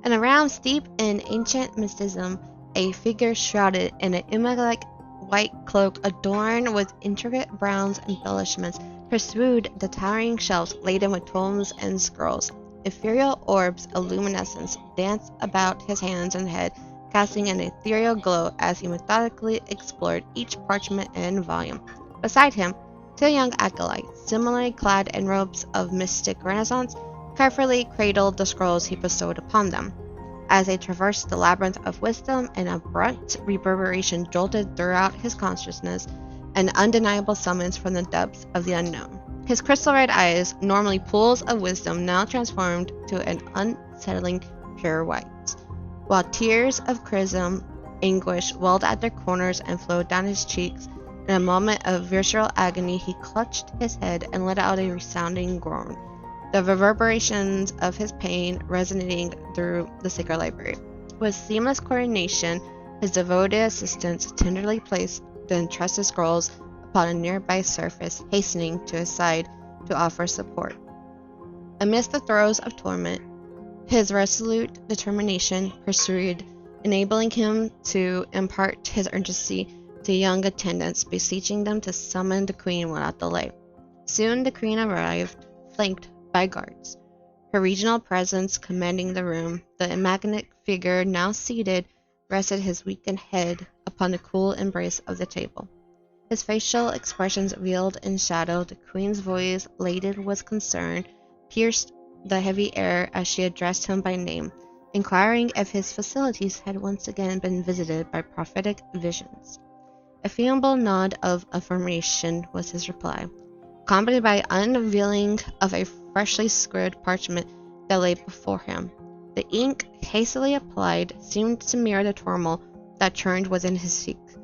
In a realm steeped in ancient mysticism, a figure shrouded in an enigmatic white cloak adorned with intricate bronze embellishments pursued the towering shelves laden with tomes and scrolls. Ethereal orbs of luminescence danced about his hands and head, casting an ethereal glow as he methodically explored each parchment and volume. Beside him, two young acolytes, similarly clad in robes of mystic renaissance, carefully cradled the scrolls he bestowed upon them. As they traversed the labyrinth of wisdom, an abrupt reverberation jolted throughout his consciousness, an undeniable summons from the depths of the unknown. His crystal red eyes, normally pools of wisdom, now transformed to an unsettling pure white, while tears of chrism anguish welled at their corners and flowed down his cheeks. In a moment of visceral agony, he clutched his head and let out a resounding groan, the reverberations of his pain resonating through the sacred library. With seamless coordination, his devoted assistants tenderly placed the entrusted scrolls upon a nearby surface, hastening to his side to offer support. Amidst the throes of torment, his resolute determination pursued, enabling him to impart his urgency to young attendants, beseeching them to summon the queen without delay. Soon the queen arrived, flanked by guards, her regional presence commanding the room. The immaculate figure, now seated, rested his weakened head upon the cool embrace of the table. His facial expressions veiled in shadow, the queen's voice, laden with concern, pierced the heavy air as she addressed him by name, inquiring if his facilities had once again been visited by prophetic visions. A feeble nod of affirmation was his reply, accompanied by unveiling of a freshly squared parchment that lay before him. The ink, hastily applied, seemed to mirror the turmoil that churned within his cheeks.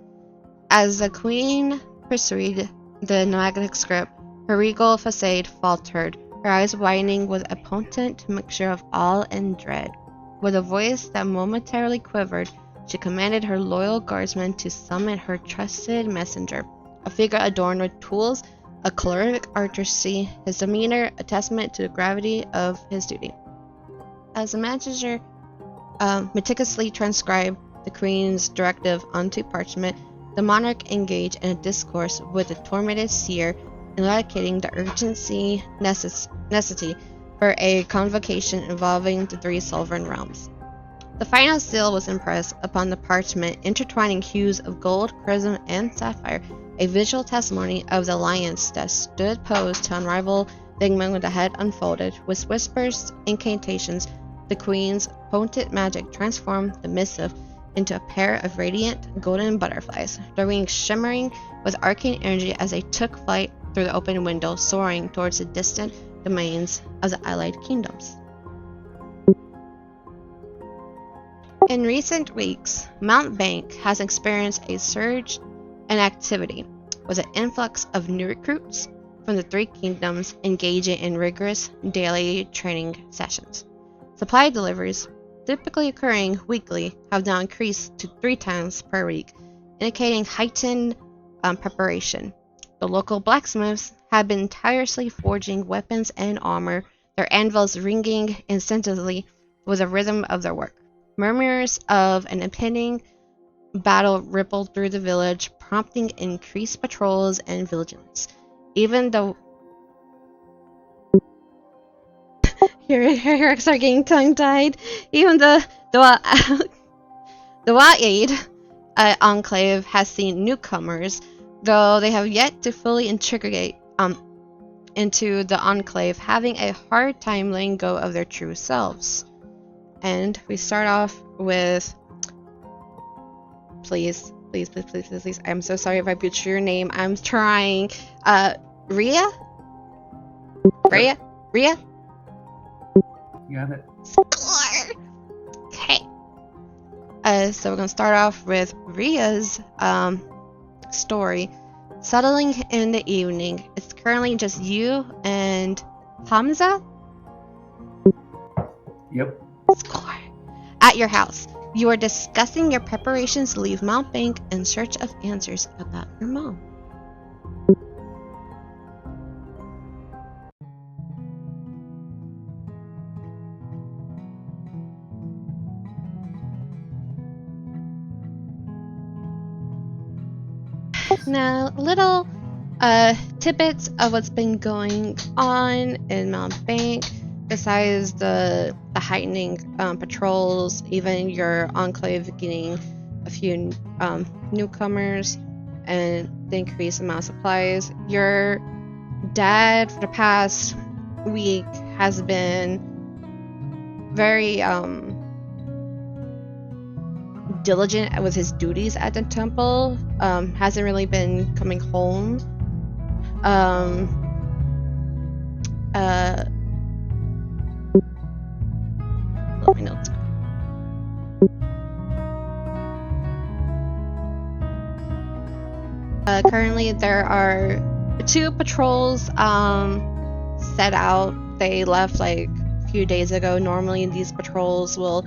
As the queen pursued the enigmatic script, her regal facade faltered, her eyes widening with a potent mixture of awe and dread. With a voice that momentarily quivered, she commanded her loyal guardsmen to summon her trusted messenger, a figure adorned with tools, a choleric artistry, his demeanor a testament to the gravity of his duty. As the messenger meticulously transcribed the queen's directive onto parchment, the monarch engaged in a discourse with the tormented seer, indicating the urgency necessity for a convocation involving the three sovereign realms. The final seal was impressed upon the parchment, intertwining hues of gold, crimson, and sapphire, a visual testimony of the alliance that stood posed to unravel the enigma with the head unfolded. With whispers, incantations, the queen's potent magic transformed the missive into a pair of radiant golden butterflies, their wings shimmering with arcane energy as they took flight through the open window, soaring towards the distant domains of the allied kingdoms. In recent weeks, Mount Bank has experienced a surge in activity, with an influx of new recruits from the three kingdoms engaging in rigorous daily training sessions. Supply deliveries, typically occurring weekly, have now increased to 3 times per week, indicating heightened preparation. The local blacksmiths have been tirelessly forging weapons and armor, their anvils ringing incessantly with the rhythm of their work. Murmurs of an impending battle rippled through the village, prompting increased patrols and vigilance. Even though here I start getting tongue-tied. Even the Wa'id enclave has seen newcomers, though they have yet to fully integrate into the enclave, having a hard time letting go of their true selves. And we start off with, please, I'm so sorry if I butcher your name. I'm trying. Riah? Riah? You got it. Score! Okay. So we're gonna start off with Riah's story. Settling in the evening. It's currently just you and Hamza? Yep. Score. At your house. You are discussing your preparations to leave Mount Bank in search of answers about your mom. Now, little tidbits of what's been going on in Mount Bank, besides the heightening patrols, even your enclave getting a few newcomers and the increased amount of supplies. Your dad, for the past week, has been very diligent with his duties at the temple. Hasn't really been coming home. My notes. Currently, there are 2 patrols set out. They left like a few days ago. Normally, these patrols will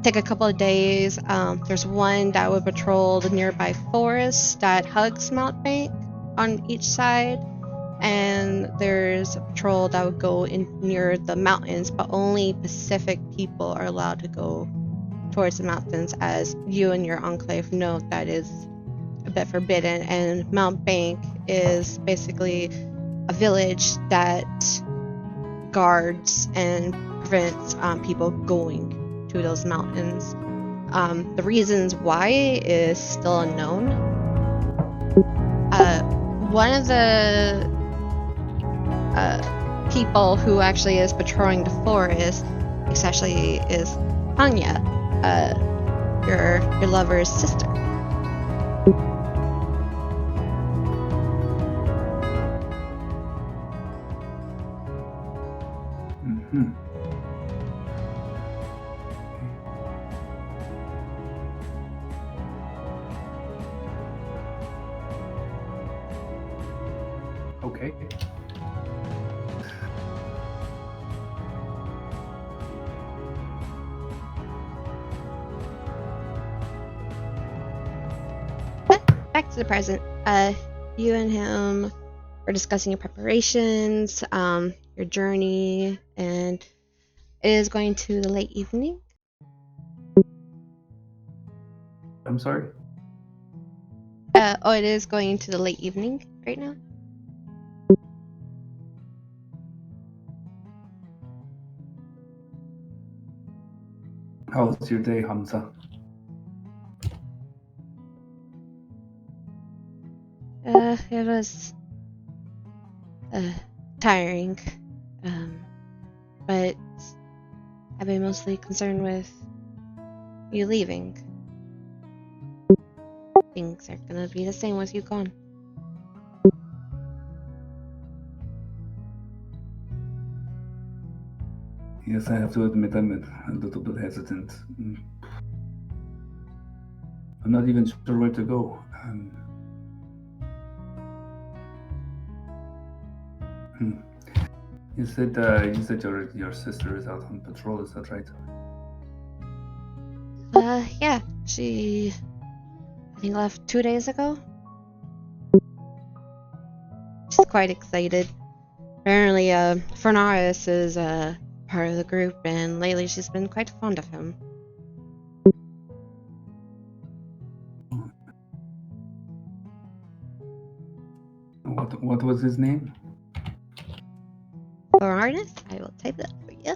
take a couple of days. There's one that would patrol the nearby forest that hugs Mount Bank on each side, and there's a patrol that would go in near the mountains, but only Pacific people are allowed to go towards the mountains, as you and your enclave know that is a bit forbidden. And Mount Bank is basically a village that guards and prevents people going to those mountains. The reasons why is still unknown. One of the people who actually is patrolling the forest, especially, is Anya, your lover's sister. Okay. Back to the present. You and him are discussing your preparations, your journey, and it is going to the late evening. I'm sorry? It is going into the late evening right now. How was your day, Hamza? It was tiring, but I've been mostly concerned with you leaving. Things are gonna be the same with you gone. Yes, I have to admit I'm a little bit hesitant. I'm not even sure where to go. You said your sister is out on patrol, is that right? Yeah, she I think left 2 days ago. She's quite excited. Apparently, Fernaris is part of the group, and lately she's been quite fond of him. What was his name? Fernaris? I will type that for you.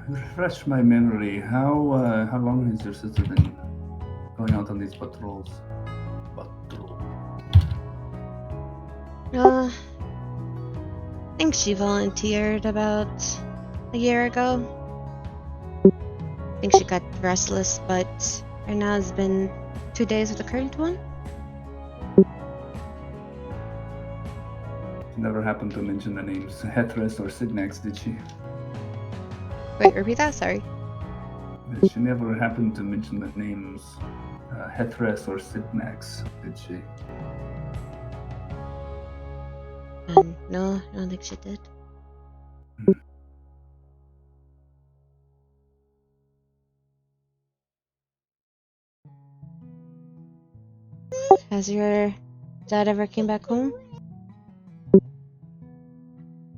Refresh my memory. How long has your sister been going out on these patrols? I think she volunteered about a year ago. I think she got restless, but right now it's been 2 days with the current one. She never happened to mention the names Hethres or Signax, did she? Wait, repeat that? Sorry. She never happened to mention the names Hethres or Signax, did she? No, I don't think she did. Has your dad ever came back home?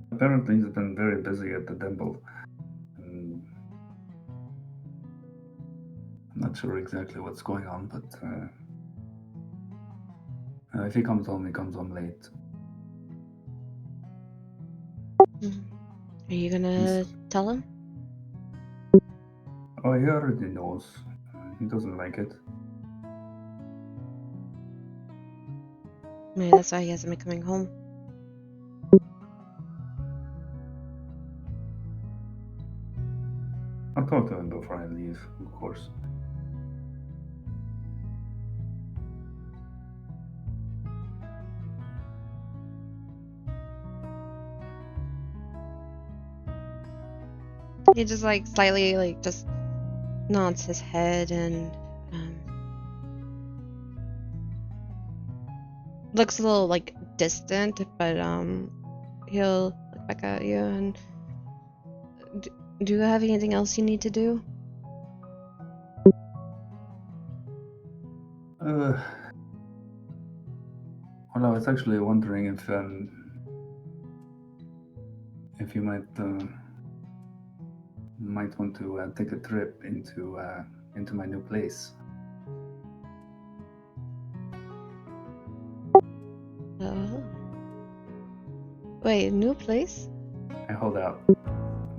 Apparently, he's been very busy at the temple. I'm not sure exactly what's going on, but if he comes home late. Are you gonna tell him? Oh, he already knows. He doesn't like it. Maybe that's why he hasn't been coming home. I'll talk to him before I leave, of course. He just like slightly like just nods his head and looks a little like distant, but he'll look back at you and do you have anything else you need to do? Well, I was actually wondering if you might want to take a trip into my new place. Wait, new place? I hold out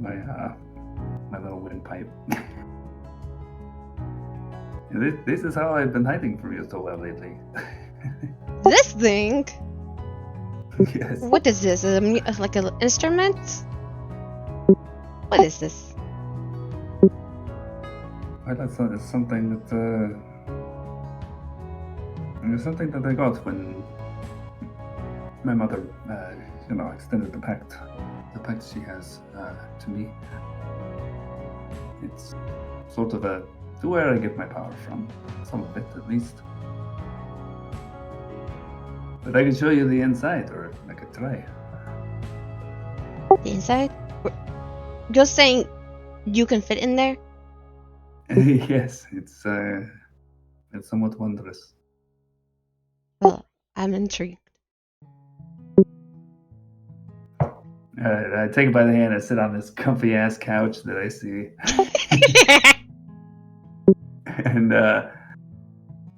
my little windpipe. This is how I've been hiding from you so well lately. This thing? Yes. What is this? Like an instrument? What is this? Well, that's something that it's something that I got when my mother, extended the pact she has to me. It's sort of to where I get my power from, some of it at least. But I can show you the inside, or I could try. The inside? You're saying you can fit in there? Yes, it's somewhat wondrous. Well, I'm intrigued. I take it by the hand and sit on this comfy ass couch that I see, and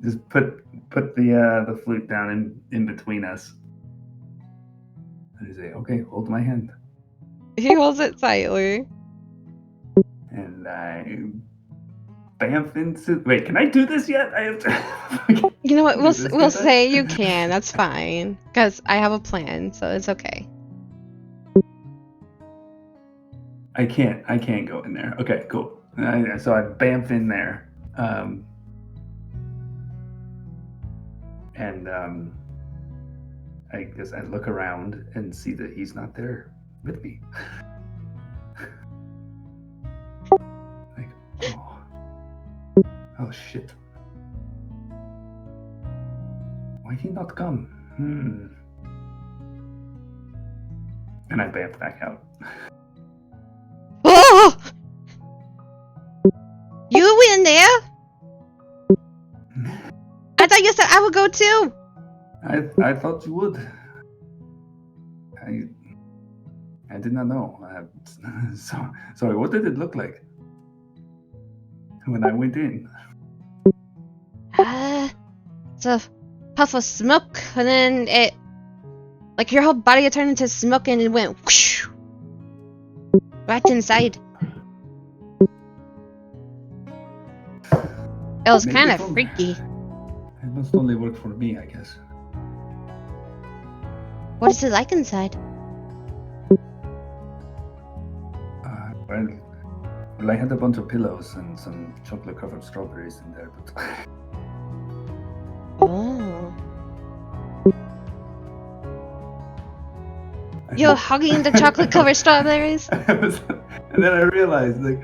just put the flute down in between us. And I say, "Okay, hold my hand." He holds it tightly. And I bamf into. Wait, can I do this yet? I have to. You know what? We'll say you can. That's fine, because I have a plan, so it's okay. I can't go in there. Okay, cool. So I bamf in there, and I guess I look around and see that he's not there with me. Like, oh shit! Why did he not come? And I bamf back out. Oh! You in there? I thought you said I would go too. I thought you would. I did not know. Sorry, what did it look like when I went in? It's a puff of smoke, and then it, like your whole body had turned into smoke, and it went whoosh, right inside. It was kind of freaky. It must only work for me, I guess. What is it like inside? Well, I had a bunch of pillows and some chocolate-covered strawberries in there, but... Oh. You're hugging the chocolate-covered strawberries? And then I realized, like,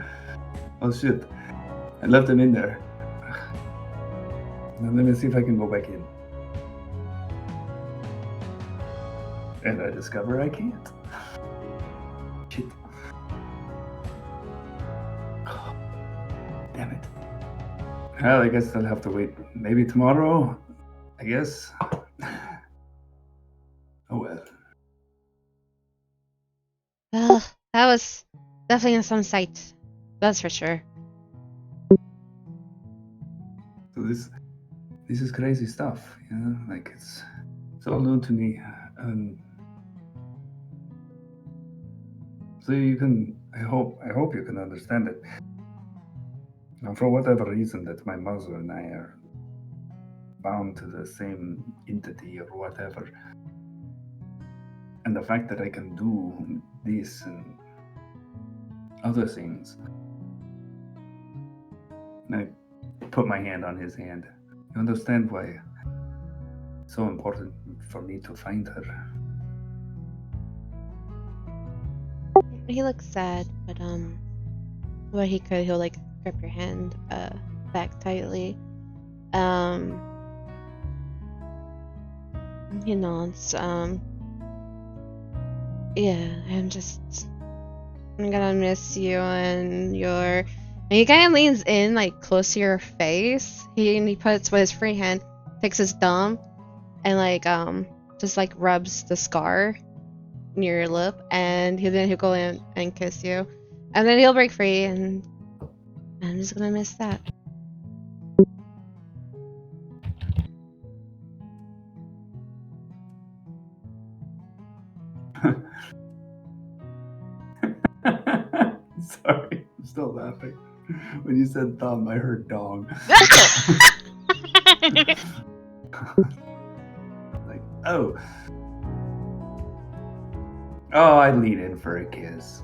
oh shit, I left them in there. Now let me see if I can go back in. And I discover I can't. Shit. Damn it. Well, I guess I'll have to wait. Maybe tomorrow I guess. Oh well. Well, that was definitely some sight. That's for sure. So this is crazy stuff, you know. Like it's all new to me. So you can. I hope you can understand it. Now, for whatever reason, that my mother and I are bound to the same entity or whatever, and the fact that I can do this and other things. And I put my hand on his hand. You understand why it's so important for me to find her? He looks sad, but what he could, he'll like grip your hand back tightly. He nods. Yeah, I'm gonna miss you and he kind of leans in like close to your face. He puts with his free hand, takes his thumb, and like just like rubs the scar near your lip, and he'll go in and kiss you, and then he'll break free, and I'm just gonna miss that. Sorry, I'm still laughing. When you said thumb, I heard dong. Like, oh, I lean in for a kiss.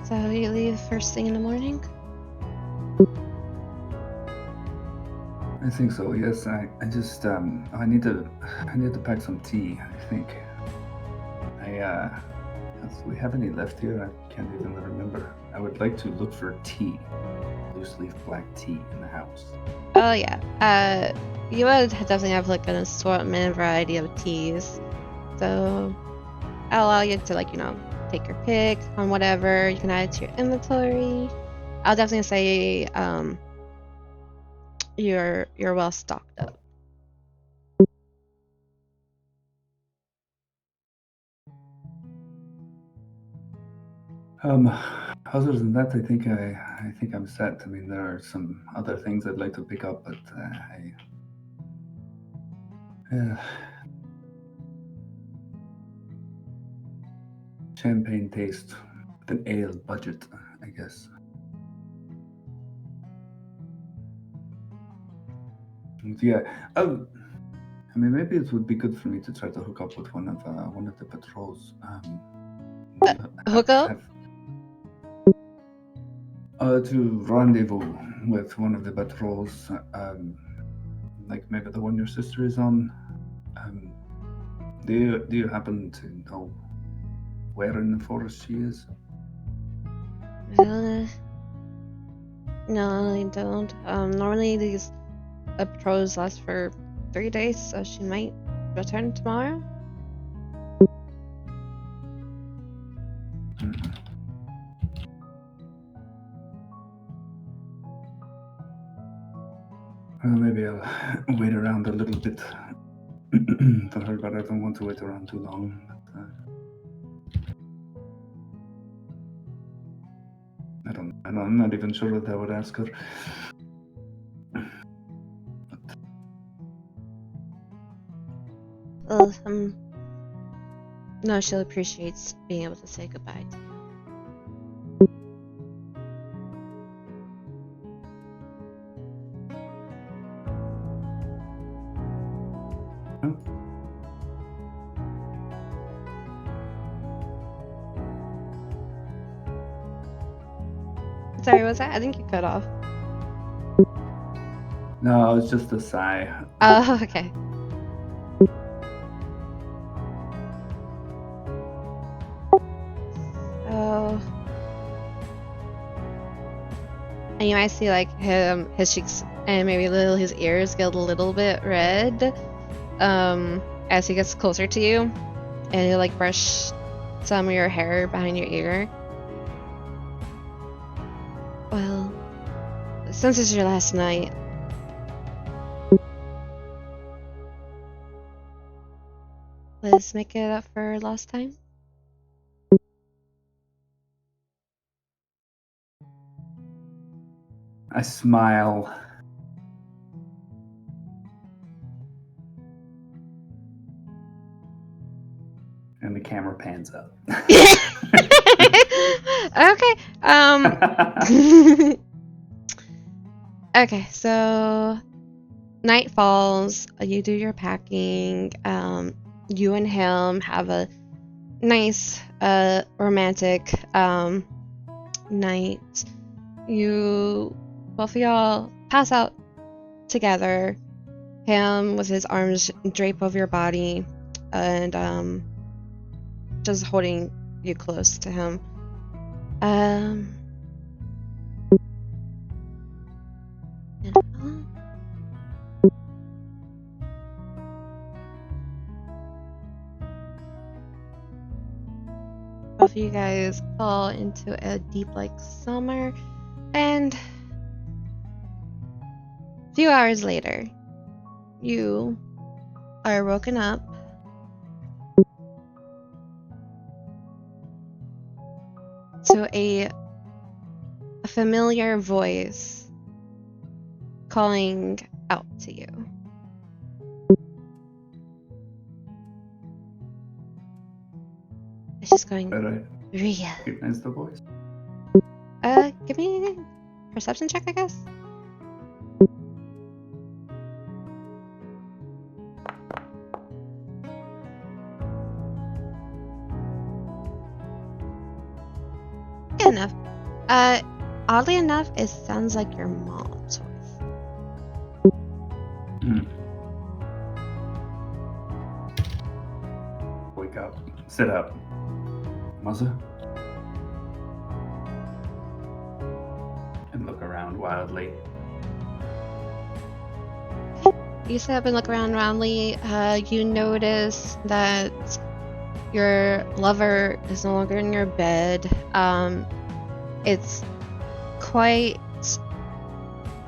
So you leave first thing in the morning? I think so. Yes, I just I need to pack some tea. I think do we have any left here? I can't even remember. I would like to look for tea, loose leaf black tea in the house. Oh yeah. You would definitely have like an assortment variety of teas. So I'll allow you to take your pick on whatever. You can add it to your inventory. I'll definitely say you're well stocked up. Other than that, I think I'm set. I mean, there are some other things I'd like to pick up, but champagne taste with an ale budget, I guess. Yeah. I mean, maybe it would be good for me to try to hook up with one of the patrols. Hook up? To rendezvous with one of the patrols, like maybe the one your sister is on. Do you happen to know where in the forest she is? No, I don't. Normally these patrols last for 3 days, so she might return tomorrow. Well, maybe I'll wait around a little bit for her, but I don't want to wait around too long. But, I'm not even sure what I would ask her. Well, no, she'll appreciate being able to say goodbye to you. Sorry, what's that? I think you cut off. No, it's just a sigh. Oh, okay. Oh. And you might see like his cheeks and maybe his ears get a little bit red as he gets closer to you, and he'll like brush some of your hair behind your ear. Well, since it's your last night, let's make it up for last time. I smile. And the camera pans up. Okay. Okay, so night falls, you do your packing, you and him have a nice romantic night. Both of y'all pass out together, him with his arms draped over your body and just holding you close to him. Both of you guys fall into a deep like summer, and a few hours later, you are woken up to a familiar voice calling out to you. It's just going, Riah. Recognize the voice? Give me a perception check, I guess. Good enough. Oddly enough, it sounds like your mom's voice. Wake up. Sit up. Mother? And look around wildly. You sit up and look around roundly. You notice that your lover is no longer in your bed. It's quite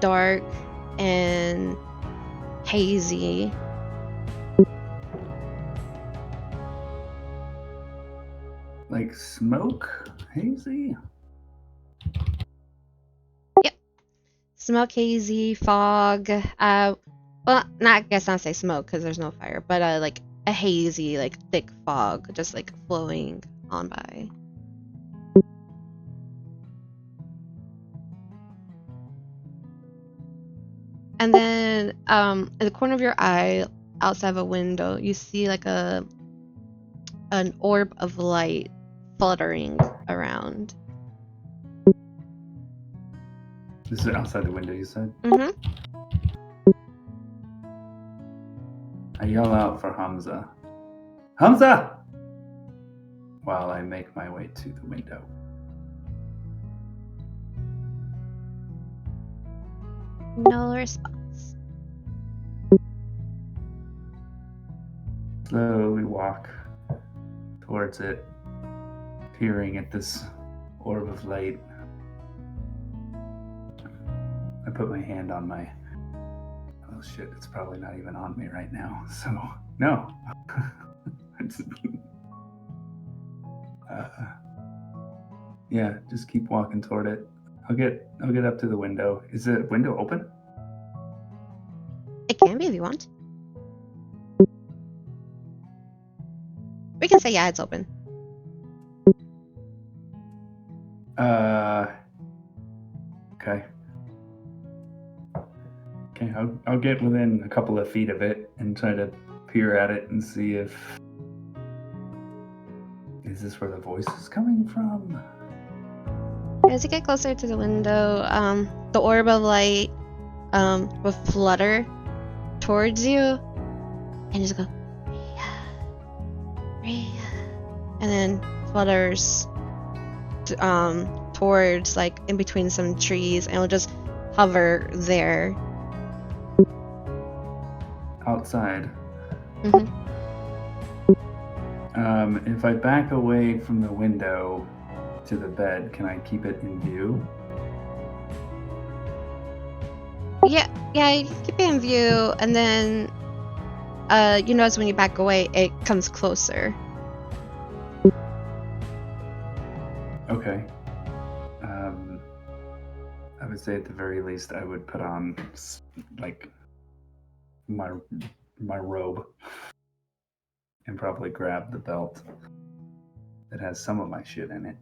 dark and hazy. Like smoke? Hazy? Yep. Smoke, hazy, fog. Well, I guess not say smoke because there's no fire, but like a hazy, like thick fog, just like flowing on by. And then, in the corner of your eye, outside of a window, you see like an orb of light fluttering around. This is outside the window, you said? Mm-hmm. I yell out for Hamza. Hamza! While I make my way to the window. No response. Slowly walk towards it, peering at this orb of light. I put my hand on my... Oh shit, it's probably not even on me right now, so no. Yeah, just keep walking toward it. I'll get up to the window. Is the window open? It can be if you want. We can say yeah, it's open. Okay. Okay, I'll get within a couple of feet of it and try to peer at it and see if... Is this where the voice is coming from? As you get closer to the window, the orb of light will flutter towards you and just go, Riah, Riah, and then flutters towards, like, in between some trees, and will just hover there. Outside. Mm-hmm. If I back away from the window to the bed, can I keep it in view? Yeah, you keep it in view, and then you notice when you back away, it comes closer. Okay. I would say at the very least, I would put on like my robe and probably grab the belt that has some of my shit in it.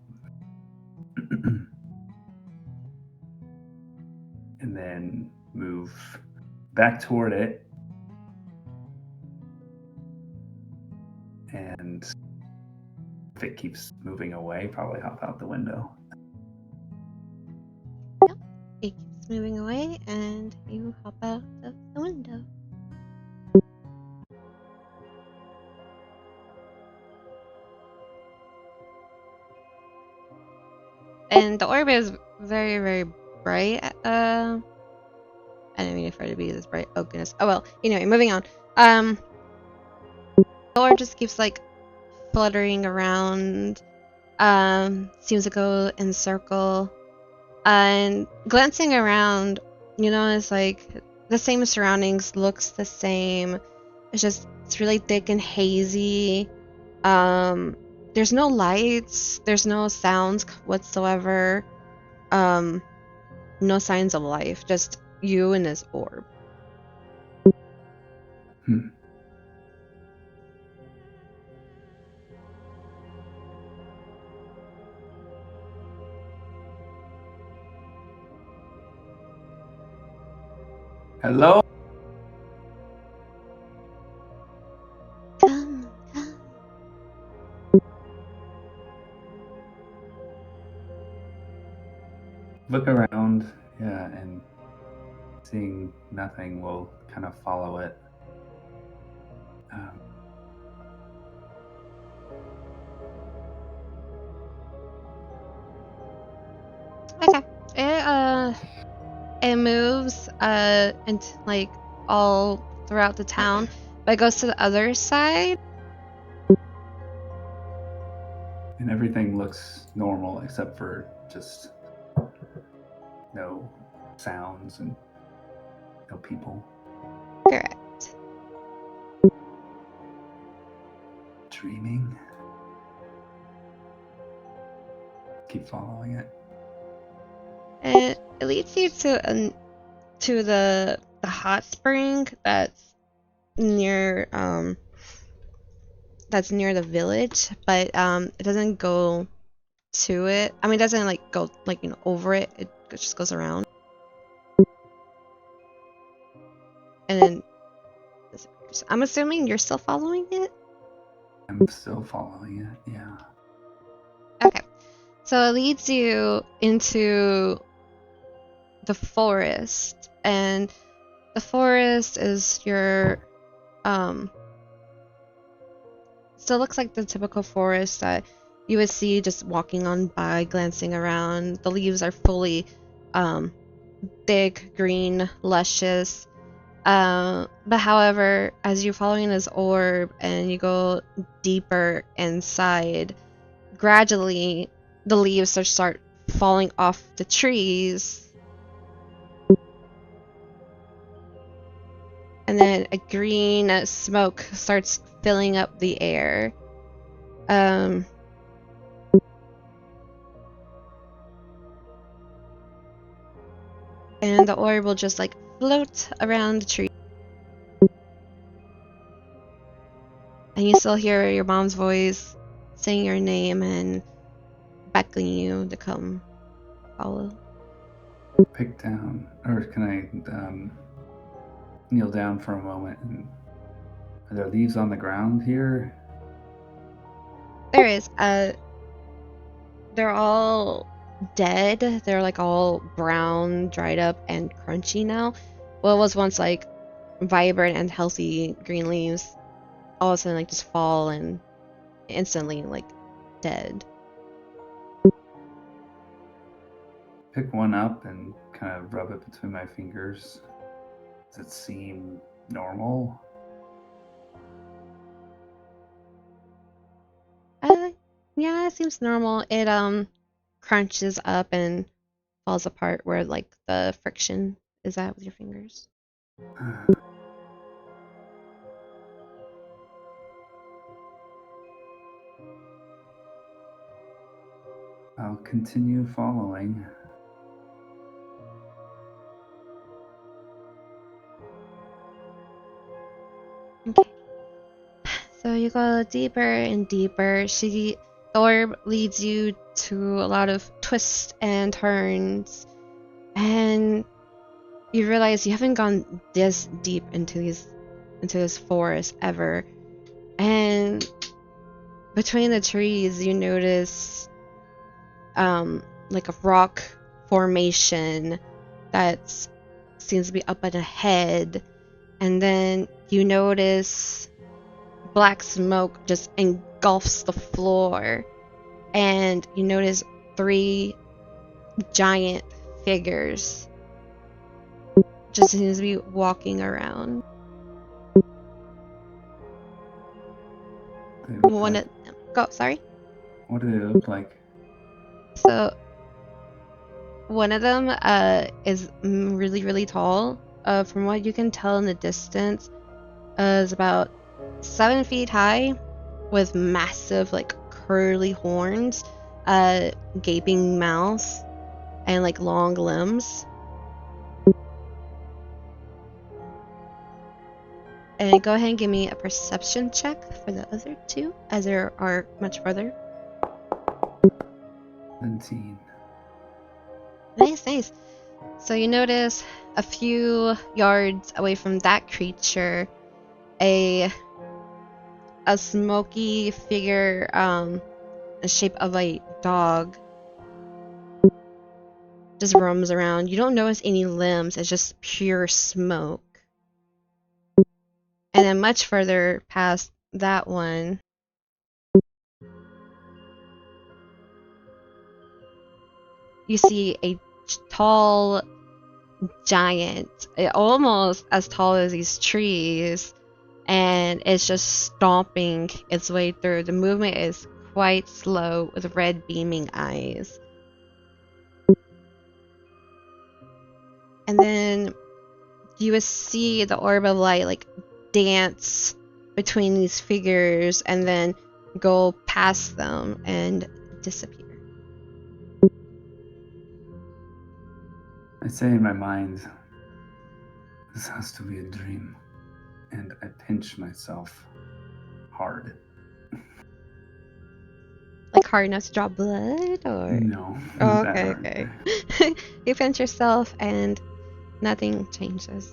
And then move back toward it. And if it keeps moving away, probably hop out the window. Yep. It keeps moving away, and you hop out of the window. And the orb is very, very bright. I didn't mean for it to be this bright. Oh goodness. Oh well. Anyway, moving on. The orb just keeps like fluttering around. Seems to go in circle. And glancing around, you notice like the same surroundings, looks the same. It's really thick and hazy. There's no lights. There's no sounds whatsoever. No signs of life. Just you and this orb. Hello? Come. Look around, yeah, and seeing nothing, we'll kind of follow it. Okay. It moves and like all throughout the town, but it goes to the other side. And everything looks normal except for just no sounds and no people. Correct. Dreaming. Keep following it. It leads you to the hot spring that's near the village, but it doesn't go to it. I mean, it doesn't like go like over it. It just goes around, and then disappears. I'm assuming you're still following it. I'm still following it, yeah. Okay, so it leads you into the forest, and the forest is your still looks like the typical forest that you would see just walking on by, glancing around. The leaves are fully big, green, luscious. But however, as you're following this orb and you go deeper inside, gradually the leaves start falling off the trees. And then a green smoke starts filling up the air. And the orb will just like float around the tree. And you still hear your mom's voice saying your name and beckoning you to come follow. Pick down, or can I kneel down for a moment? And are there leaves on the ground here? There is. They're all dead. They're like all brown, dried up, and crunchy now. What was once like vibrant and healthy green leaves, all of a sudden like just fall and instantly like dead. Pick one up and kind of rub it between my fingers. Does it seem normal? Yeah, it seems normal. It crunches up and falls apart where like the friction is that with your fingers? I'll continue following. Okay. So you go deeper and deeper. The orb leads you to a lot of twists and turns, and you realize you haven't gone this deep into this forest ever. And between the trees, you notice like a rock formation that seems to be up and ahead, and then you notice black smoke just engulfs the floor, and you notice 3 giant figures just seems to be walking around. One of them, sorry. What do they look like? So one of them is really, really tall. From what you can tell in the distance, is about 7 feet high, with massive, like, curly horns, gaping mouth, and like long limbs. And go ahead and give me a perception check for the other 2, as they are much further. 17. Nice. So you notice a few yards away from that creature, a smoky figure, the shape of a dog, just roams around. You don't notice any limbs, it's just pure smoke. And then much further past that one, you see a tall giant, almost as tall as these trees, and it's just stomping its way through. The movement is quite slow, with red beaming eyes. And then you would see the orb of light like dance between these figures and then go past them and disappear. I say in my mind, this has to be a dream. And I pinch myself hard. Like hard enough to draw blood, or? No. Oh, okay. You pinch yourself and nothing changes.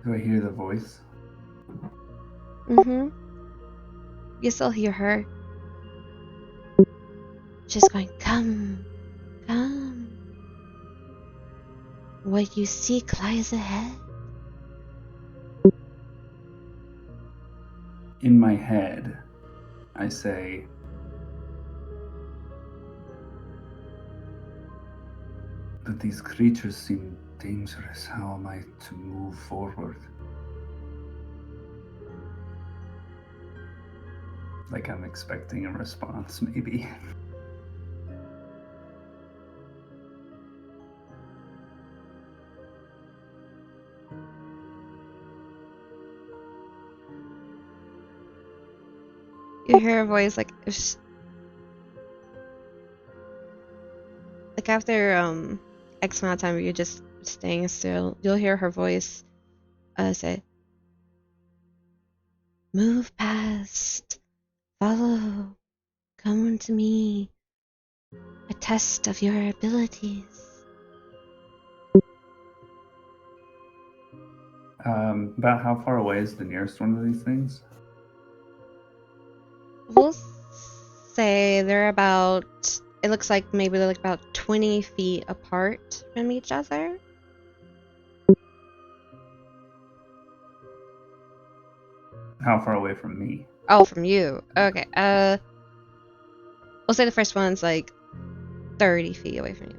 Do I hear the voice? Mm-hmm. You still hear her. She's going, come. What you seek lies ahead. In my head, I say, that these creatures seem dangerous. How am I to move forward? Like I'm expecting a response, maybe. You hear a voice like after X amount of time, you're just staying still. You'll hear her voice say, "Move past, follow, come to me. A test of your abilities." About how far away is the nearest one of these things? We'll say they're about. It looks like maybe they're like about 20 feet apart from each other. How far away from me? Oh, from you. Okay. We'll say the first one's like 30 feet away from you.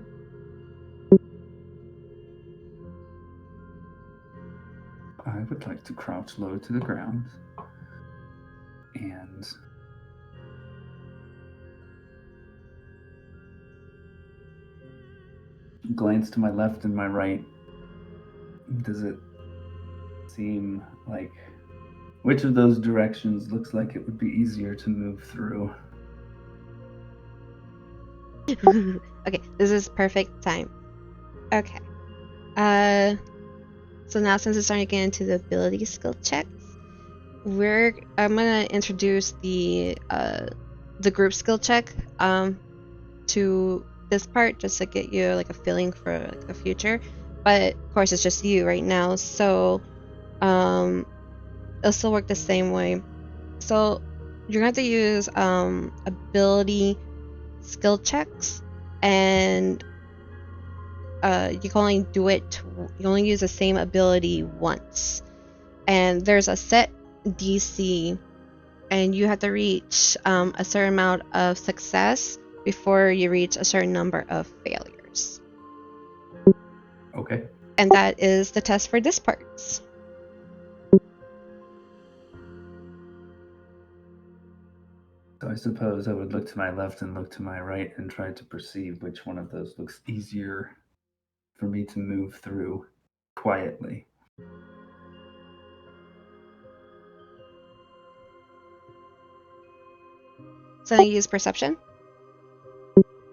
I would like to crouch low to the ground and glance to my left and my right. Does it seem like which of those directions looks like it would be easier to move through? Okay, this is perfect time. Okay. So now since it's starting to get into the ability skill checks, I'm gonna introduce the group skill check to this part just to get you like a feeling for like the future. But of course it's just you right now, so it'll still work the same way. So you're gonna have to use ability skill checks, and you can only do it. You only use the same ability once, and there's a set DC, and you have to reach a certain amount of success before you reach a certain number of failures. Okay. And that is the test for this part. So I suppose I would look to my left and look to my right and try to perceive which one of those looks easier for me to move through quietly. So you use perception?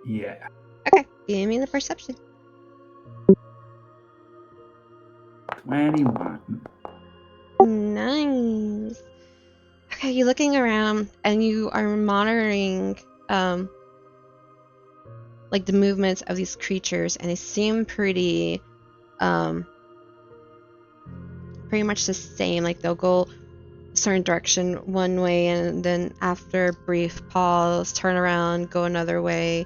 Yeah. Okay, give me the perception. 21. Nice. Okay, you're looking around and you are monitoring like the movements of these creatures, and they seem pretty much the same. Like they'll go a certain direction one way, and then after a brief pause, turn around, go another way.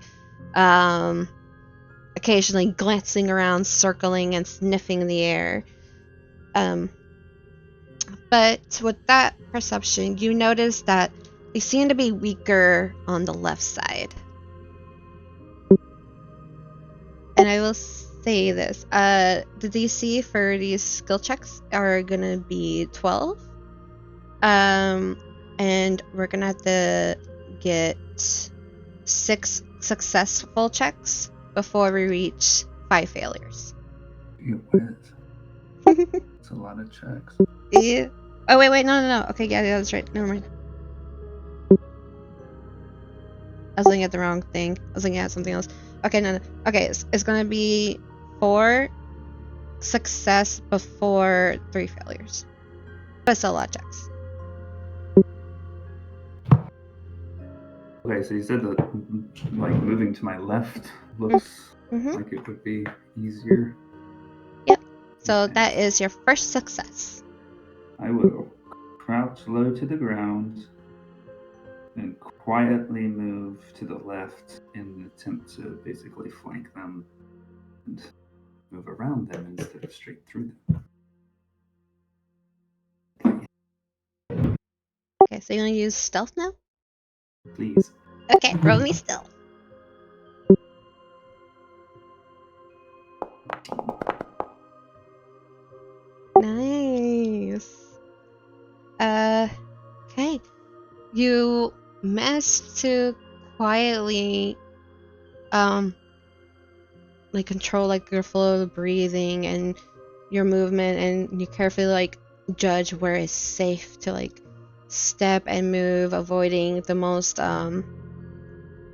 Occasionally glancing around, circling and sniffing the air. But with that perception, you notice that they seem to be weaker on the left side. And I will say this, the DC for these skill checks are gonna be 12. And we're gonna have to get 6 successful checks before we reach 5 failures. You win. It's a lot of checks. Yeah. Oh, wait, no. Okay, yeah, that's right. Never mind. I was looking at the wrong thing. I was looking at something else. Okay, no. Okay, it's gonna be 4 success before 3 failures. But still a lot of checks. Okay, so you said that like moving to my left looks like it would be easier. Yep. So that is your first success. I will crouch low to the ground and quietly move to the left in an attempt to basically flank them and move around them instead of straight through them. Okay, so you're gonna use stealth now? Please. Okay, roll me stealth. Nice. Okay. You managed to quietly like control like your flow of breathing and your movement, and you carefully like judge where it's safe to like step and move, avoiding the most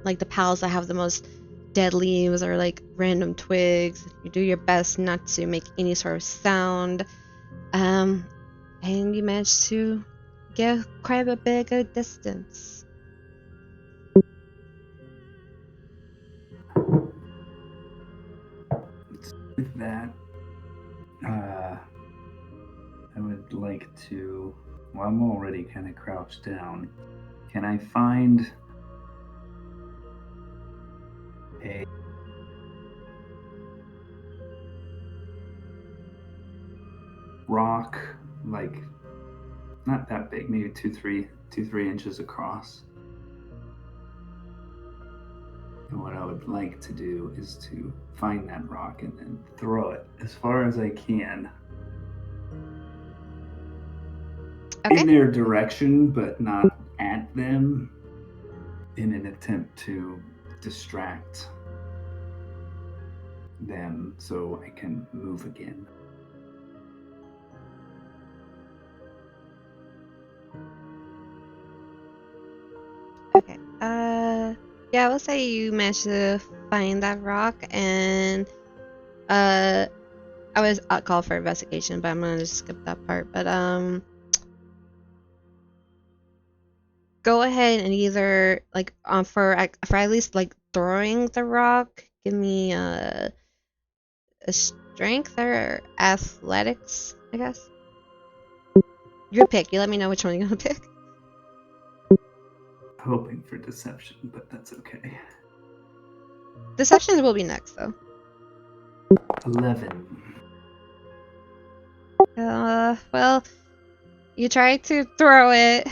like the paths that have the most dead leaves or like random twigs. You do your best not to make any sort of sound, and you manage to get quite a bigger distance. With that, I would like to. Well, I'm already kind of crouched down. Can I find a rock, like not that big, maybe 2-3 inches across? And what I would like to do is to find that rock and then throw it as far as I can in their direction, but not at them, in an attempt to distract them so I can move again. Okay. Yeah, we'll say you managed to find that rock, and I was called for investigation, but I'm gonna just skip that part. But go ahead and either like for at least like throwing the rock, give me a strength or athletics, I guess. Your pick. You let me know which one you're gonna pick. Hoping for deception, but that's okay. Deception will be next, though. 11. Well, you try to throw it.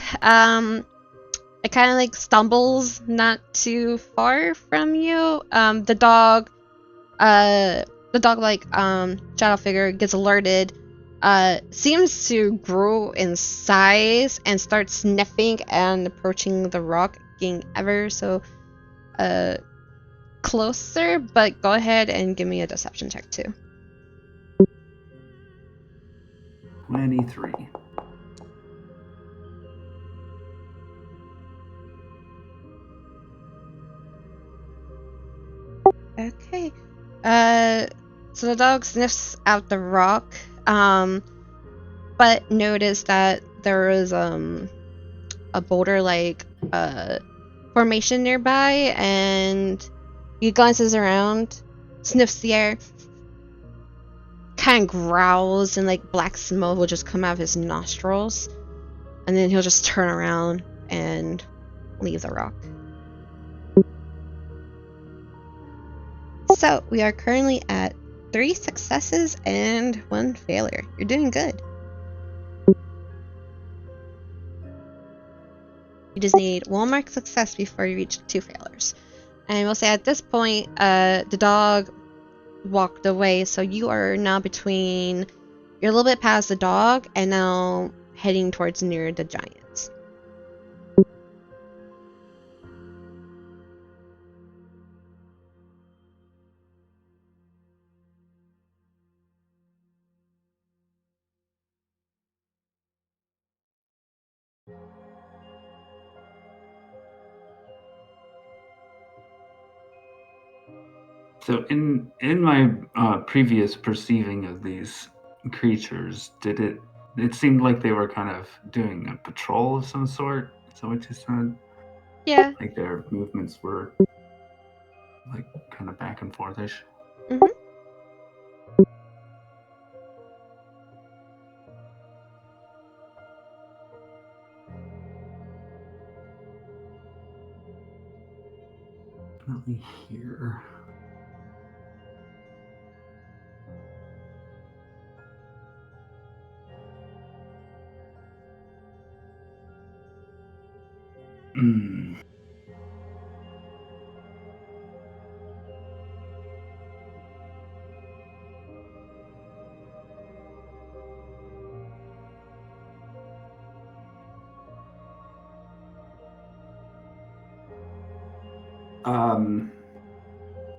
It kind of like stumbles not too far from you. The dog, like shadow figure gets alerted. Seems to grow in size and starts sniffing and approaching the rock, getting ever so closer. But go ahead and give me a deception check too. 23. Okay. So the dog sniffs out the rock, but notice that there is a boulder like formation nearby, and he glances around, sniffs the air, kind of growls, and like black smoke will just come out of his nostrils, and then he'll just turn around and leave the rock. So we are currently at 3 successes and 1 failure. You're doing good. You just need 1 more success before you reach 2 failures. And we'll say at this point, the dog walked away, so you are now between. You're a little bit past the dog, and now heading towards near the giants. So in my previous perceiving of these creatures, it seemed like they were kind of doing a patrol of some sort? Is that what you said? Yeah. Like their movements were like kind of back and forthish? Mhm. Definitely here. Hmm.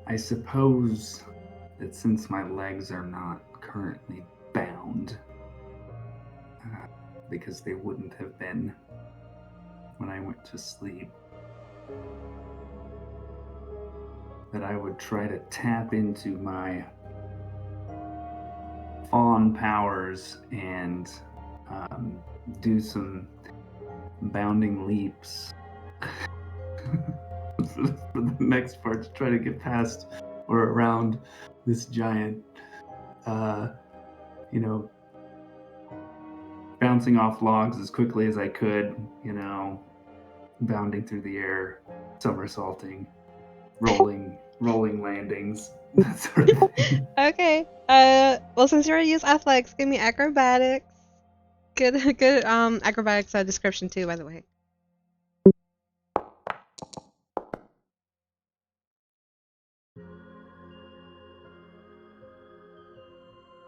I suppose that since my legs are not currently bound, because they wouldn't have been when I went to sleep, that I would try to tap into my fawn powers and do some bounding leaps for the next part to try to get past or around this giant, you know, bouncing off logs as quickly as I could, bounding through the air, somersaulting, rolling landings, that sort of thing. Okay. Well, since you already used athletics, give me acrobatics. Good. Acrobatics description too, by the way.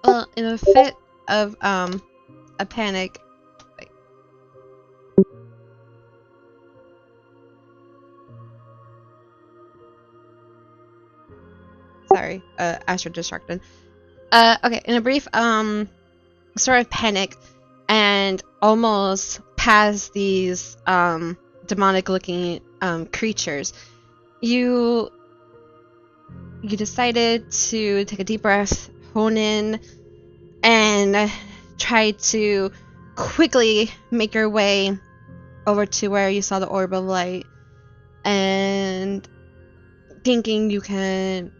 Well, in a fit of a panic. Wait. Sorry, sorry, astro distracted. Okay, in a brief, sort of panic and almost past these, demonic-looking, creatures, you decided to take a deep breath, hone in, and try to quickly make your way over to where you saw the orb of light, and thinking you can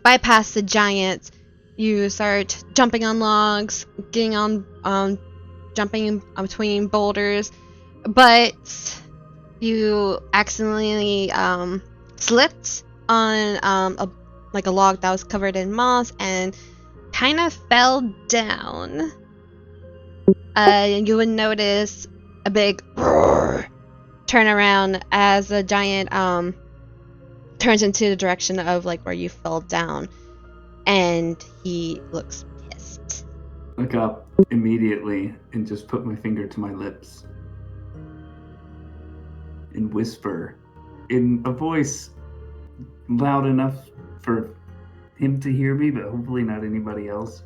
bypass the giants, you start jumping on logs, getting on, jumping between boulders, but you accidentally slipped on a log that was covered in moss and kind of fell down. You would notice a big roar turn around as the giant turns into the direction of like where you fell down, and he looks pissed. Look up immediately and just put my finger to my lips and whisper in a voice loud enough for him to hear me, but hopefully not anybody else.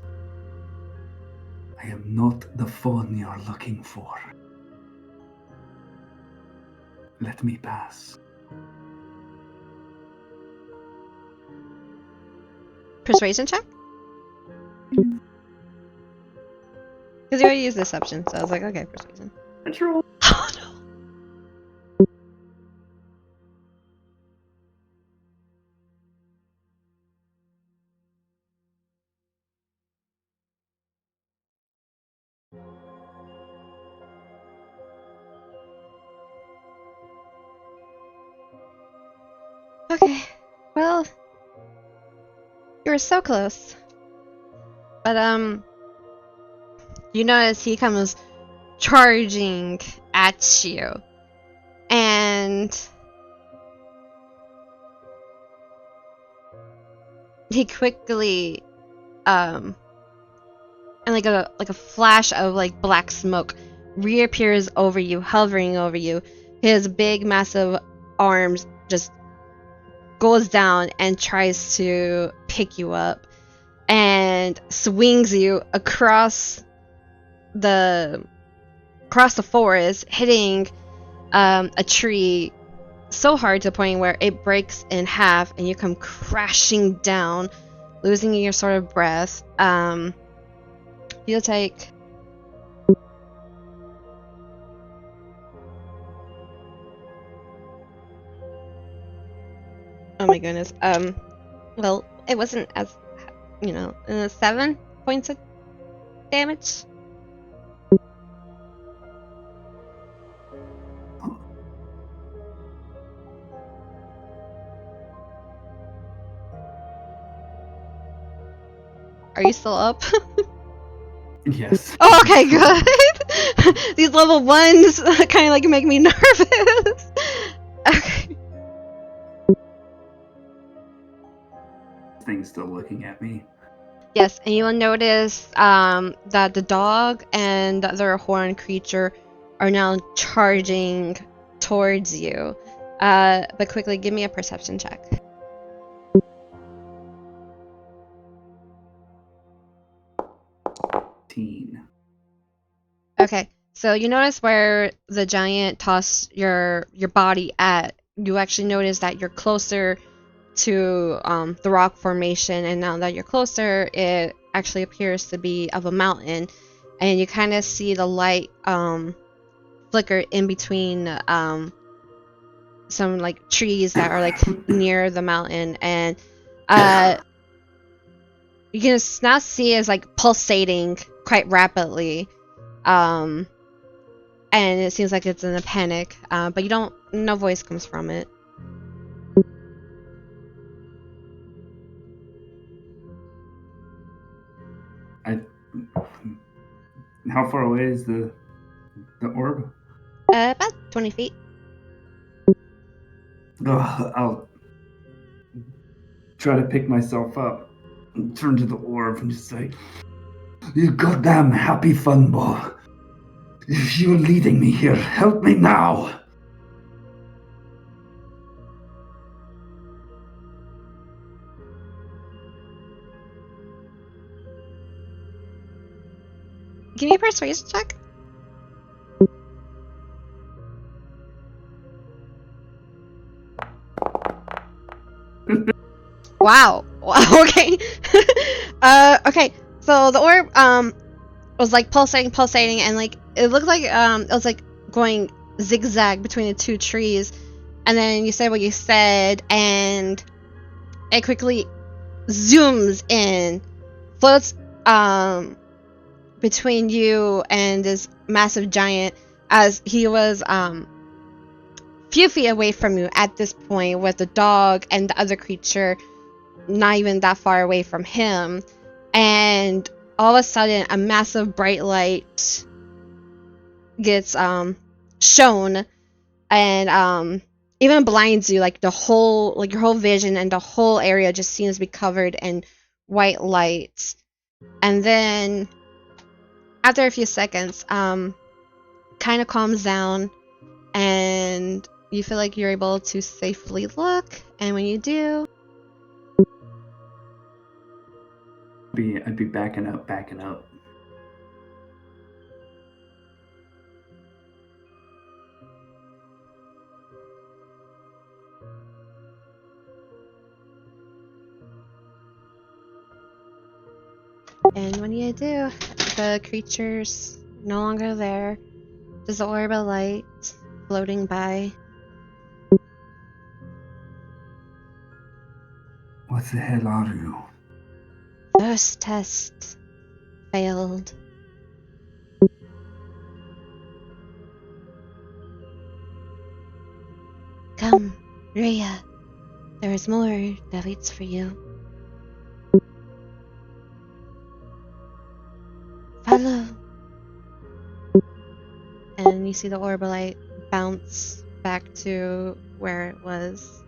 I am not the fawn you're looking for. Let me pass. Persuasion check? Because you already used deception, so I was like, okay, persuasion. Control. Oh no! Okay, well, you were so close. But, you notice he comes charging at you. And he quickly, and like a flash of like black smoke reappears over you, hovering over you. His big, massive arms just goes down and tries to pick you up and swings you across the forest, hitting a tree so hard to the point where it breaks in half and you come crashing down, losing your sort of breath. You'll take oh my goodness. Well, it wasn't as, 7 points of damage. Are you still up? Yes. Oh, okay, good. These level 1s kind of like make me nervous. Okay. Thing's still looking at me. Yes, and you will notice that the dog and the other horned creature are now charging towards you. But quickly, give me a perception check. Okay, so you notice where the giant tossed your body at. You actually notice that you're closer to the rock formation, and now that you're closer, it actually appears to be of a mountain, and you kind of see the light flicker in between some like trees that are like near the mountain, and you can now see it's like pulsating quite rapidly, and it seems like it's in a panic, but you don't, no voice comes from it. How far away is the orb? About 20 feet. I'll try to pick myself up and turn to the orb and just say, "You goddamn happy fun ball. You're leading me here. Help me now." Give me a persuasion check. Wow. Okay. Okay. So the orb was like pulsating, and like it looked like it was like going zigzag between the two trees, and then you said what you said, and it quickly zooms in, floats between you and this massive giant, as he was few feet away from you at this point, with the dog and the other creature not even that far away from him. And all of a sudden a massive bright light gets shown, and even blinds you, like the whole, like your whole vision and the whole area just seems to be covered in white lights. And then after a few seconds, kind of calms down, and you feel like you're able to safely look. And when you do, I'd be backing up. and when you do, the creature's no longer there. There's an orb of light floating by. What the hell are you? First test failed. Come, Riah. There is more that waits for you. Follow. And you see the orbolite bounce back to where it was.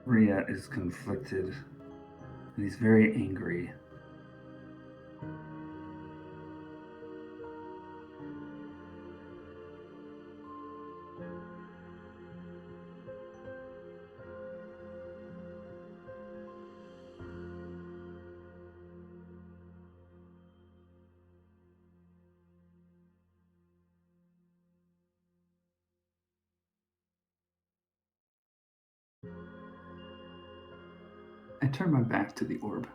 Riah is conflicted, and he's very angry. I turn my back to the orb.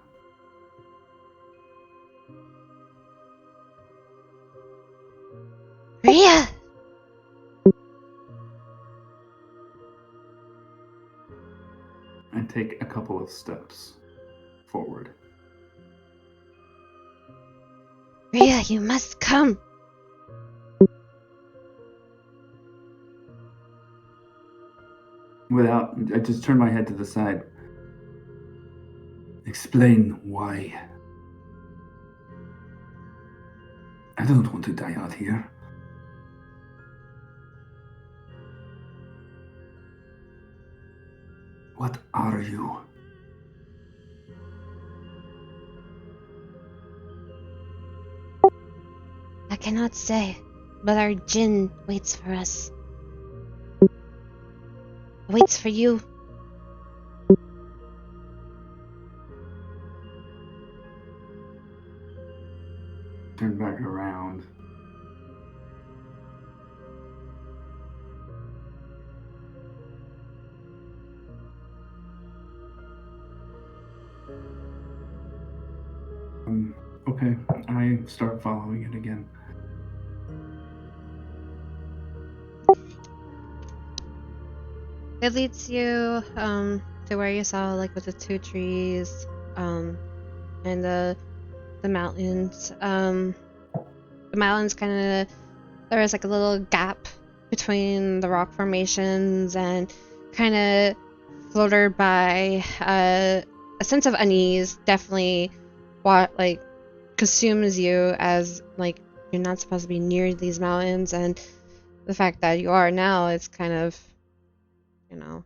Riah! I take a couple of steps forward. Riah, you must come! I just turn my head to the side. Explain why. I don't want to die out here. What are you? I cannot say, but our Jinn waits for us. Waits for you. Turn back around. Okay, I start following it again. It leads you to where you saw, like, with the two trees and the mountains. The mountains kind of, there is like a little gap between the rock formations, and kind of floated by a sense of unease. Definitely what like consumes you, as like you're not supposed to be near these mountains, and the fact that you are now is kind of, you know,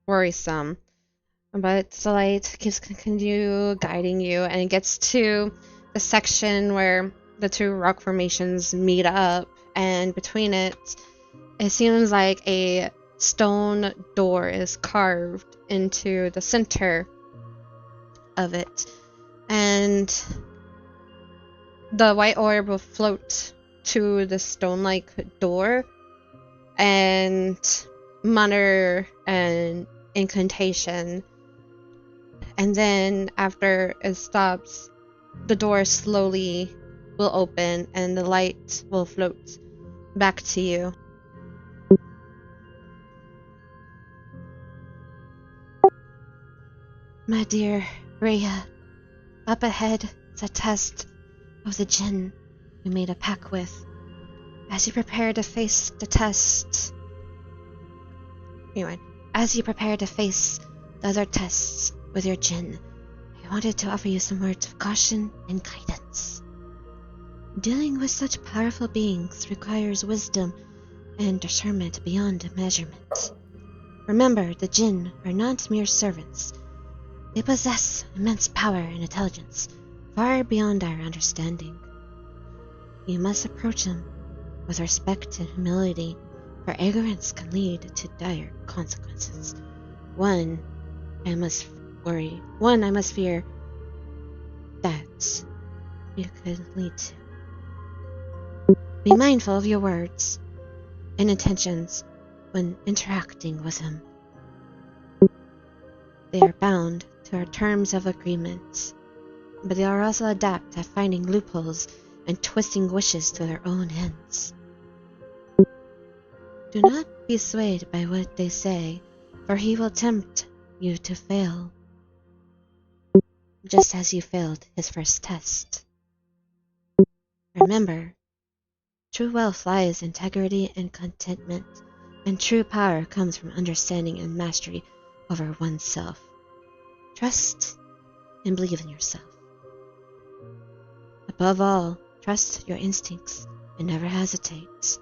worrisome. But the light keeps continue guiding you, and it gets to the section where the two rock formations meet up, and between it, it seems like a stone door is carved into the center of it, and the white orb will float to the stone-like door and mutter an incantation. And then after it stops, the door slowly will open and the light will float back to you. My dear Riah, up ahead is a test of the jinn we made a pact with. As you prepare to face the test... Anyway, as you prepare to face the other tests with your jinn, I wanted to offer you some words of caution and guidance. Dealing with such powerful beings requires wisdom and discernment beyond measurement. Remember, the jinn are not mere servants. They possess immense power and intelligence, far beyond our understanding. You must approach them with respect and humility, for ignorance can lead to dire consequences. One I must fear that you could lead to. Be mindful of your words and intentions when interacting with him. They are bound to our terms of agreement, but they are also adept at finding loopholes and twisting wishes to their own ends. Do not be swayed by what they say, for he will tempt you to fail, just as you failed his first test. Remember, true wealth lies in integrity and contentment, and true power comes from understanding and mastery over oneself. Trust and believe in yourself. Above all, trust your instincts and never hesitate.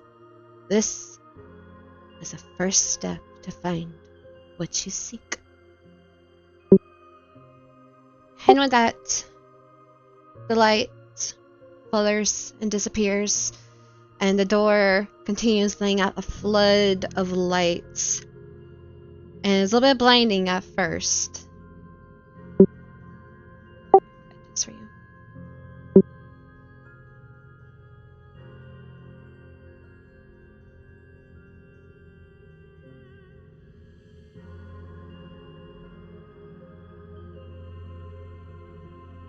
This is the first step to find what you seek. And with that, the light flutters and disappears, and the door continues laying out a flood of lights. And it's a little bit blinding at first. That's for you.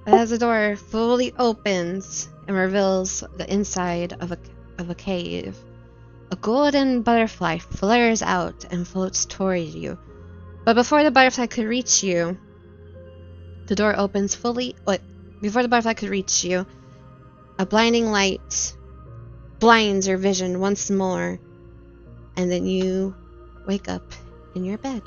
But as the door fully opens and reveals the inside of a cave, a golden butterfly flares out and floats toward you. But before the butterfly could reach you, the door opens fully. Before the butterfly could reach you, a blinding light blinds your vision once more, and then you wake up in your bed.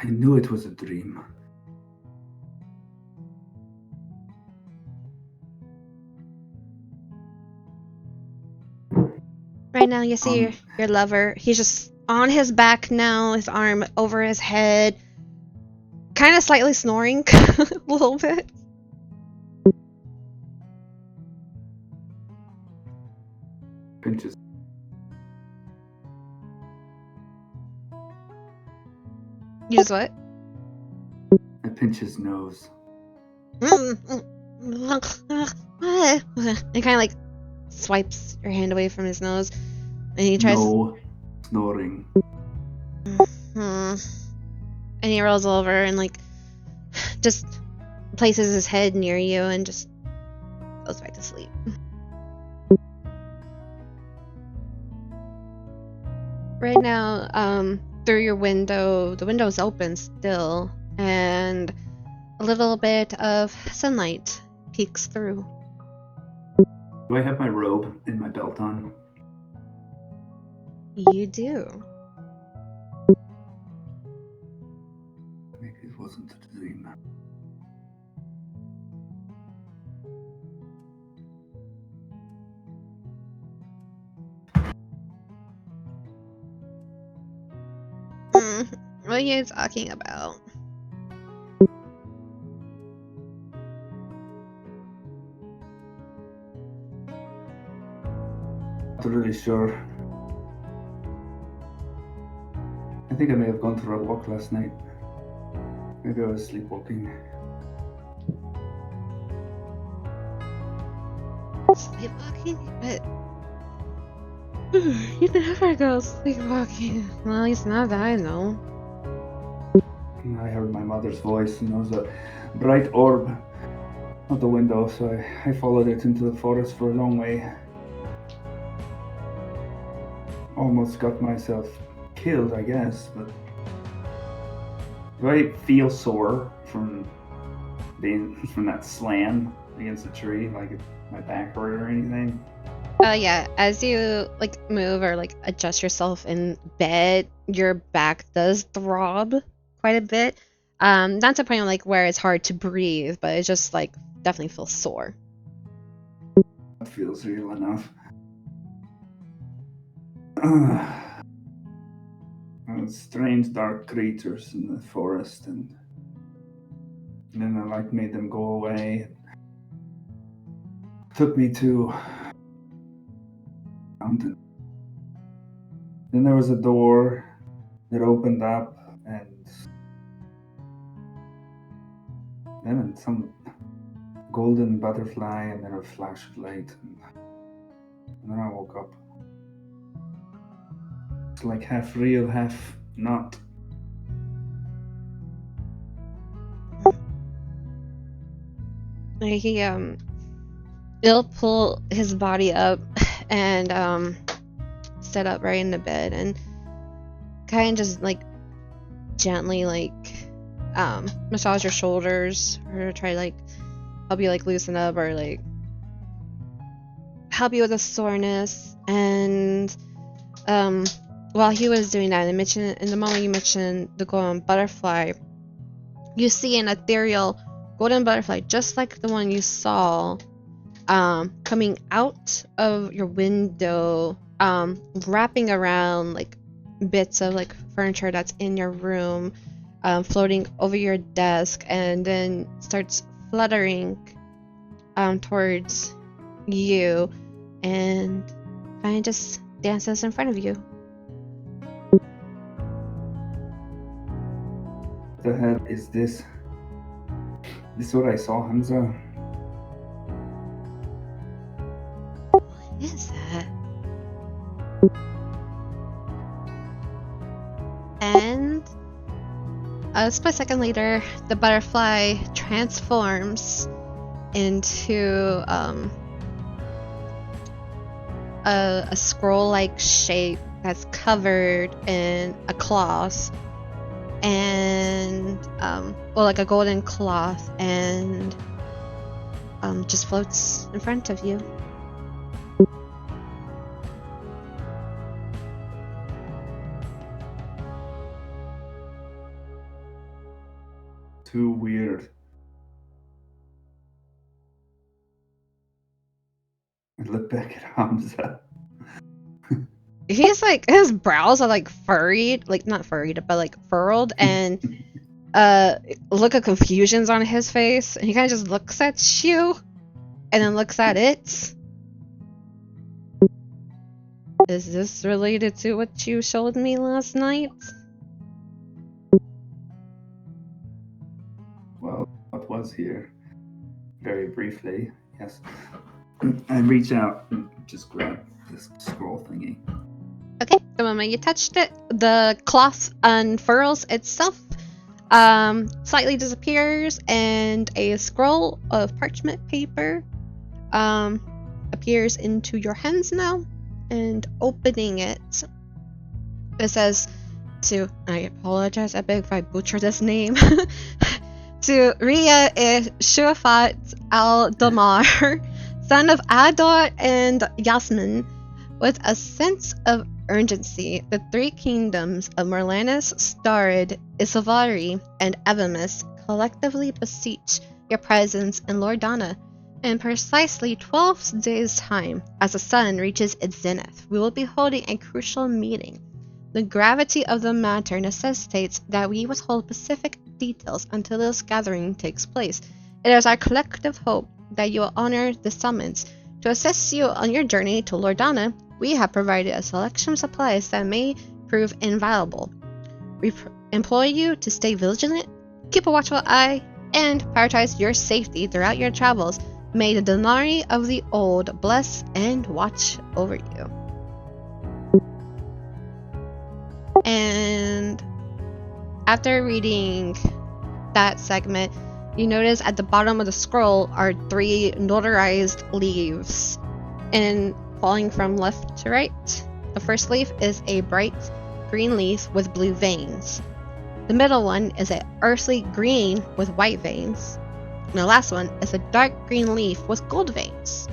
I knew it was a dream. Right now, you see your lover. He's just on his back now, his arm over his head, kind of slightly snoring a little bit. Pinches. You just what? I pinch his nose. It kind of like swipes your hand away from his nose, and he tries. No snoring. And he rolls over and like just places his head near you and just goes back to sleep. Right now, through your window, the window's open still, and a little bit of sunlight peeks through. Do I have my robe and my belt on? You do. Maybe it wasn't a dream. What are you talking about? Not really sure. I think I may have gone for a walk last night. Maybe I was sleepwalking. Sleepwalking? But you never go sleepwalking. Well, at least not that I know. I heard my mother's voice, and there was a bright orb out the window, so I followed it into the forest for a long way. Almost got myself killed, I guess, but do I feel sore from that slam against the tree, like my back hurt or anything? Yeah, as you like move or like adjust yourself in bed, your back does throb quite a bit. Not to the point like where it's hard to breathe, but it just like definitely feels sore. That feels real enough. Strange dark creatures in the forest, and then I like made them go away. Took me to a mountain. Then there was a door that opened up, and then some golden butterfly, and then a flash of light, and then I woke up. It's like half real, half not. He'll pull his body up and sit up right in the bed and kind of just like gently like massage your shoulders or try to like help you like loosen up or like help you with the soreness. And while he was doing that, in the moment you mentioned the golden butterfly, you see an ethereal golden butterfly just like the one you saw coming out of your window, wrapping around like bits of like furniture that's in your room, floating over your desk, and then starts fluttering towards you and kind of just dances in front of you. What the hell is this? This is what I saw, Hamza. What is that? And a split second later, the butterfly transforms into a scroll-like shape that's covered in a cloth and well, like a golden cloth, and just floats in front of you. Too weird. I look back at Hamza. He's like, his brows are like furried, like not furried, but like furrowed, and look of confusion's on his face, and he kind of just looks at you and then looks at it. Is this related to what you showed me last night? Well, what was here? Very briefly, yes. I reach out and just grab this scroll thingy. Okay, the moment you touched it, the cloth unfurls itself, slightly disappears, and a scroll of parchment paper appears into your hands now. And opening it, it says to, I apologize, I beg if I butcher this name, to Riah Shuafat al-Damar, son of Adar and Yasmin. With a sense of urgency, the three kingdoms of Merlanus, Starid, Isavari, and Evamus collectively beseech your presence in Lordana. In precisely 12 days' time, as the sun reaches its zenith, we will be holding a crucial meeting. The gravity of the matter necessitates that we withhold specific details until this gathering takes place. It is our collective hope that you will honor the summons. To assist you on your journey to Lordana, we have provided a selection of supplies that may prove invaluable. We implore you to stay vigilant, keep a watchful eye, and prioritize your safety throughout your travels. May the Denari of the Old bless and watch over you. And after reading that segment, you notice at the bottom of the scroll are 3 notarized leaves, and falling from left to right. The first leaf is a bright green leaf with blue veins. The middle one is an earthly green with white veins. And the last one is a dark green leaf with gold veins.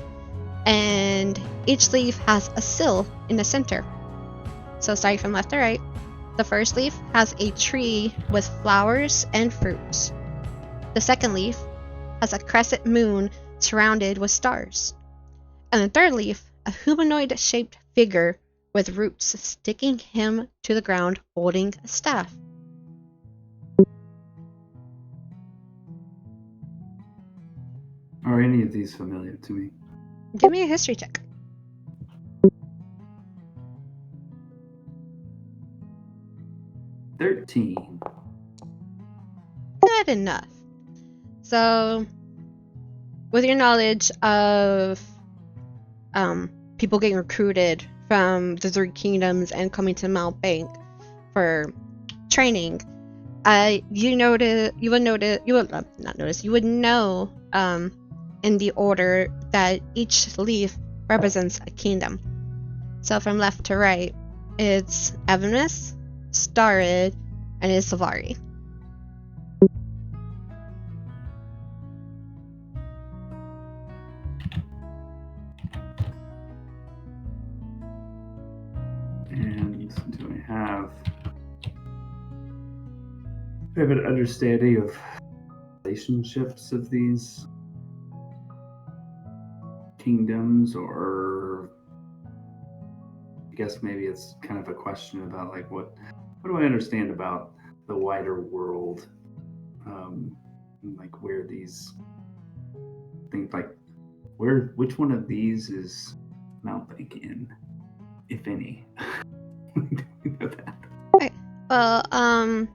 And each leaf has a sill in the center. So starting from left to right, the first leaf has a tree with flowers and fruits. The second leaf has a crescent moon surrounded with stars. And the third leaf, a humanoid-shaped figure with roots sticking him to the ground holding a staff. Are any of these familiar to me? Give me a history check. 13. Good enough. So, with your knowledge of people getting recruited from the 3 kingdoms and coming to Mount Bank for training, you would know in the order that each leaf represents a kingdom. So from left to right, it's Evamus, Starid, and Isavari. And do I have an understanding of relationships of these kingdoms, or I guess maybe it's kind of a question about like what do I understand about the wider world, like where these things, like which one of these is Mount Bank in, if any? Okay. Well,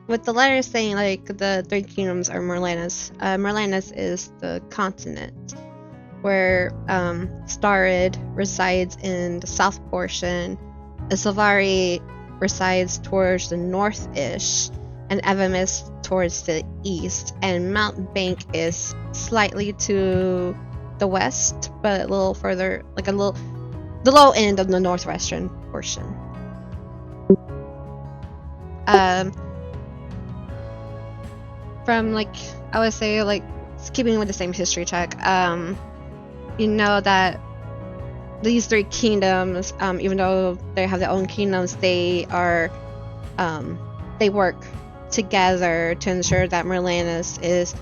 with the letters saying like the 3 kingdoms are Merlanus. Merlanus is the continent where Starid resides in the south portion, Isavari resides towards the north-ish, and Evamus towards the east, and Mount Bank is slightly to the west, but a little further, like the low end of the northwestern portion. From like, I would say like keeping with the same history check, you know that these 3 kingdoms, even though they have their own kingdoms, they are, they work together to ensure that Merlanus is,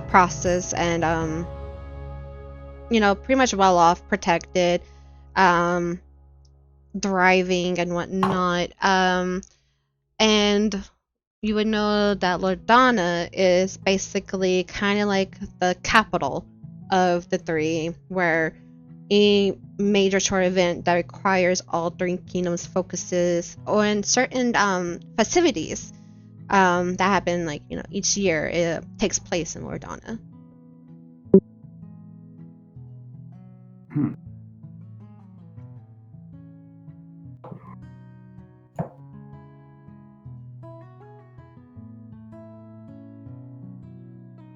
processed and, you know, pretty much well off, protected, thriving and whatnot. And you would know that Lordana is basically kind of like the capital of the 3, where a major tour event that requires all 3 kingdoms focuses on certain festivities that happen, like, you know, each year. It takes place in Lordana.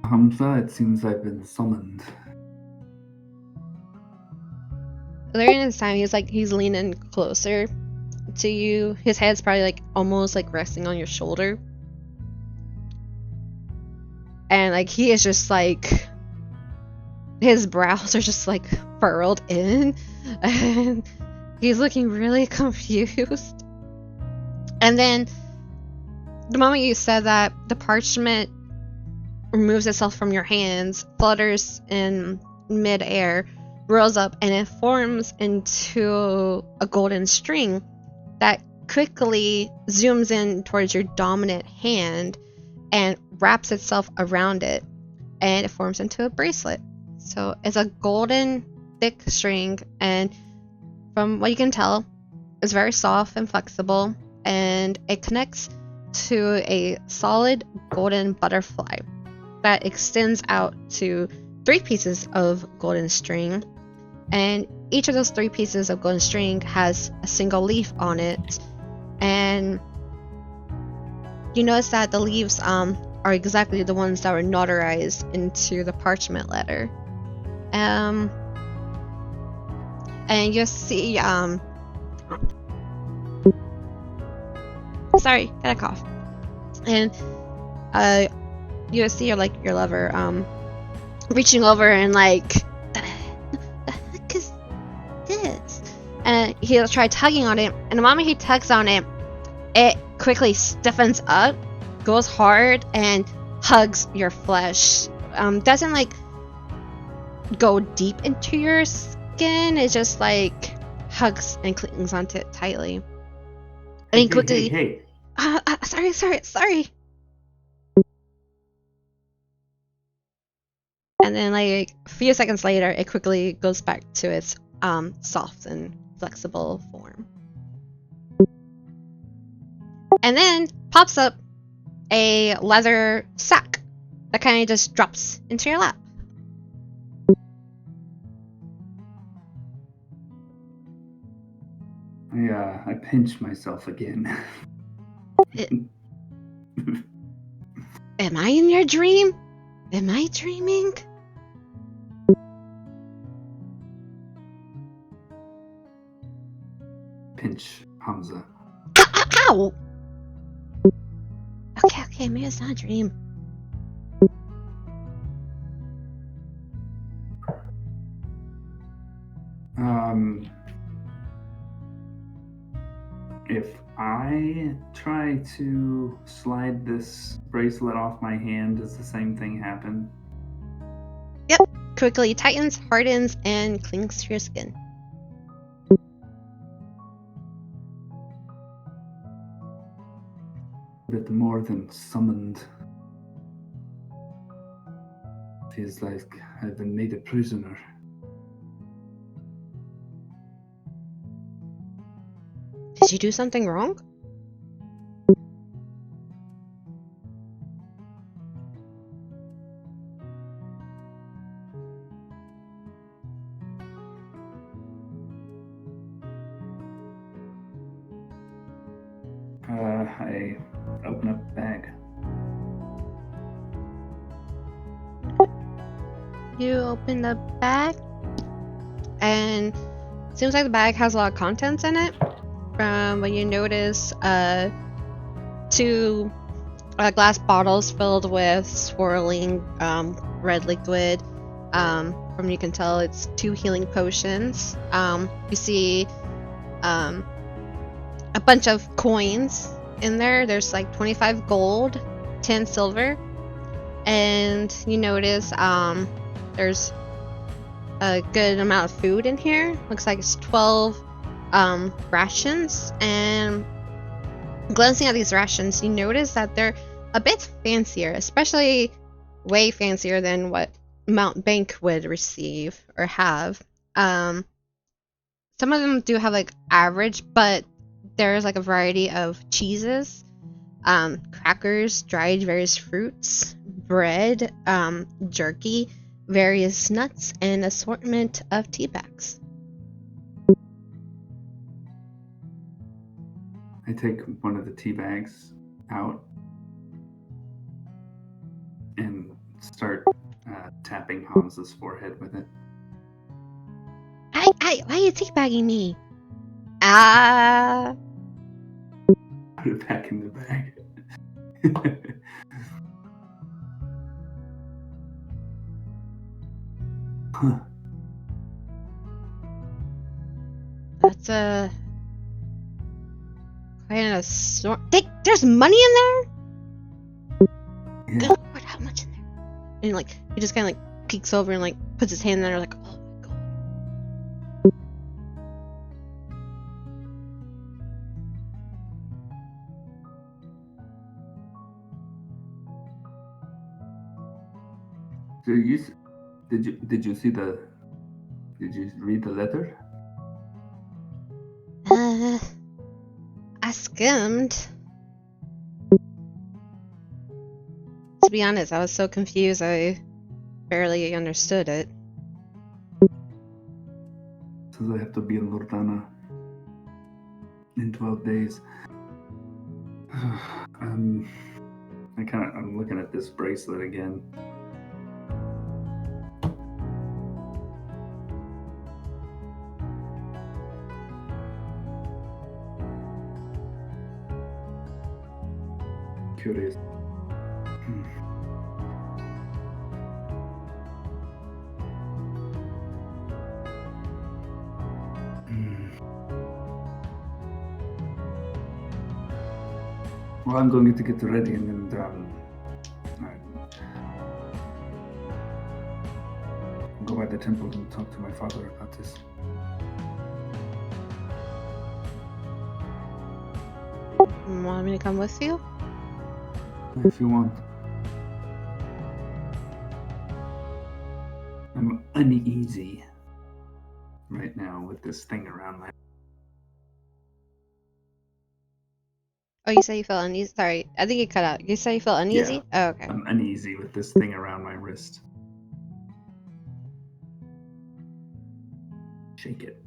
Hamza, it seems I've been summoned. During this time, he's leaning closer to you. His head's probably like almost like resting on your shoulder, and like he is just like, his brows are just like furrowed in, and he's looking really confused. And then the moment you said that, the parchment removes itself from your hands, flutters in mid-air, rolls up and it forms into a golden string that quickly zooms in towards your dominant hand and wraps itself around it, and it forms into a bracelet. So it's a golden thick string, and from what you can tell, it's very soft and flexible, and it connects to a solid golden butterfly that extends out to 3 pieces of golden string, and each of those 3 pieces of golden string has a single leaf on it. And you notice that the leaves are exactly the ones that were notarized into the parchment letter. And you see sorry, got a cough. And you see your lover reaching over and like, the heck is this? And he'll try tugging on it, and the moment he tugs on it, it quickly stiffens up, goes hard, and hugs your flesh. Doesn't like go deep into your skin, it just like hugs and clings onto it tightly. And he quickly, hey. Sorry. And then like a few seconds later, it quickly goes back to its soft and flexible form. And then pops up a leather sack that kind of just drops into your lap. Yeah, I pinched myself again. Am I in your dream? Am I dreaming? Pinch Hamza. Ow! Okay, maybe it's not a dream. If I try to slide this bracelet off my hand, does the same thing happen? Yep. Quickly tightens, hardens, and clings to your skin. Bit more than summoned. Feels like I've been made a prisoner. Did you do something wrong? I open up the bag. You open the bag, and it seems like the bag has a lot of contents in it. From what you notice, 2 glass bottles filled with swirling red liquid. From what you can tell, it's 2 healing potions. You see a bunch of coins in there. There's like 25 gold, 10 silver, and you notice there's a good amount of food in here. Looks like it's 12 rations, and glancing at these rations, you notice that they're a bit fancier, especially way fancier than what Mount Bank would receive or have. Some of them do have like average, but there's like a variety of cheeses, crackers, dried various fruits, bread, jerky, various nuts, and assortment of tea bags. I take one of the tea bags out and start tapping Hamza's forehead with it. Why are you teabagging me? Ah. Put it back in the bag. Huh. That's a kind of snort. There's money in there? Yeah. Good Lord, how much in there? And like he just kind of like peeks over and like puts his hand in there like, oh my god. Did you see the? Did you read the letter? I skimmed. To be honest, I was so confused I barely understood it. Says I have to be in Lordana in 12 days. I'm looking at this bracelet again. Curious. Well, I'm going to get ready and go by the temple and talk to my father about this. Want me to come with you? If you want. I'm uneasy right now with this thing around my. Oh, you say you felt uneasy? Sorry, I think you cut out. You say you felt uneasy? Yeah, Oh, okay. I'm uneasy with this thing around my wrist. Shake it.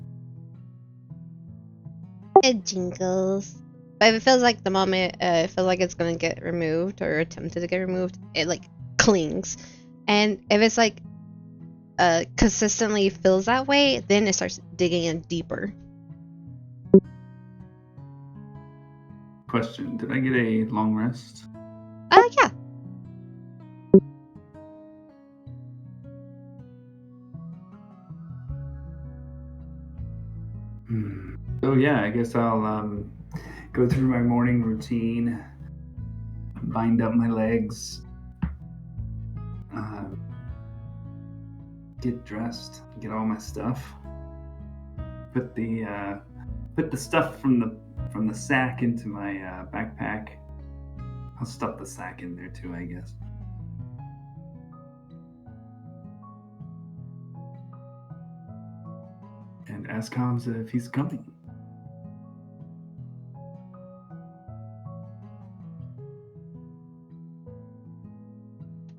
It jingles. But if it feels like the moment it feels like it's gonna get removed or attempted to get removed, it like clings. And if it's like consistently feels that way, then it starts digging in deeper. Question: did I get a long rest? Yeah. Oh yeah, I guess I'll go through my morning routine, bind up my legs, get dressed, get all my stuff, put the stuff from the sack into my backpack. I'll stuff the sack in there too, I guess. And ask Hamza if he's coming.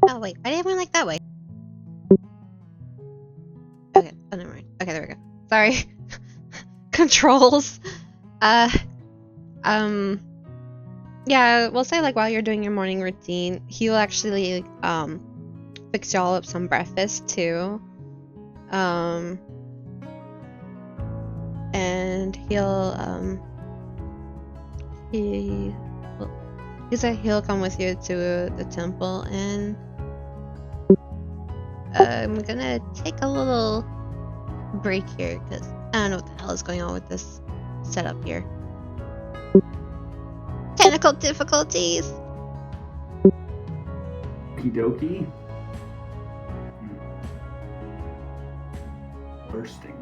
Oh wait, why didn't we like that way? Okay, oh never mind. Okay, there we go. Sorry. Controls. Yeah, we'll say like while you're doing your morning routine, he'll actually fix y'all up some breakfast too. And he said he'll come with you to the temple, and I'm gonna take a little break here because I don't know what the hell is going on with this setup here. Technical difficulties. Okie dokie. Bursting.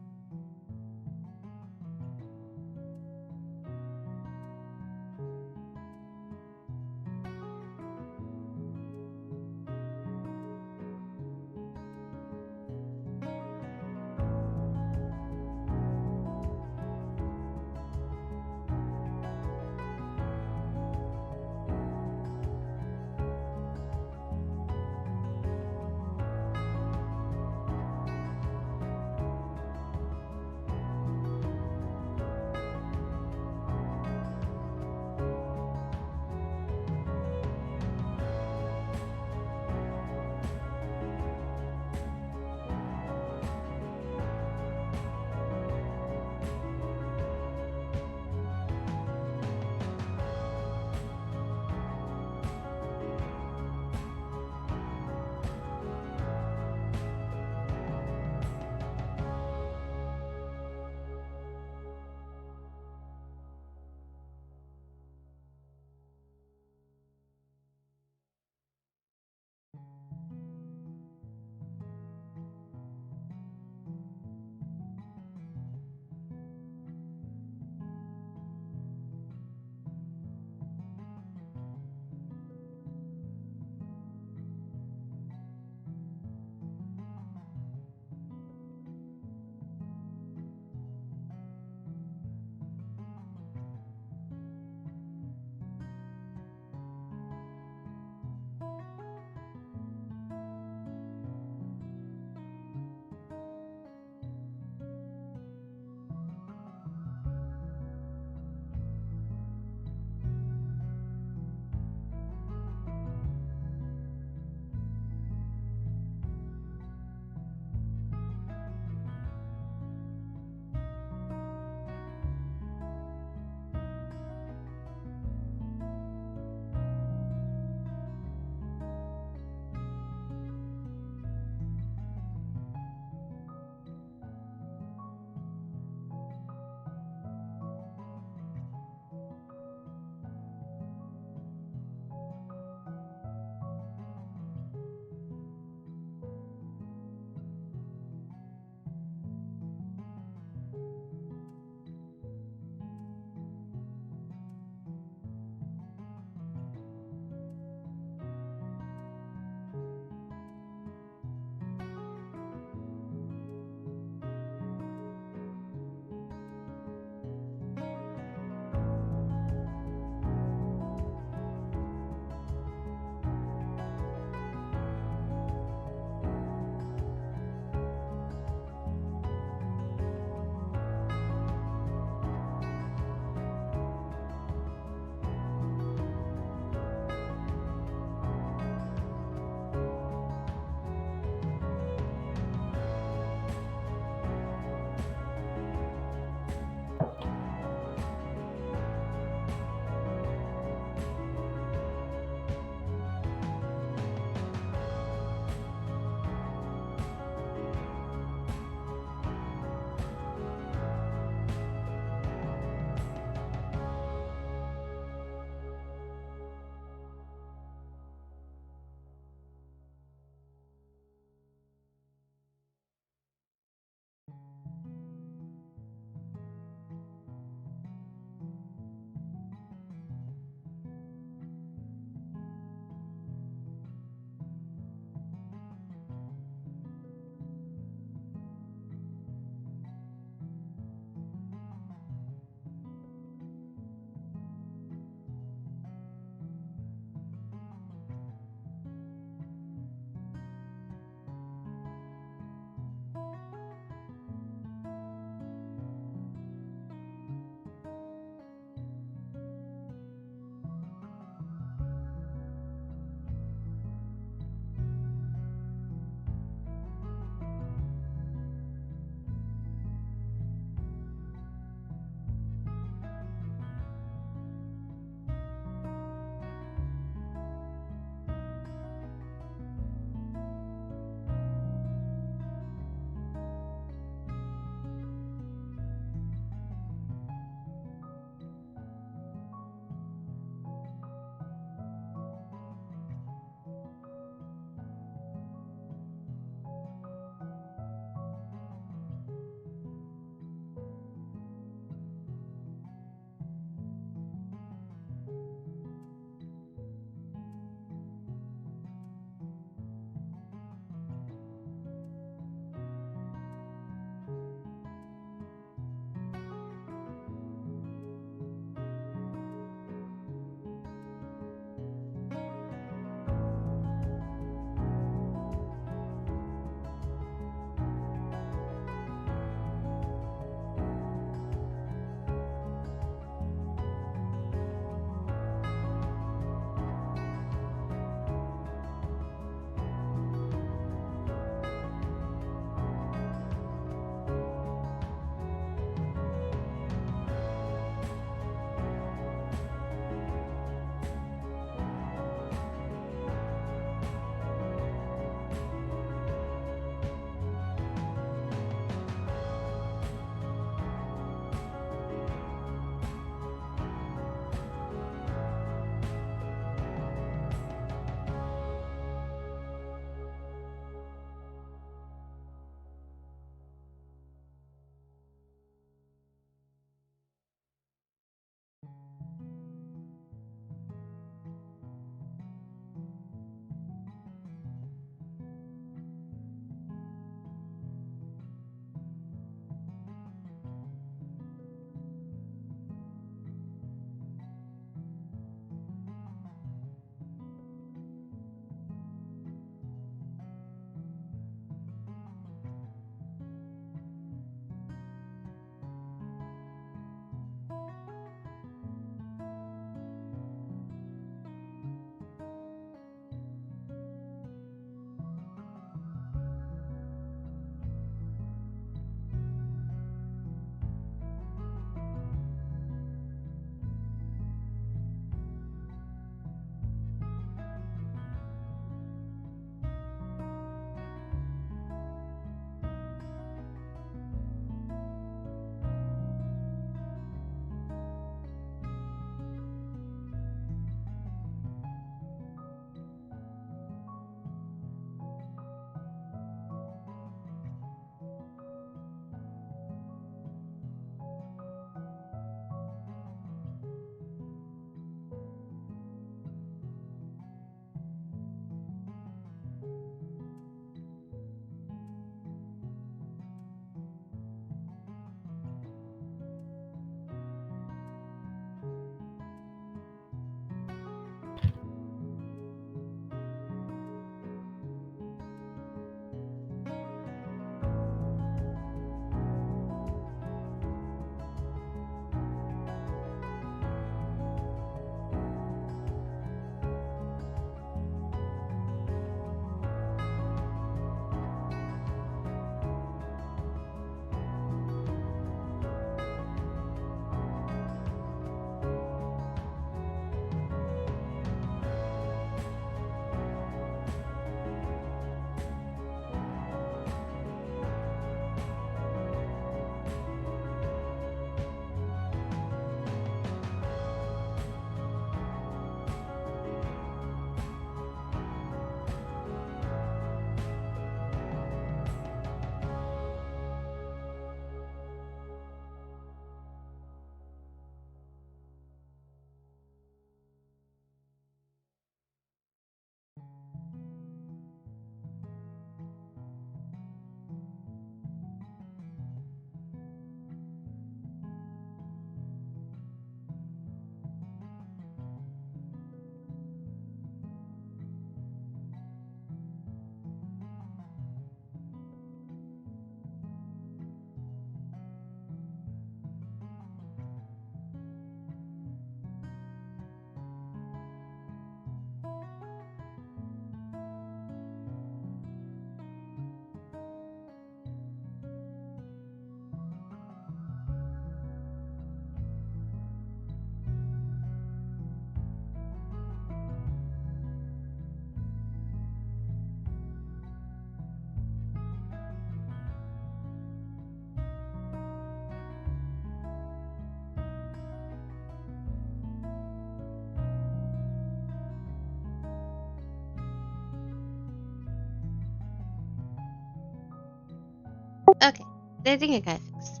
Okay, I think I got it fixed.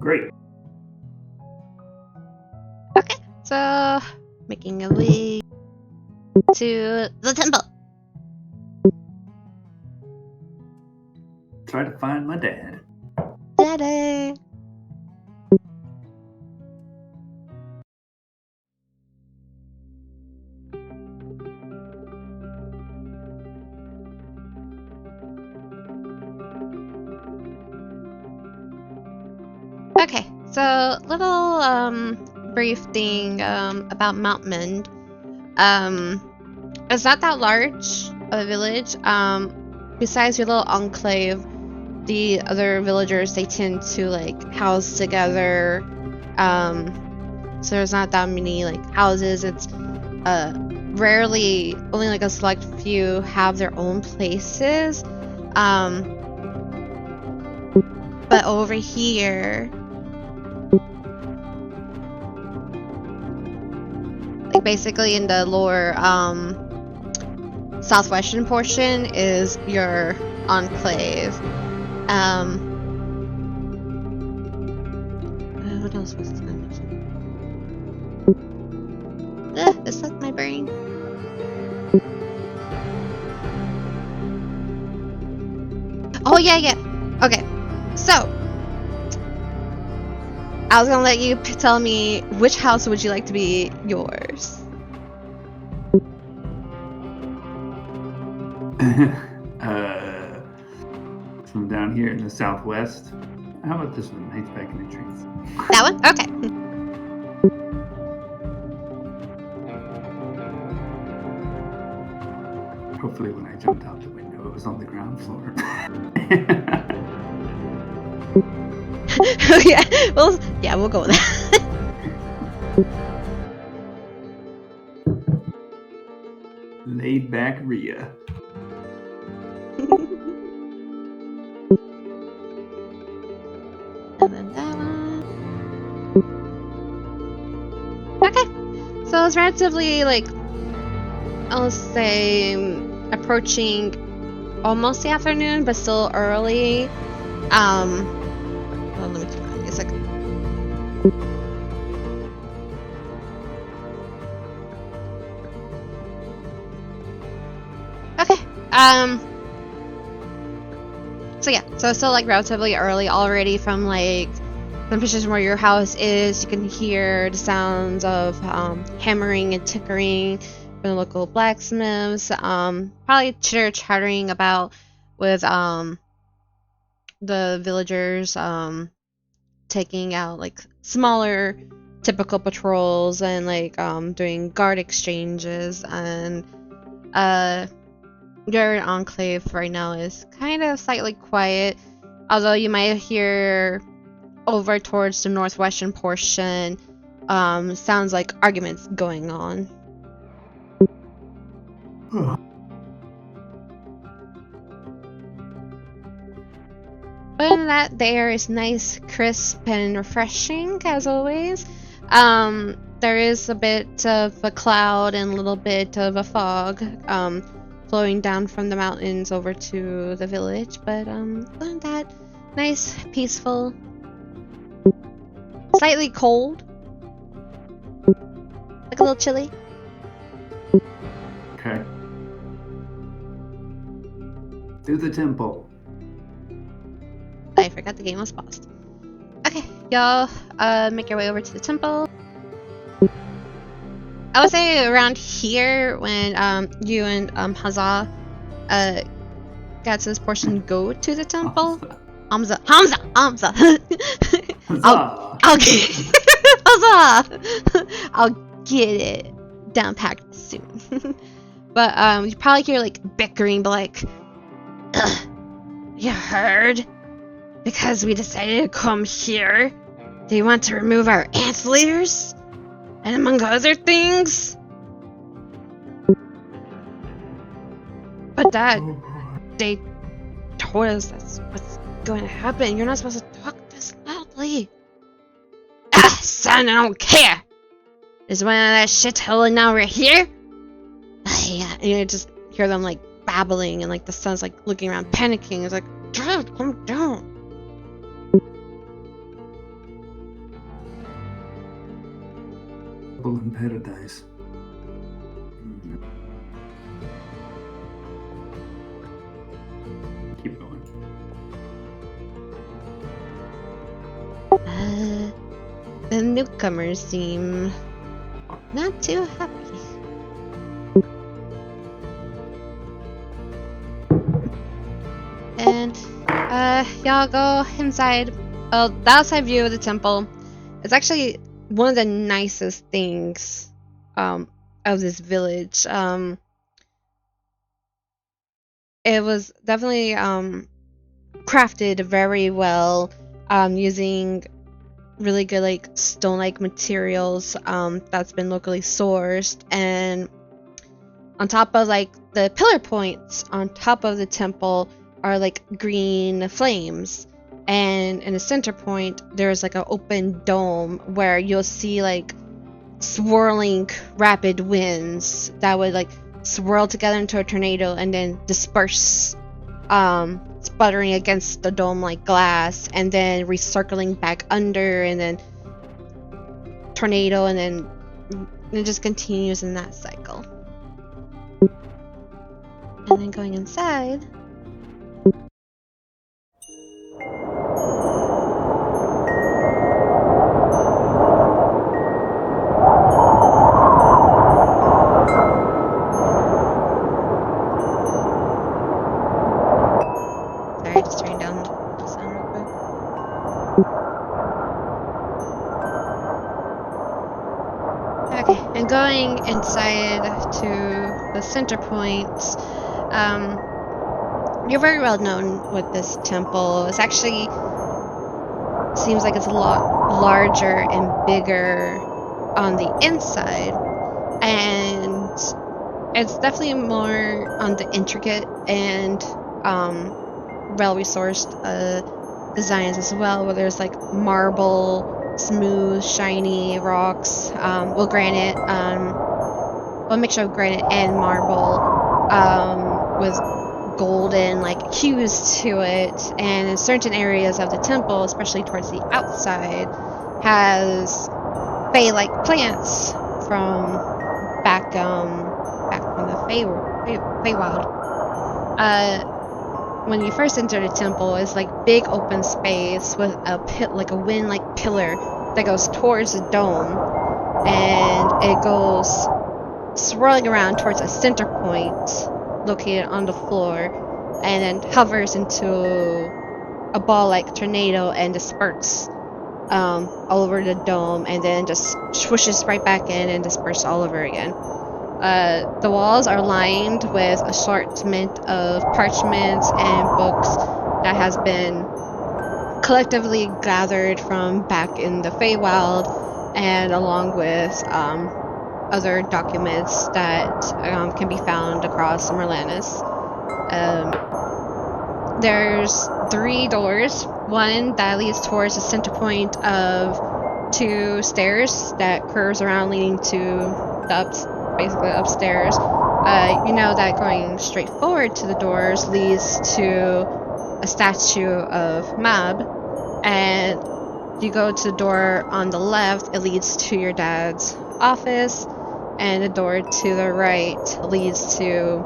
Great. Okay, so making a way to the temple. Try to find my dad. Daddy. Okay, so little brief thing about Mount Mend. It's not that large of a village. Besides your little enclave, the other villagers, they tend to like house together. So there's not that many like houses. It's rarely, only like a select few have their own places. But over here, like basically in the lower southwestern portion is your enclave. What else was I gonna mention? This left my brain. Oh yeah. Okay, so I was gonna let you tell me which house would you like to be yours. From down here in the southwest. How about this one? Heath back in the trees. That one? Okay. Hopefully when I jumped out the window, it was on the ground floor. Yeah, we'll go with that. Laid back Riah. And then that one. Okay, so it's relatively like, I'll say, approaching almost the afternoon, but still early. Well, let me turn on music. Okay. So yeah, so it's still like relatively early already. From like the position where your house is, you can hear the sounds of hammering and tinkering from the local blacksmiths. Probably chitter-chattering about with the villagers taking out like smaller typical patrols and like doing guard exchanges. And your enclave right now is kind of slightly quiet, although you might hear over towards the northwestern portion sounds like arguments going on. Other than that, the air is nice, crisp, and refreshing as always. There is a bit of a cloud and a little bit of a fog flowing down from the mountains over to the village, but other than that, nice, peaceful, slightly cold, like a little chilly. Okay. To the temple. I forgot the game was paused. Okay, y'all make your way over to the temple. I would say around here when you and Hazza got to this portion, go to the temple. Hamza. I'll get Hazza. I'll get it down packed soon. But you probably hear like bickering, but like, you heard? Because we decided to come here, they want to remove our antlers, and among other things. But they told us that's what's going to happen. You're not supposed to talk this loudly. Ah, son, I don't care. There's one of that shithole, and now we're here. Yeah, and you just hear them like babbling, and like the son's like looking around panicking. It's like, Dad, calm down. In paradise. Keep going. The newcomers seem not too happy. And y'all go inside. Well, the outside view of the temple is actually one of the nicest things of this village. It was definitely crafted very well, using really good like stone-like materials that's been locally sourced, and on top of like the pillar points on top of the temple are like green flames, and in the center point there's like an open dome where you'll see like swirling rapid winds that would like swirl together into a tornado and then disperse, sputtering against the dome like glass, and then recircling back under, and then tornado, and then it just continues in that cycle. And then going inside, sorry, just turning down the sound real quick. Okay, and going inside to the center point, you're very well known with this temple. It's actually seems like it's a lot larger and bigger on the inside, and it's definitely more on the intricate and well resourced designs as well, where there's like marble, smooth, shiny rocks, well, granite, a mixture of granite and marble, with golden like hues to it, and in certain areas of the temple, especially towards the outside, has fey-like plants from back from the Feywild. When you first enter the temple, it's like big open space with a wind-like pillar that goes towards the dome, and it goes swirling around towards a center point located on the floor, and then hovers into a ball-like tornado and disperses all over the dome, and then just swooshes right back in and disperses all over again. The walls are lined with assortment of parchments and books that has been collectively gathered from back in the Feywild, and along with other documents that can be found across Merlanus. There's 3 doors. One that leads towards the center point of 2 stairs that curves around, leading to the basically upstairs. You know that going straight forward to the doors leads to a statue of Mab, and you go to the door on the left, it leads to your dad's office, and the door to the right leads to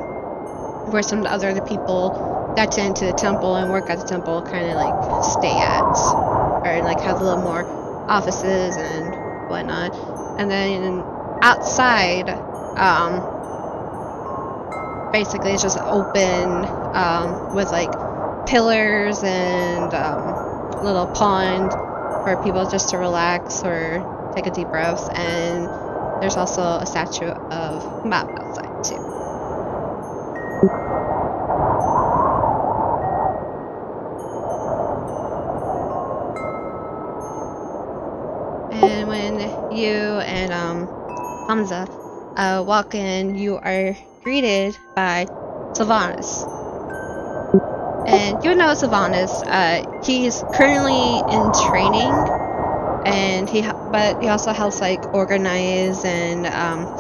where some of the other people that tend to the temple and work at the temple kind of like stay at, or like have a little more offices and whatnot. And then outside, basically it's just open, with like pillars and little pond for people just to relax or take a deep breath, and there's also a statue of Map outside too. And when you and Hamza walk in, you are greeted by Sylvanus. And you know Sylvanus, he's currently in training, and he also helps like organize and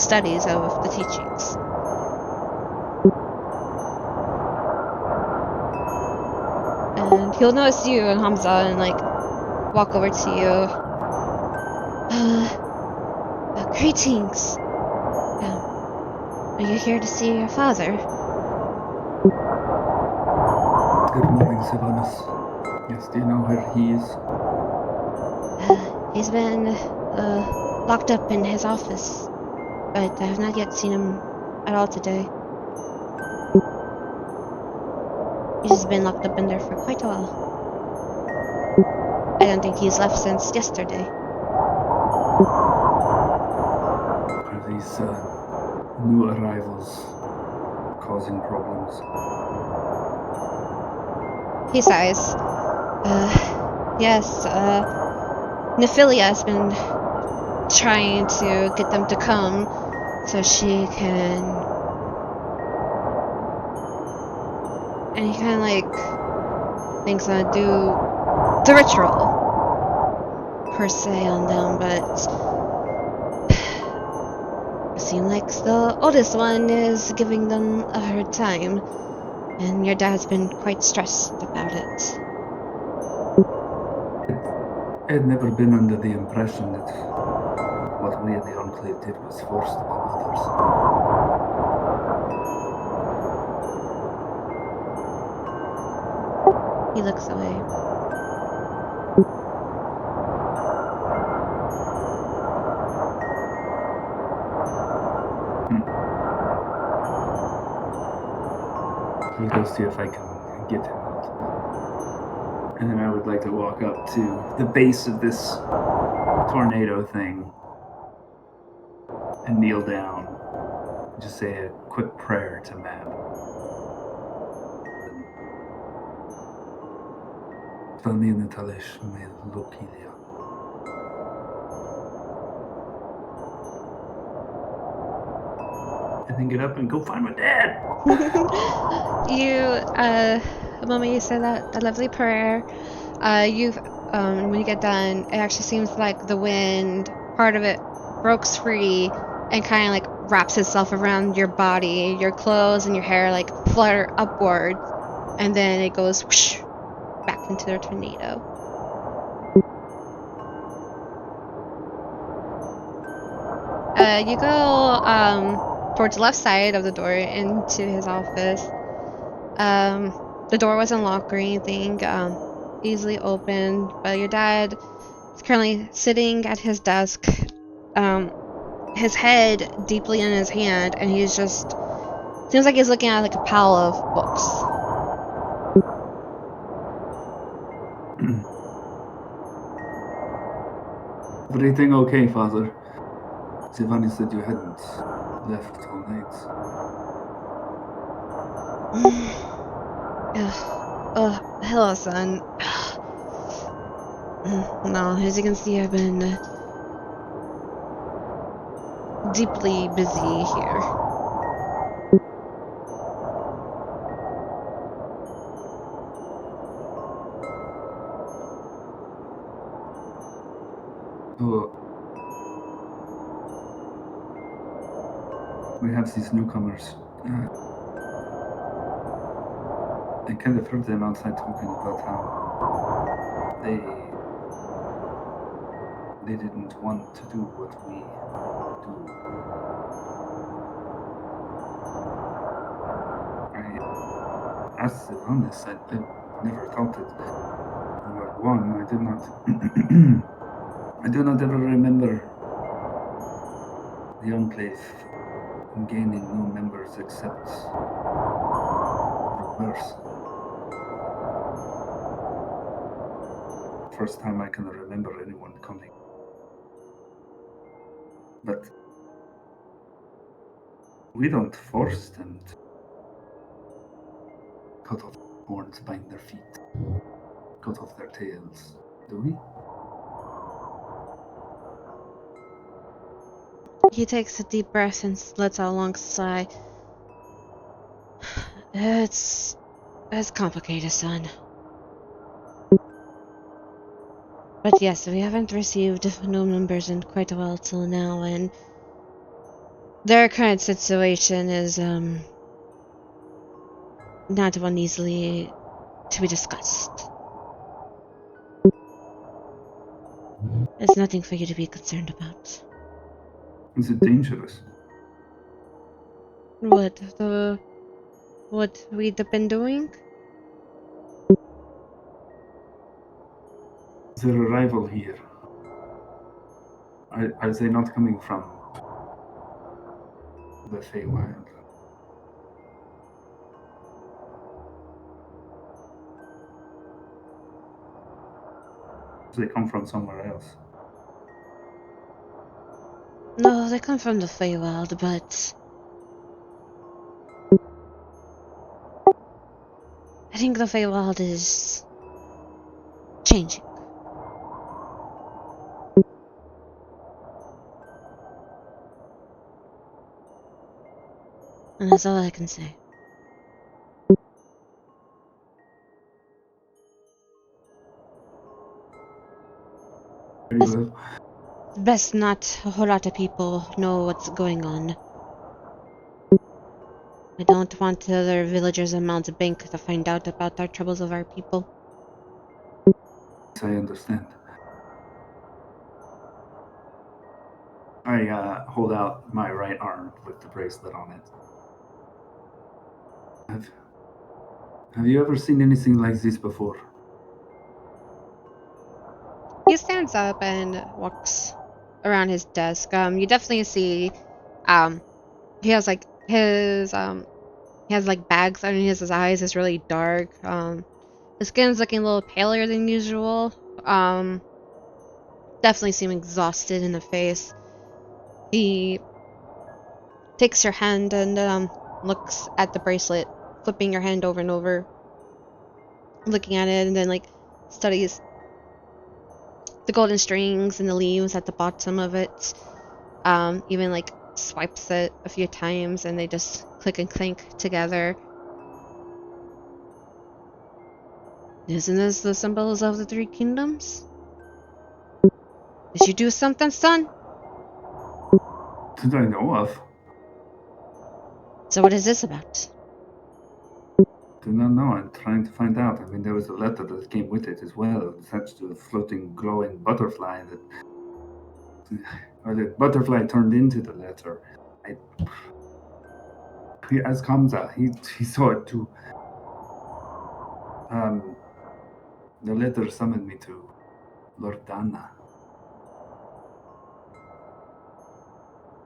studies of the teachings. and he'll notice you and Hamza and like walk over to you. Greetings. Are you here to see your father? Good morning, Sylvanus. Yes, do you know where he is? He's been locked up in his office, but I have not yet seen him at all today. He's been locked up in there for quite a while. I don't think he's left since yesterday. Are these new arrivals causing problems? He sighs. Yes, Nephilia has been trying to get them to come so she can... And he kind of like thinks I'll do the ritual per se on them, but it seems like the oldest one is giving them a hard time, and your dad's been quite stressed about it. I had never been under the impression that what we in the Enclave did was forced upon others. He looks away. I'll go see if I can get him out. And then I would like to walk up to the base of this tornado thing and kneel down. Just say a quick prayer to Mab. And then get up and go find my dad. The moment you say that lovely prayer, when you get done, it actually seems like the wind, part of it breaks free and kind of like wraps itself around your body. Your clothes and your hair like flutter upwards, and then it goes whoosh, back into the tornado. You go towards the left side of the door into his office. The door wasn't locked or anything, easily opened, but your dad is currently sitting at his desk, his head deeply in his hand, and he's just, seems like he's looking at like a pile of books. Everything okay, Father? Giovanni said you hadn't left all night. Hello, son. No, as you can see, I've been deeply busy here. Oh. We have these newcomers. I kind of heard them outside talking about how they didn't want to do what we do. I asked them on this. I never thought that. Number one, I did not. I do not ever remember the Enclave gaining new members except reverse. First time I can remember anyone coming. But we don't force them to cut off horns, bind their feet, cut off their tails, do we? He takes a deep breath and lets out a long sigh. It's complicated, son. But yes, we haven't received new members in quite a while till now, and their current situation is not one easily to be discussed. There's nothing for you to be concerned about. Is it dangerous? What we'd been doing? Their arrival here. Are they not coming from the Feywild? They come from somewhere else. No, they come from the Feywild, but I think the Feywild is changing. And that's all I can say. Very well. It's best not a whole lot of people know what's going on. I don't want other villagers in Mount Bank to find out about our troubles of our people. I understand. I hold out my right arm with the bracelet on it. Have you ever seen anything like this before? He stands up and walks around his desk. You definitely see, he has like he has like bags underneath his eyes. It's really dark. His skin's looking a little paler than usual. Definitely seem exhausted in the face. He takes your hand and looks at the bracelet, flipping your hand over and over, looking at it, and then like studies the golden strings and the leaves at the bottom of it. Even like swipes it a few times, and they just click and clink together. Isn't this the symbols of the three kingdoms? Did you do something, son? That I know of. So what is this about? Do not know. I'm trying to find out. I mean, there was a letter that came with it as well, attached to a floating, glowing butterfly that, or the butterfly turned into the letter. As Kamza, he saw it too. The letter summoned me to Lord Dana.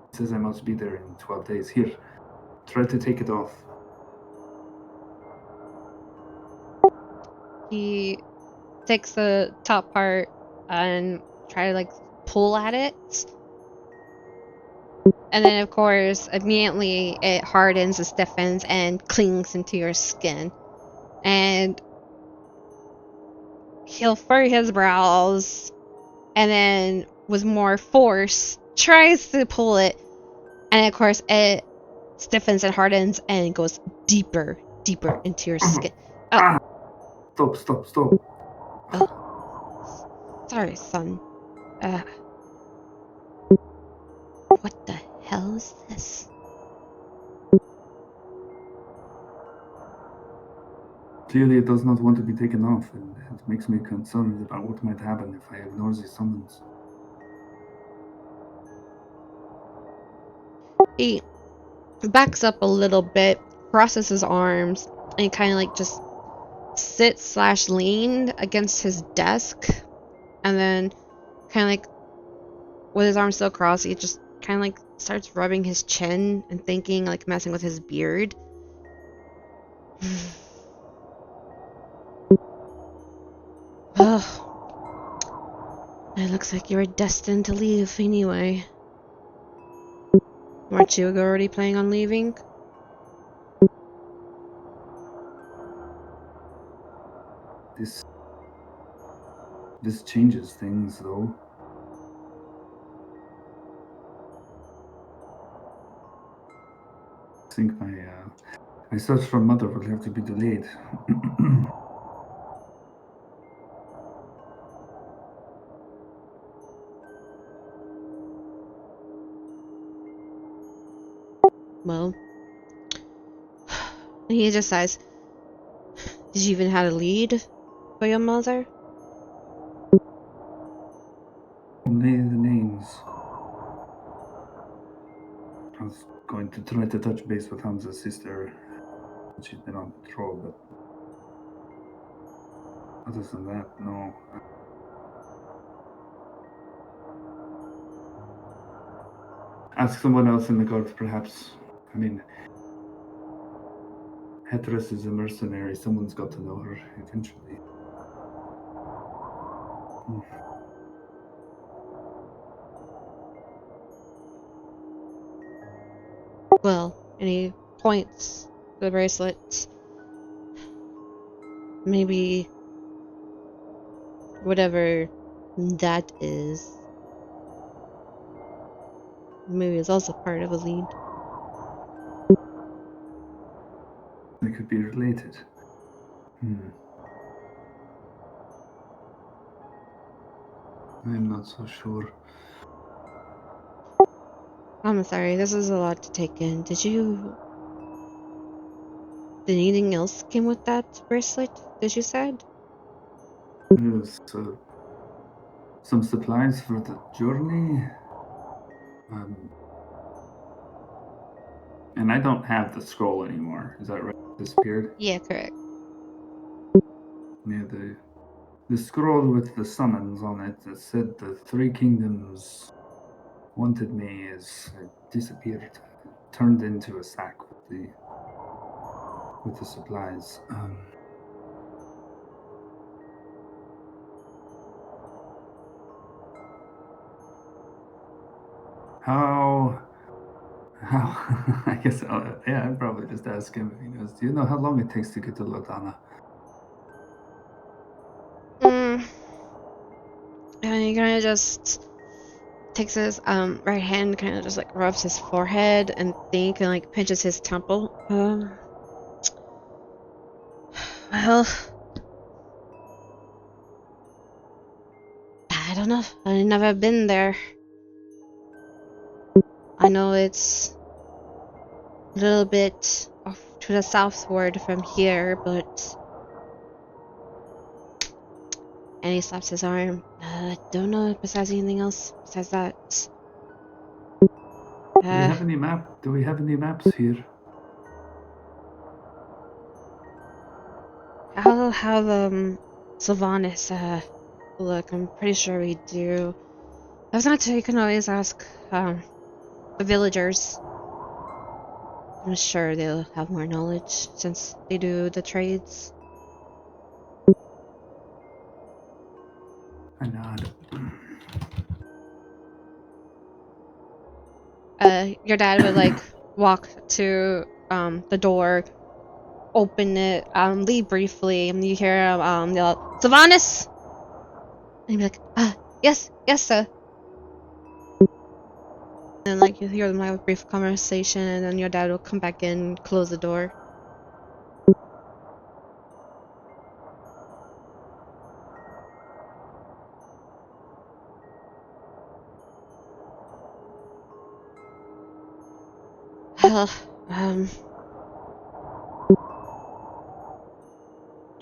It says I must be there in 12 days. Here, try to take it off. He takes the top part and try to like pull at it. And then of course immediately it hardens and stiffens and clings into your skin. And he'll furrow his brows and then with more force tries to pull it, and of course it stiffens and hardens and goes deeper into your skin. Stop. Sorry, son. What the hell is this? Clearly, it does not want to be taken off, and it makes me concerned about what might happen if I ignore the summons. He backs up a little bit, crosses his arms, and kind of like just sit/lean against his desk, and then kind of like with his arms still crossed, he just kind of like starts rubbing his chin and thinking, like messing with his beard. Oh, it looks like you were destined to leave anyway. Weren't you already planning on leaving? This changes things, though. I think my search for mother will have to be delayed. Well, he just sighs. Did you even have a lead for your mother? Only the names. I was going to try to touch base with Hamza's sister. She's been on patrol, but other than that, no. Ask someone else in the guard, perhaps. I mean, Heath is a mercenary. Someone's got to know her eventually. Well, and he points to the bracelet. Maybe whatever that is. Maybe it's also part of a lead. They could be related. I'm not so sure. I'm sorry, this is a lot to take in. Did anything else came with that bracelet? Did you said? Yes, some supplies for the journey. And I don't have the scroll anymore. Is that right? It disappeared? Yeah, correct. Yeah, the scroll with the summons on it that said the three kingdoms wanted me is disappeared. Turned into a sack with the supplies. How I guess yeah, I'd probably just ask him if he knows. Do you know how long it takes to get to Lodana? And he kind of just takes his right hand, kind of just like rubs his forehead and like pinches his temple. Well, I don't know. I've never been there. I know it's a little bit off to the southward from here, but... And he slaps his arm. I don't know besides anything else besides that. Do we have any map? Do we have any maps here? I'll have Sylvanas look. I'm pretty sure we do. I was not, you can always ask the villagers. I'm sure they'll have more knowledge since they do the trades. I nod. Your dad would like walk to the door, open it, leave briefly, and you hear him yell, "Sylvanas!" And you'd be like, yes, sir. And like you hear them have a brief conversation, and then your dad will come back in, close the door.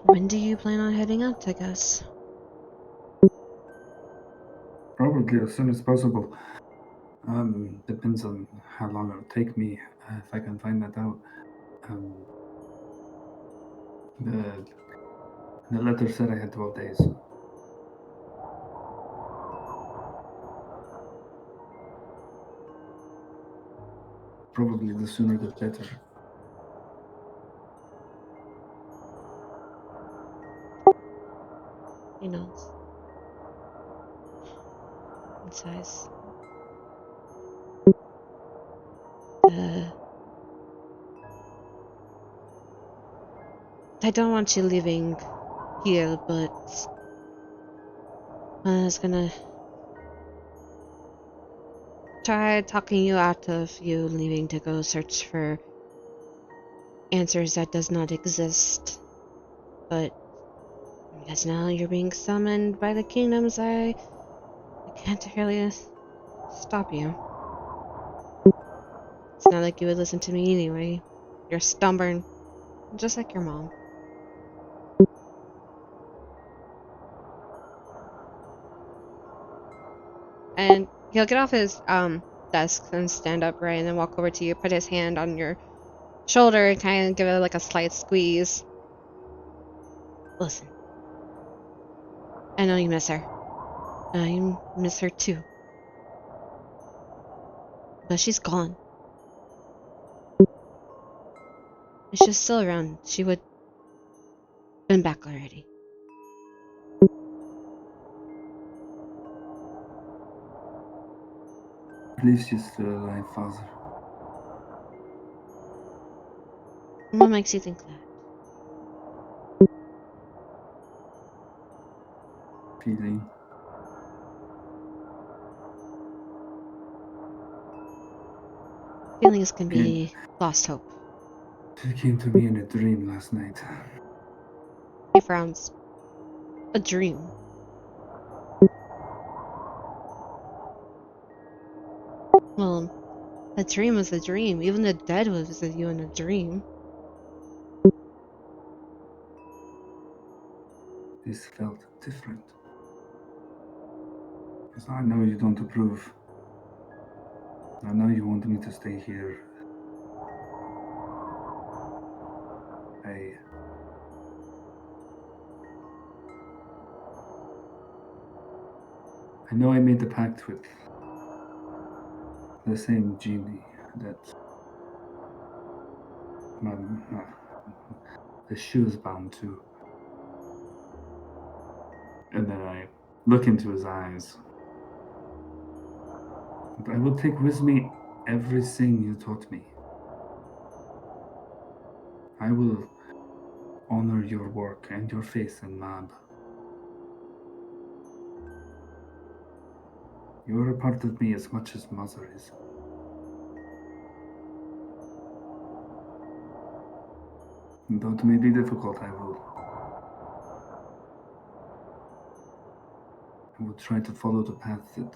When do you plan on heading out, I guess? Probably as soon as possible. Depends on how long it'll take me, if I can find that out. The letter said I had 12 days. Probably the sooner the better. He knows. And sighs. I don't want you leaving here, but I was gonna try talking you out of you leaving to go search for answers that does not exist. But because now you're being summoned by the kingdoms, I can't really stop you. It's not like you would listen to me anyway. You're stubborn, just like your mom. And he'll get off his desk and stand upright and then walk over to you, put his hand on your shoulder and kind of give it like a slight squeeze. Listen, I know you miss her. I miss her too. But she's gone. If she's still around, she would been back already. At least she's still alive, Father. What makes you think that? Feeling. Feelings can be lost hope. She came to me in a dream last night. He frowns. A dream. Well, a dream was a dream. Even the dead was with you in a dream. This felt different. Because I know you don't approve. I know you want me to stay here. I know I made the pact with the same genie that the shoe is bound to. And then I look into his eyes. And I will take with me everything you taught me. I will honor your work and your faith in Mab. You are a part of me as much as Mother is. And though it may be difficult, I will try to follow the path that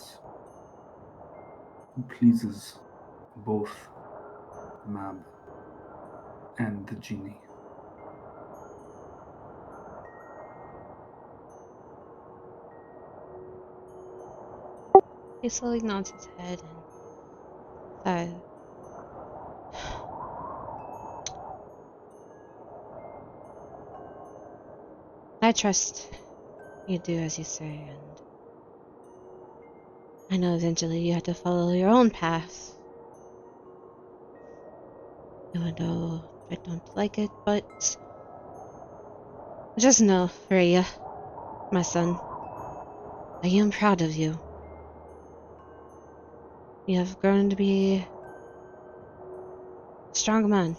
pleases both Mab and the genie. He slowly nods his head and I trust you do as you say, and I know eventually you have to follow your own path. Even though I don't like it, but just know, Riah, my son, I am proud of you. You have grown to be a strong man.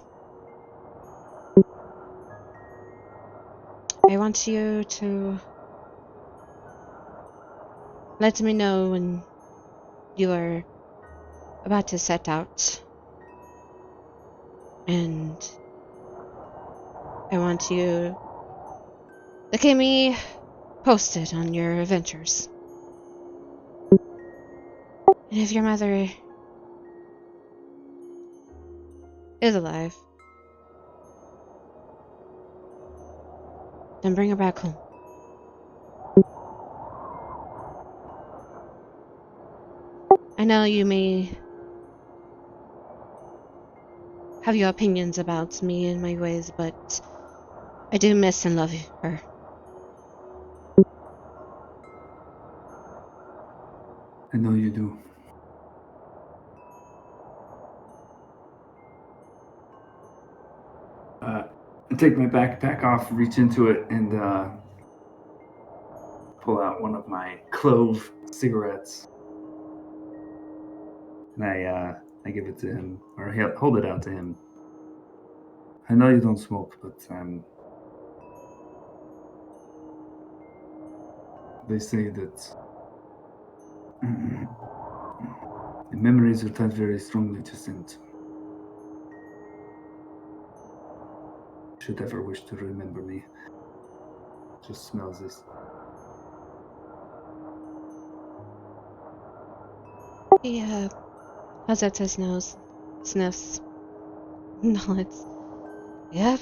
I want you to let me know when you are about to set out. And I want you to keep me posted on your adventures. And if your mother is alive, then bring her back home. I know you may have your opinions about me and my ways, but I do miss and love her. I know you do. I take my backpack off, reach into it, and pull out one of my clove cigarettes. And I give it to him, or hold it out to him. I know you don't smoke, but they say that the memories are tied very strongly to scent. Should ever wish to remember me, just smells this. He has at his nose, sniffs, nods. Yep,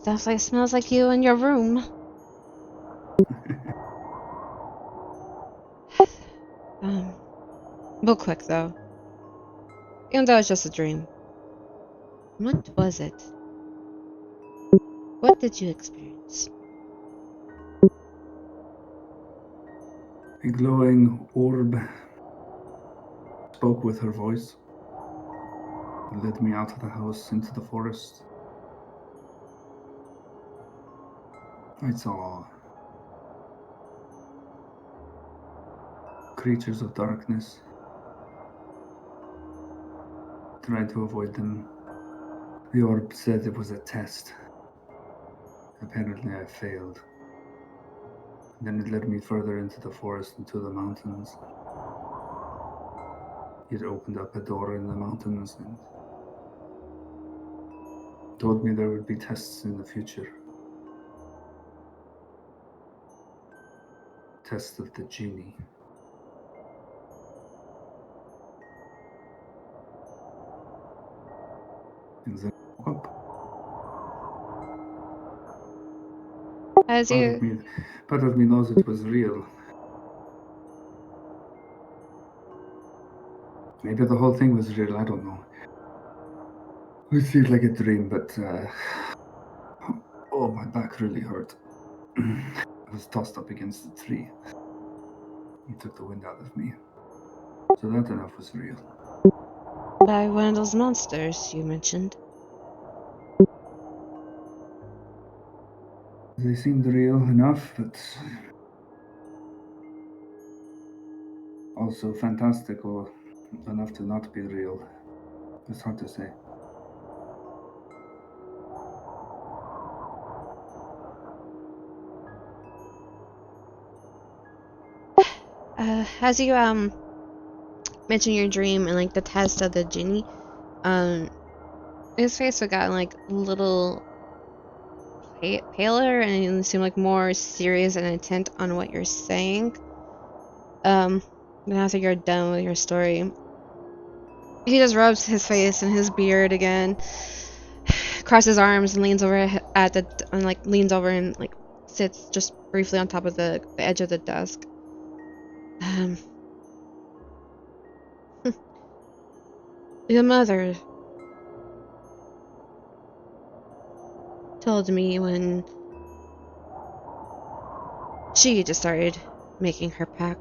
definitely smells like you in your room. Real quick though. Even though it's just a dream. What was it? What did you experience? A glowing orb spoke with her voice and led me out of the house into the forest. I saw creatures of darkness. Tried to avoid them. The orb said it was a test. Apparently I failed. Then it led me further into the forest, into the mountains. It opened up a door in the mountains and told me there would be tests in the future. Test of the genie. And then I woke up. As you Part of me knows it was real. Maybe the whole thing was real, I don't know. It feels like a dream, but oh, my back really hurt. I was tossed up against the tree. He took the wind out of me. So that enough was real. by one of those monsters you mentioned. They seemed real enough, but also fantastical enough to not be real. It's hard to say. As you mentioned your dream and like the test of the genie, his face had gotten like a little paler and he seemed like more serious and intent on what you're saying. Then after you're done with your story, he just rubs his face and his beard again, crosses his arms and leans over at the and like leans over and like sits just briefly on top of the edge of the desk. Your mother told me when she just started making her pack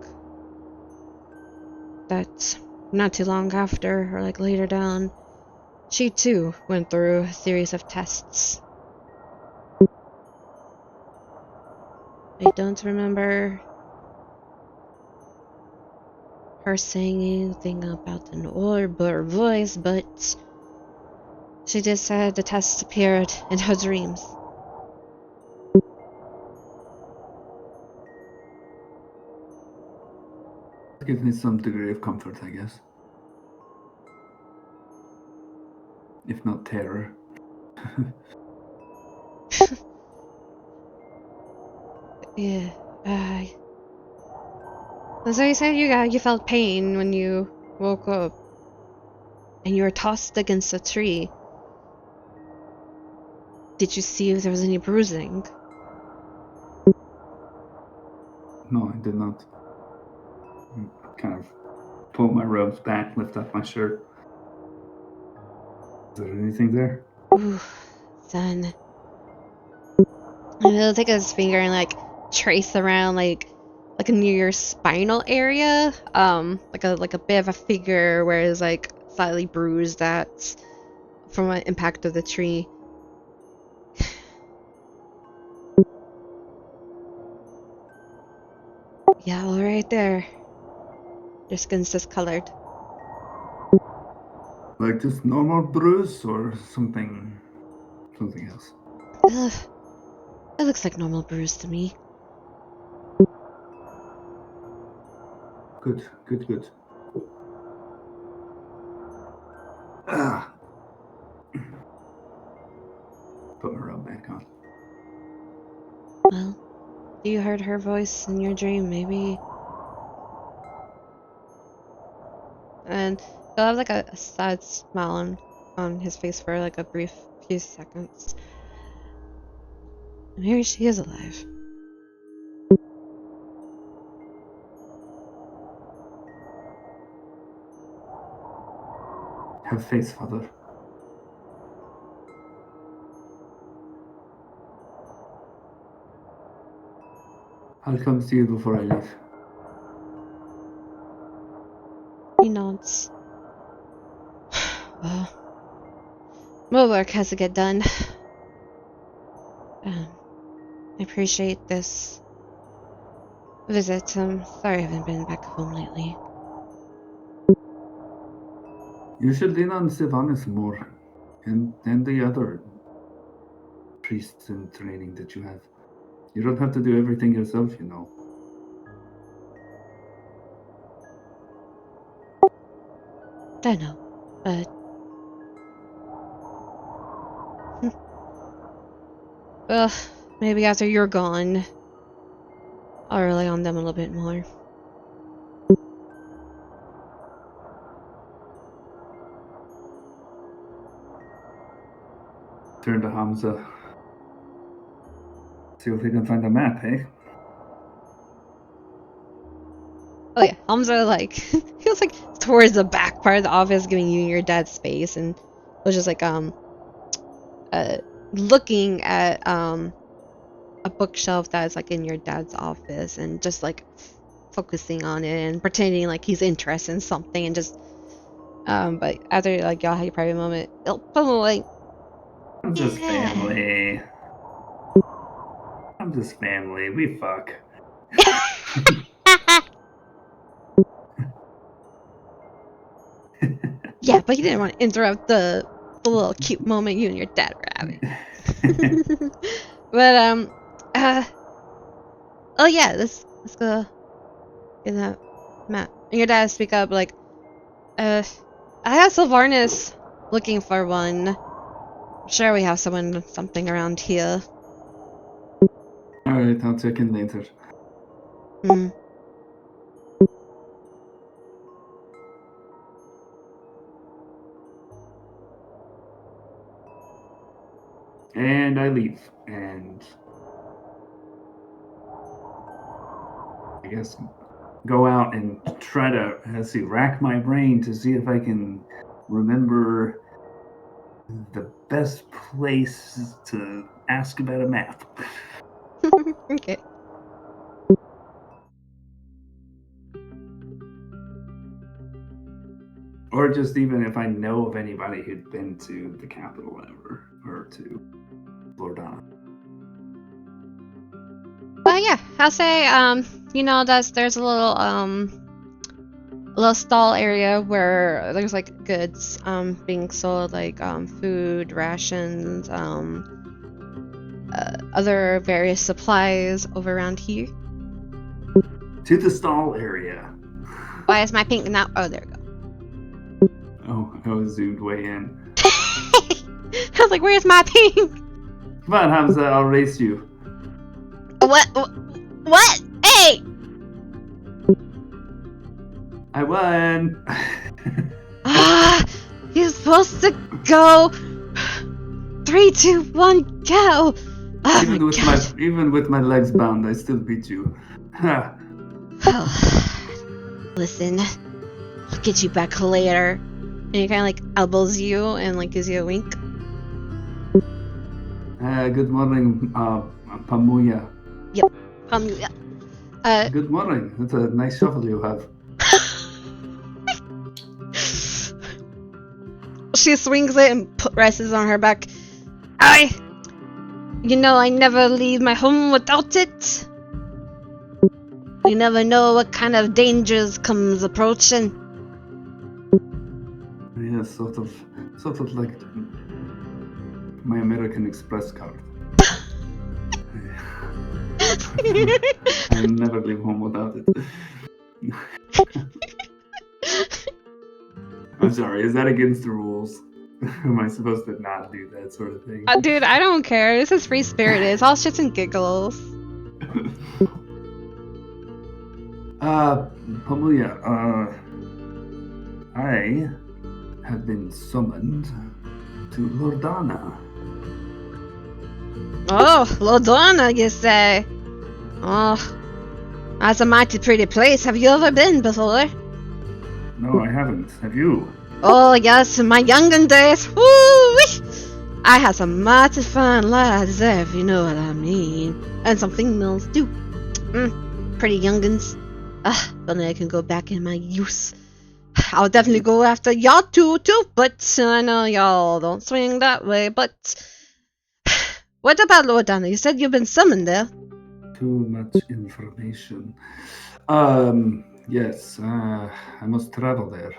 that not too long after, or like later down, she too went through a series of tests. I don't remember her saying anything about an orb or voice, but she just said the tests appeared in her dreams. It gives me some degree of comfort, I guess. If not terror. Yeah, so you said you felt pain when you woke up, and you were tossed against a tree. Did you see if there was any bruising? No, I did not. Kind of pull my robes back, lift up my shirt. Is there anything there? Ooh, son. And he'll take his finger and like trace around like near your spinal area, like a bit of a figure where it's like slightly bruised that from an impact of the tree. Yeah, well, right there. Your skin's discolored. Like just normal bruise or something else? Ugh, it looks like normal bruise to me. Good. Ah. Put my robe back on. Well, you heard her voice in your dream, maybe. And he'll have like a sad smile on his face for like a brief few seconds. And here she is alive. Have faith, Father. I'll come see you before I leave. He nods. Well, more work has to get done. I appreciate this visit. I'm sorry I haven't been back home lately. You should lean on Sylvanus more, and the other priests in training that you have. You don't have to do everything yourself, you know. I know, but... Well, maybe after you're gone, I'll rely on them a little bit more. Turn to Hamza. See if we can find a map, eh? Oh yeah, Hamza he was towards the back part of the office, giving you your dad's space, and was just looking at a bookshelf that's in your dad's office, and just focusing on it and pretending he's interested in something, and just but after y'all had your private moment, he'll probably I'm just family. I'm just family. We fuck. Yeah, but you didn't want to interrupt the little cute moment you and your dad were having. But oh yeah, let's go get that map. And your dad speak up I have Sylvanus looking for one. I'm sure we have something around here. Alright, I'll check in later. Hmm. And I leave, and I guess go out and try to, rack my brain to see if I can remember the best place to ask about a map. Okay. Or just even if I know of anybody who'd been to the capital ever, or to Lordana. Yeah, I'll say there's a little stall area where there's goods being sold, food, rations, other various supplies over around here. To the stall area. Why is my pink now? Oh, there we go. Oh, I was zoomed way in. I was like, where's my pink? Come on, Hamza, I'll race you. What? What? Hey! I won! You're supposed to go. 3, 2, 1, go! Oh Even with my legs bound, I still beat you. Listen, I'll get you back later. And he kind of elbows you and gives you a wink. Good morning, Pamuya. Yep, Pamuya. Good morning. That's a nice shovel you have. She swings it and rests on her back. I never leave my home without it. You never know what kind of dangers comes approaching. Yeah, sort of like my American Express card. I'll never leave home without it. I'm sorry, is that against the rules? Am I supposed to not do that sort of thing? Dude, I don't care. This is free spirited. It's all shits and giggles. Pamuya, I have been summoned to Lordana. Oh, Lordana, you say? Oh, that's a mighty pretty place. Have you ever been before? No, I haven't. Have you? Oh yes, in my younger days, woo! I had some mighty fine lads there, if you know what I mean. And some females too. Pretty youngins. If only I can go back in my youth. I'll definitely go after y'all too, but I know y'all don't swing that way, but... What about Lord Donna? You said you've been summoned there. Too much information. Yes, I must travel there.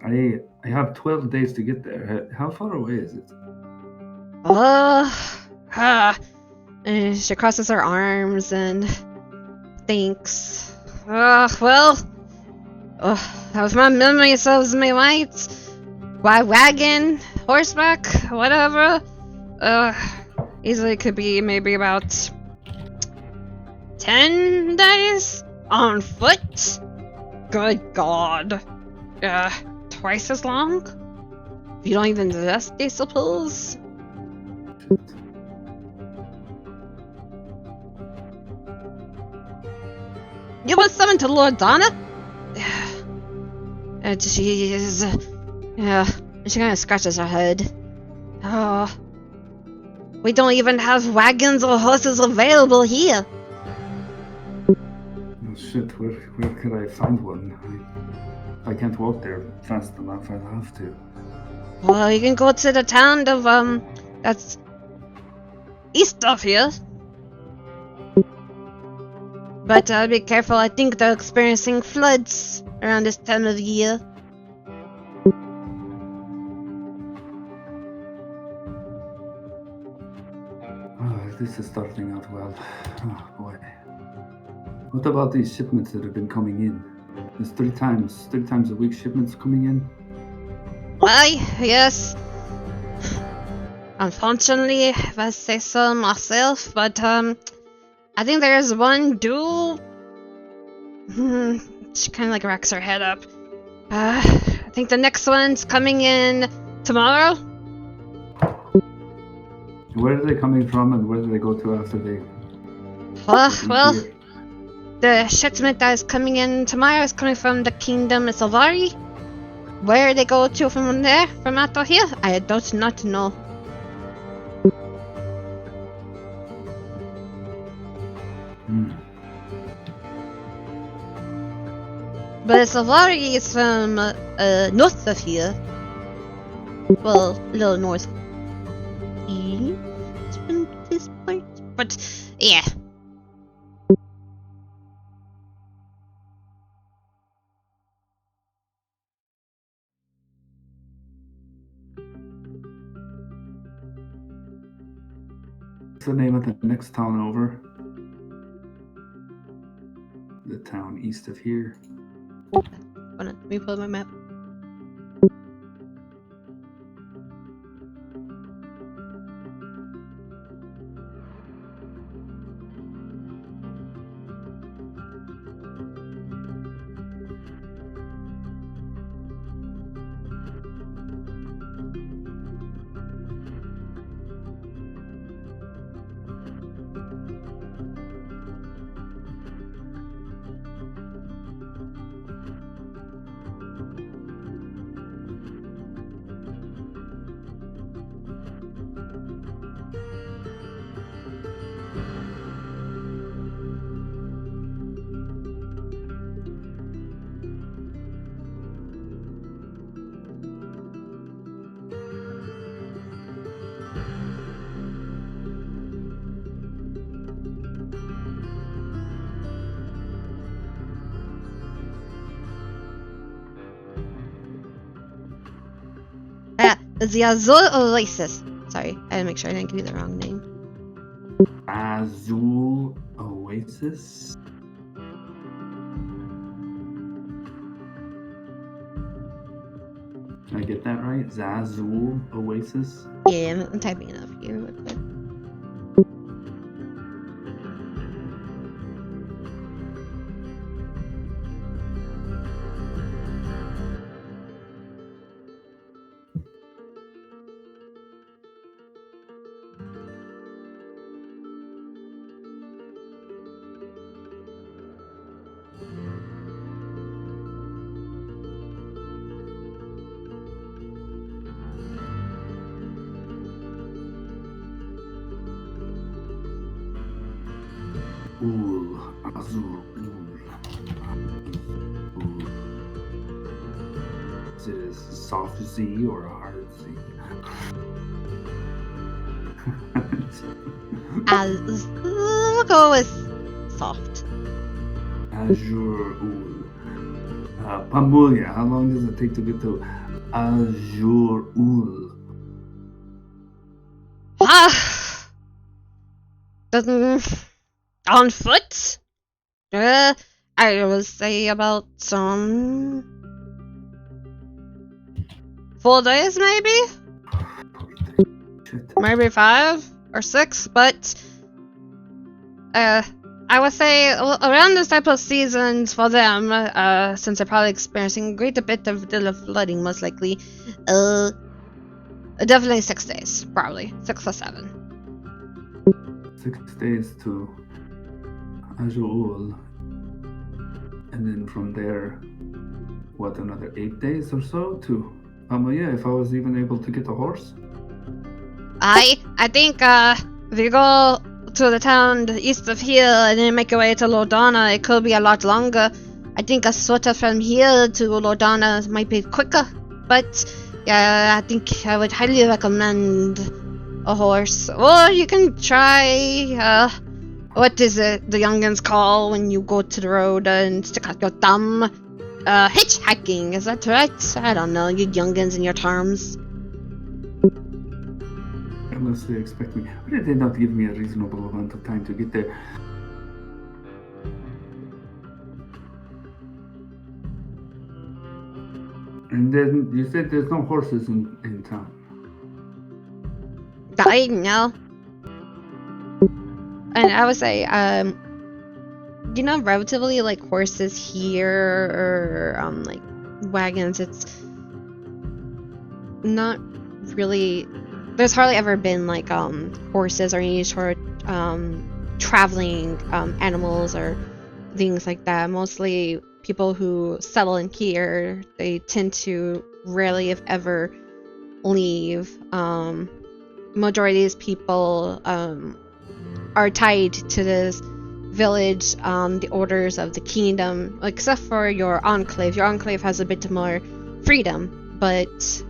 I have 12 days to get there. How far away is it? She crosses her arms and thinks. Well, if my memory serves me right, by wagon, horseback, whatever, easily could be maybe about 10 days on foot. Good God. Twice as long? If you don't even rest, I suppose. You were summoned to Lord Donna? She is... Yeah, she kind of scratches her head. Oh, we don't even have wagons or horses available here. Oh, shit, where could I find one? I can't walk there fast enough. I'll have to. Well, you can go to the town of, that's east of here. But be careful, I think they're experiencing floods around this time of year. Oh, this is starting out well. Oh, boy. What about these shipments that have been coming in? There's 3 times a week shipments coming in? Why, yes. Unfortunately, if I say so myself, but, I think there's one due... She kind of like racks her head up. I think the next one's coming in tomorrow? Where are they coming from and where do they go to after they... Well, the shipment that is coming in tomorrow is coming from the Kingdom of Savari. Where they go to from there, from out of here, I don't not know. But Savari is from north of here. Well, a little north east from this part. But yeah. What's the name of the next town over? The town east of here. Hold on, let me pull up my map. The Azul Oasis. Sorry, I had to make sure I didn't give you the wrong name. Azul Oasis? Did I get that right? Zazul Oasis? Yeah, I'm typing it up here real quick. Ul. Azur. Ul. Ul. Is it a soft Z or a hard Z? We'll go with soft. Azure Ul. Pamulia, how long does it take to get to Azure Ul? On foot? I would say about 4 days, maybe? Shit. Maybe 5 or 6, but I would say around this type of seasons for them, since they're probably experiencing a great bit of flooding, most likely, definitely 6 days, probably 6 or 7. 6 days to Azul, and then from there, what, another 8 days or so to yeah, if I was even able to get a horse. I think if you go to the town east of here and then make your way to Lordana, it could be a lot longer. I think a sort of from here to Lordana might be quicker, but yeah, I think I would highly recommend a horse. Or you can try, what is it the youngins call when you go to the road and stick out your thumb? Hitchhiking, is that right? I don't know, you youngins and your terms. Unless they expect me. Why did they not give me a reasonable amount of time to get there? And then you said there's no horses in town. I know. And I would say, relatively like horses here or like wagons, it's not really. There's hardly ever been like horses or any sort traveling animals or things like that. Mostly people who settle in here, they tend to rarely, if ever, leave. Majority of these people are tied to this village, the orders of the kingdom, except for your enclave. Your enclave has a bit more freedom, but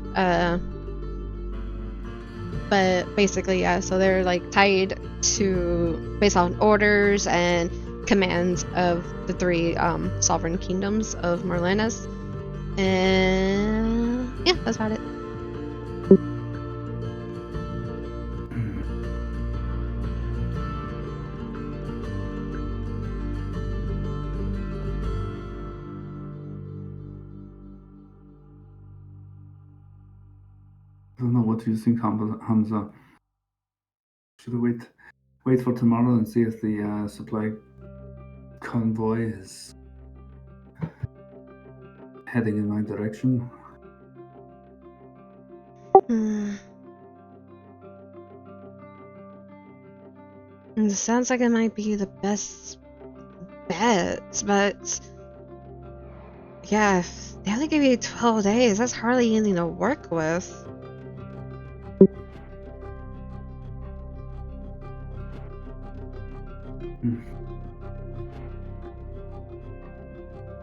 basically, yeah, so they're like tied to based on orders and commands of the 3 sovereign kingdoms of Marlenas. And yeah, that's about it. I don't know, what do you think, Hamza? Should we wait for tomorrow and see if the supply convoy is heading in my direction? It sounds like it might be the best bet, but yeah, if they only give you 12 days, that's hardly anything to work with.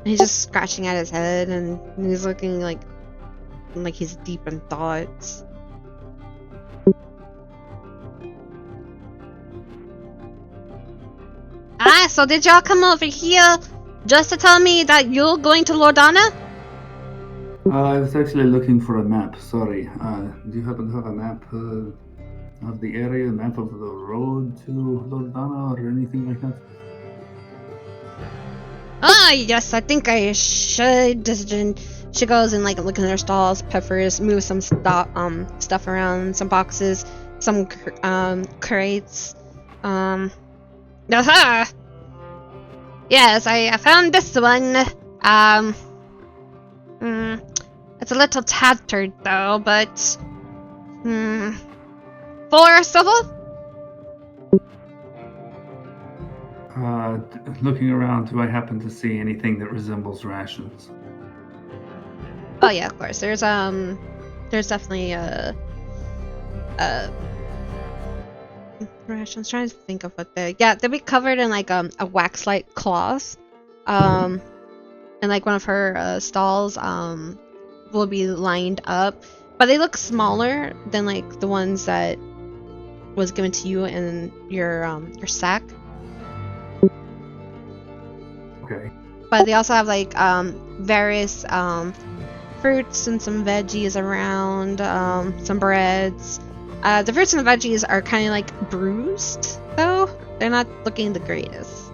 He's just scratching at his head and he's looking like he's deep in thoughts. So did y'all come over here just to tell me that you're going to Lordana? I was actually looking for a map, sorry. Do you happen to have a map of the area, a map of the road to Lordana or anything like that? Yes, I think I should. She goes and like look in her stalls, peppers, move some stuff around, some boxes, some crates. Aha! Yes, I found this one. It's a little tattered though, but 4 silver? Looking around, do I happen to see anything that resembles rations? Oh yeah, of course. There's definitely rations. Trying to think of what they'll be covered in like a wax-like cloth. And like one of her stalls will be lined up, but they look smaller than like the ones that was given to you in your sack. Okay. But they also have like various fruits and some veggies around, some breads. The fruits and the veggies are kind of like bruised, though. They're not looking the greatest.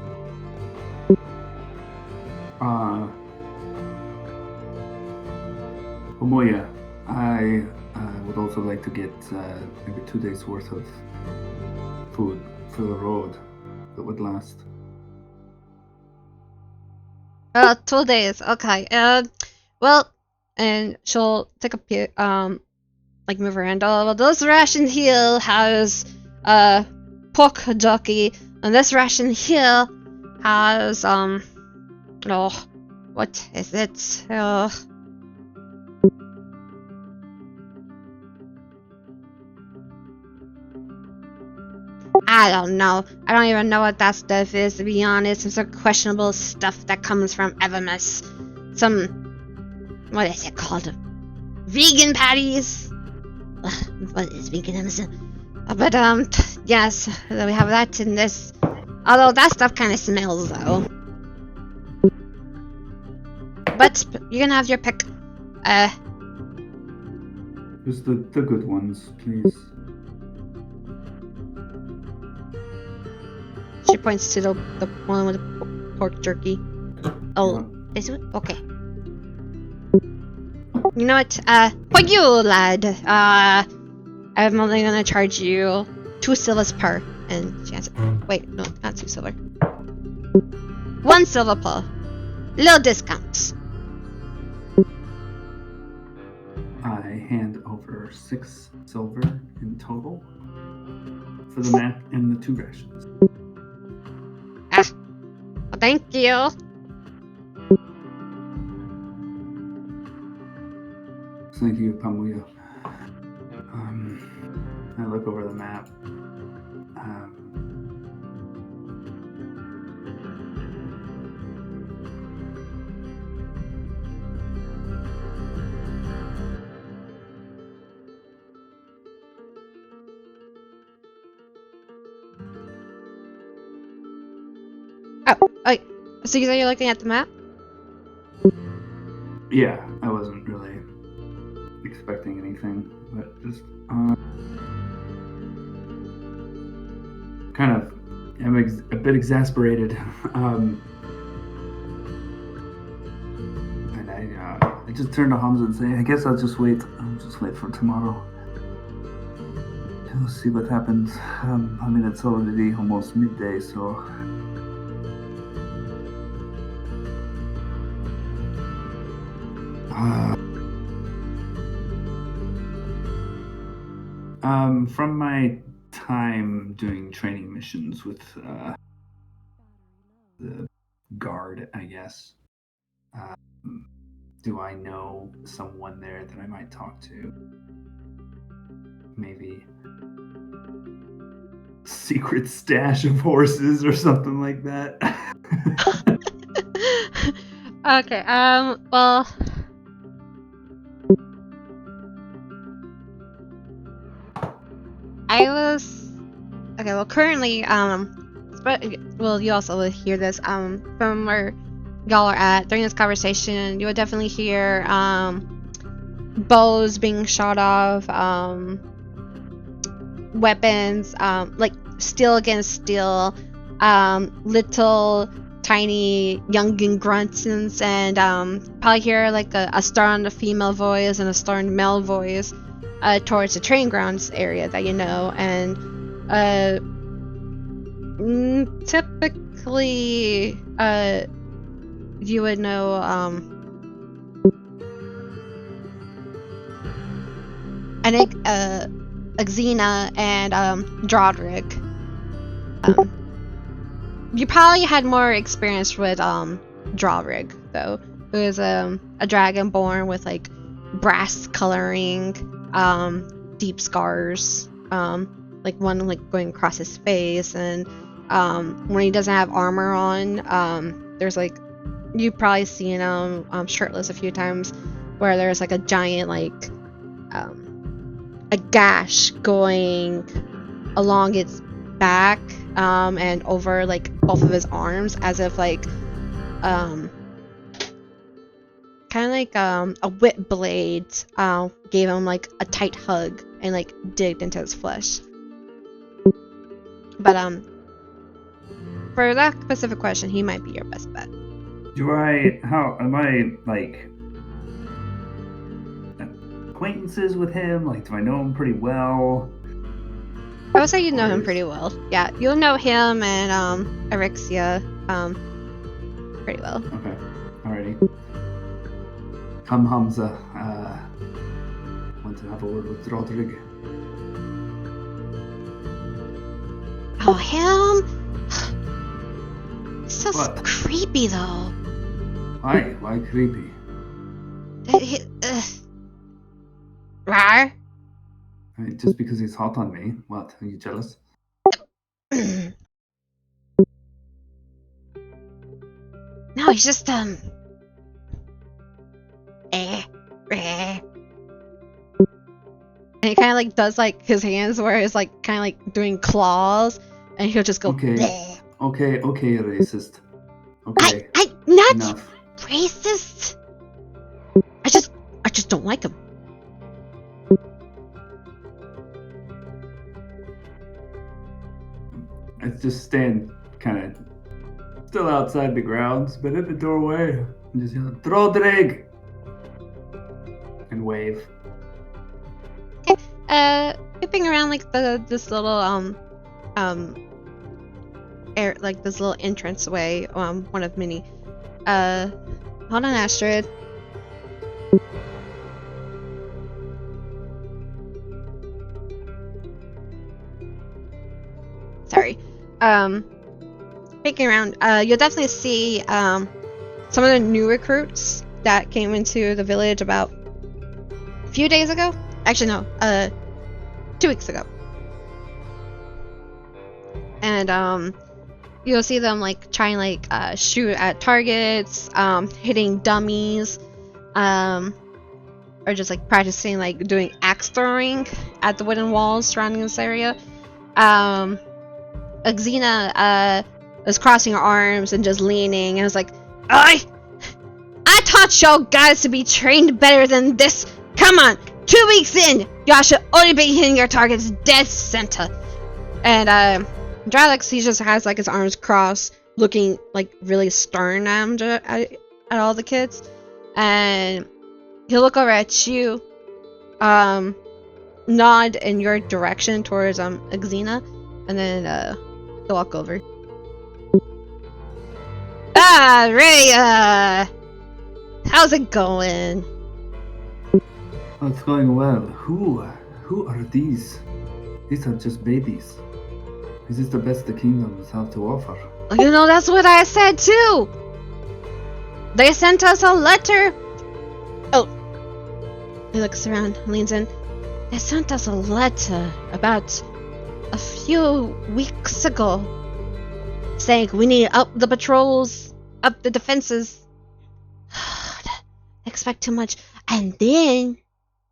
Omoya, I would also like to get maybe 2 days worth of food for the road that would last. 2 days. Okay. Well, and she'll take a like move her hand. Oh, well, this ration here has pork jerky, and this ration here has oh, what is it? I don't know. I don't even know what that stuff is, to be honest. Some sort of questionable stuff that comes from Evermus. What is it called? Vegan patties? What is veganism? But, yes, we have that in this. Although that stuff kind of smells, though. But you can have your pick. Just the good ones, please. She points to the one with the pork jerky. Oh, yeah. Is it? Okay. You know what? For you, lad, I'm only gonna charge you 2 silvers per. And she answered, wait, no, not 2 silver. 1 silver per. Little discounts. I hand over 6 silver in total for the map and the 2 rations. Well, thank you. Thank you, Pamuya. I look over the map. So you say you're looking at the map? Yeah, I wasn't really expecting anything, but just kind of am a bit exasperated. And I just turn to Hamza and say, I guess I'll just wait. I'll just wait for tomorrow. We'll see what happens. I mean, it's already almost midday, so. From my time doing training missions with the guard, I guess, do I know someone there that I might talk to? Maybe secret stash of horses or something like that. Okay, well, okay, well, currently, well, you also will hear this, from where y'all are at during this conversation. You will definitely hear, bows being shot off, weapons, like steel against steel, little tiny youngin grunts, and probably hear like a stern female voice and a stern male voice towards the training grounds area that you know. And typically you would know I think Xena and Drodrick. You probably had more experience with Drodrick, though, who is a dragonborn with like brass coloring, deep scars, like one like going across his face, and when he doesn't have armor on, there's like you've probably seen him shirtless a few times, where there's like a giant like a gash going along its back and over like both of his arms, as if like kind of like a whip blade gave him like a tight hug and like digged into his flesh. But for that specific question, he might be your best bet. How am I like acquaintances with him? Like, do I know him pretty well? I would say you know him pretty well. Yeah, you'll know him and Erixia pretty well. Okay, alrighty. Come, Hamza. Want to have a word with Roderick? Oh, him? So What? creepy though. Why? Why creepy? Rar? I mean, just because he's hot on me. What? Are you jealous? No, he's just and he kind of like does like his hands where it's like kind of like doing claws, and he'll just go. Okay. Bleh. Okay, racist. Okay. I not Enough. racist. I just don't like him. I just stand kind of still outside the grounds, but in the doorway, and just yell, Roderick! And wave. Whipping around like this little air, like this little entrance way, one of many. Hold on, Astrid. Sorry. Peeking around, you'll definitely see some of the new recruits that came into the village about a few days ago. Actually, no, 2 weeks ago. And you'll see them like trying like shoot at targets, hitting dummies, or just like practicing like doing axe throwing at the wooden walls surrounding this area. Xena was crossing her arms and just leaning, and was like, I taught y'all guys to be trained better than this. Come on, 2 weeks in, y'all should only be hitting your targets dead center. And Dralix, he just has like his arms crossed, looking like really stern at all the kids, and he'll look over at you, nod in your direction towards Xena, and then he'll walk over. Ah, Riah! How's it going? Oh, it's going well. Who are these? These are just babies. This is the best the kingdoms have to offer. You know, that's what I said too! They sent us a letter! Oh. He looks around, leans in. They sent us a letter about a few weeks ago, saying we need to up the patrols, up the defenses. Expect too much. And then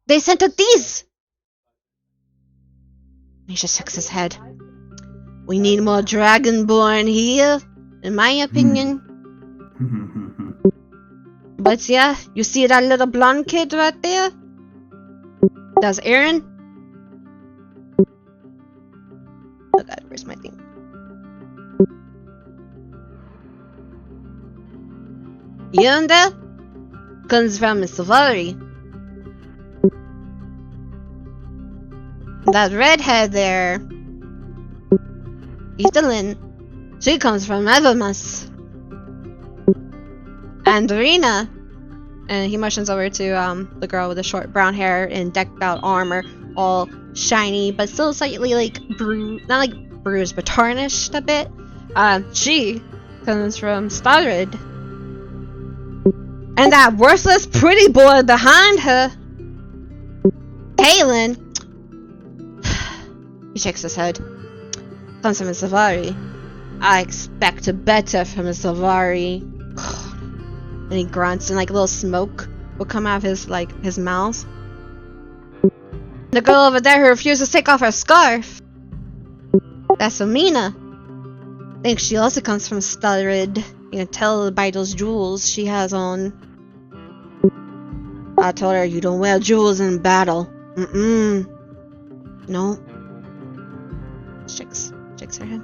they sent us these! He just shakes his head. We need more Dragonborn here, in my opinion. But yeah, you see that little blonde kid right there? That's Aaron. Oh god, where's my thing? Yonder comes from Savari. That redhead there, Evelyn, she comes from Evermas. And Rena, and he motions over to the girl with the short brown hair and decked out armor, all shiny but still slightly like bruised, not like bruised but tarnished a bit. She comes from Starid. And that worthless pretty boy behind her, Kalen, He shakes his head. Comes from a Savari. I expect better from a Savari. And he grunts, and like a little smoke will come out of his mouth. The girl over there who refused to take off her scarf. That's Amina. I think she also comes from Stalrid. You can tell by those jewels she has on. I told her you don't wear jewels in battle. No. Shakes her head.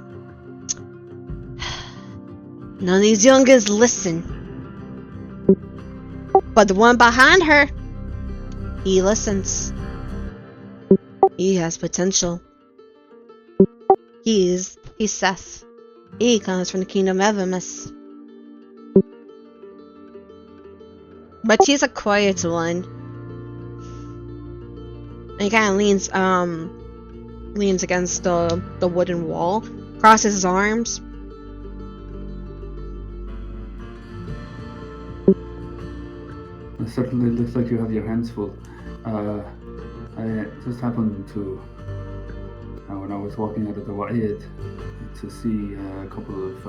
None of these youngers listen. But the one behind her, he listens. He has potential. He's Seth. He comes from the kingdom of Evamus. But he's a quiet one. And he kind of leans against the wooden wall, crosses his arms. It certainly looks like you have your hands full. I just happened to, when I was walking out of the Wa'id, to see a couple of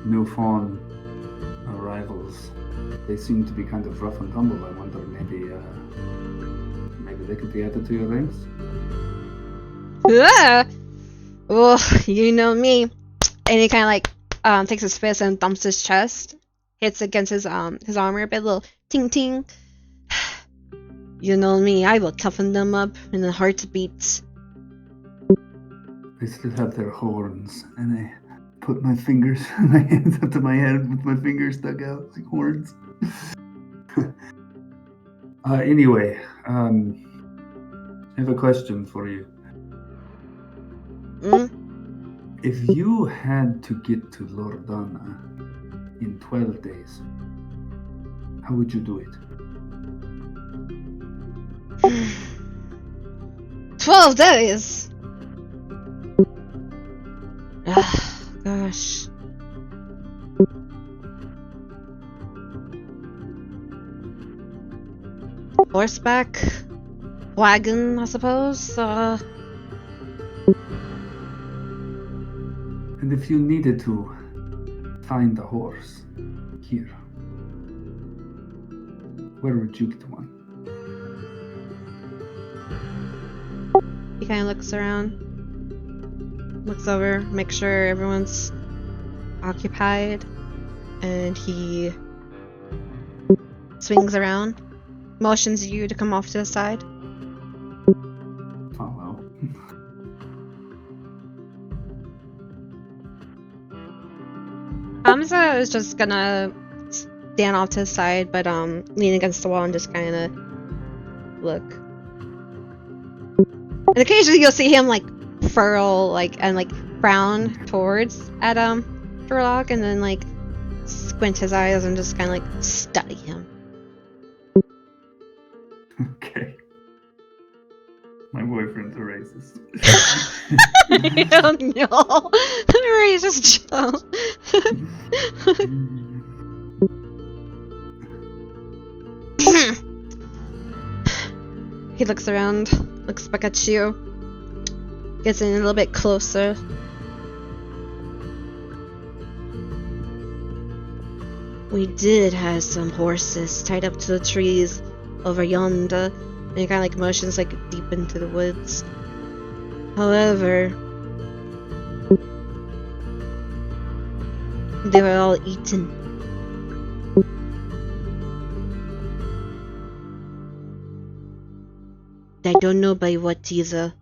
new fawn arrivals. They seem to be kind of rough and tumble. I wonder maybe they could be added to your ranks? Yeah. Well, you know me. And he kind of takes his fist and thumps his chest, hits against his armor a bit, little ting ting. You know me, I will toughen them up in a heartbeat. They still have their horns, and I put my fingers and my hands up to my head with my fingers stuck out like horns. Anyway, I have a question for you. If you had to get to Lordana in 12 days, how would you do it? 12 days? Gosh. Horseback? Wagon, I suppose? And if you needed to find a horse here, where would you get one? He kind of looks around, looks over, makes sure everyone's occupied, and he swings around, motions you to come off to the side. Follow. Hamza is just gonna stand off to the side, but lean against the wall and just kind of look. And occasionally you'll see him furl and frown towards at Sherlock, and then squint his eyes and just kind of study him. Okay. My boyfriend's a racist. Oh no, racist Joe. He looks around, looks back at you, gets in a little bit closer. We did have some horses tied up to the trees over yonder, and he kind of motions deep into the woods. However, they were all eaten. I don't know by what either.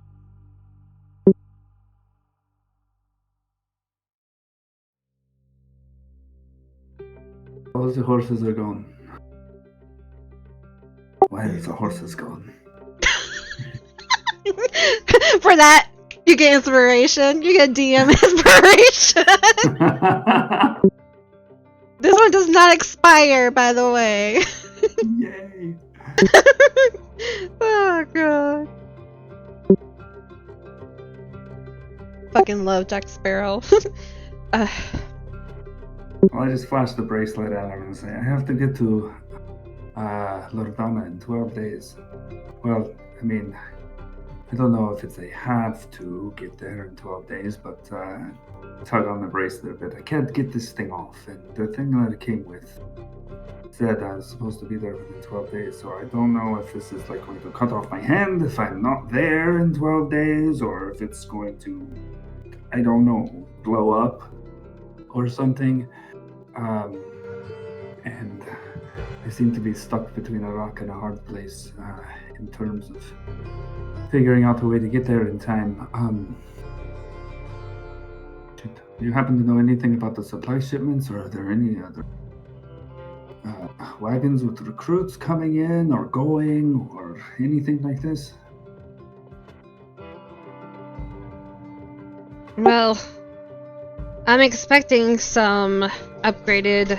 All the horses are gone. Why is the horses gone? For that, you get inspiration. You get DM inspiration. This one does not expire, by the way. Yay! Oh god. Fucking love Jack Sparrow. Well, I just flashed the bracelet at him and say, I have to get to Lordana in 12 days. Well, I mean, I don't know if it's a have to get there in 12 days, but tug on the bracelet a bit. I can't get this thing off, and the thing that it came with said I was supposed to be there within 12 days, so I don't know if this is like going to cut off my hand if I'm not there in 12 days, or if it's going to, I don't know, blow up or something. And I seem to be stuck between a rock and a hard place in terms of figuring out a way to get there in time. Do you happen to know anything about the supply shipments, or are there any other wagons with recruits coming in or going, or anything like this? Well, I'm expecting some upgraded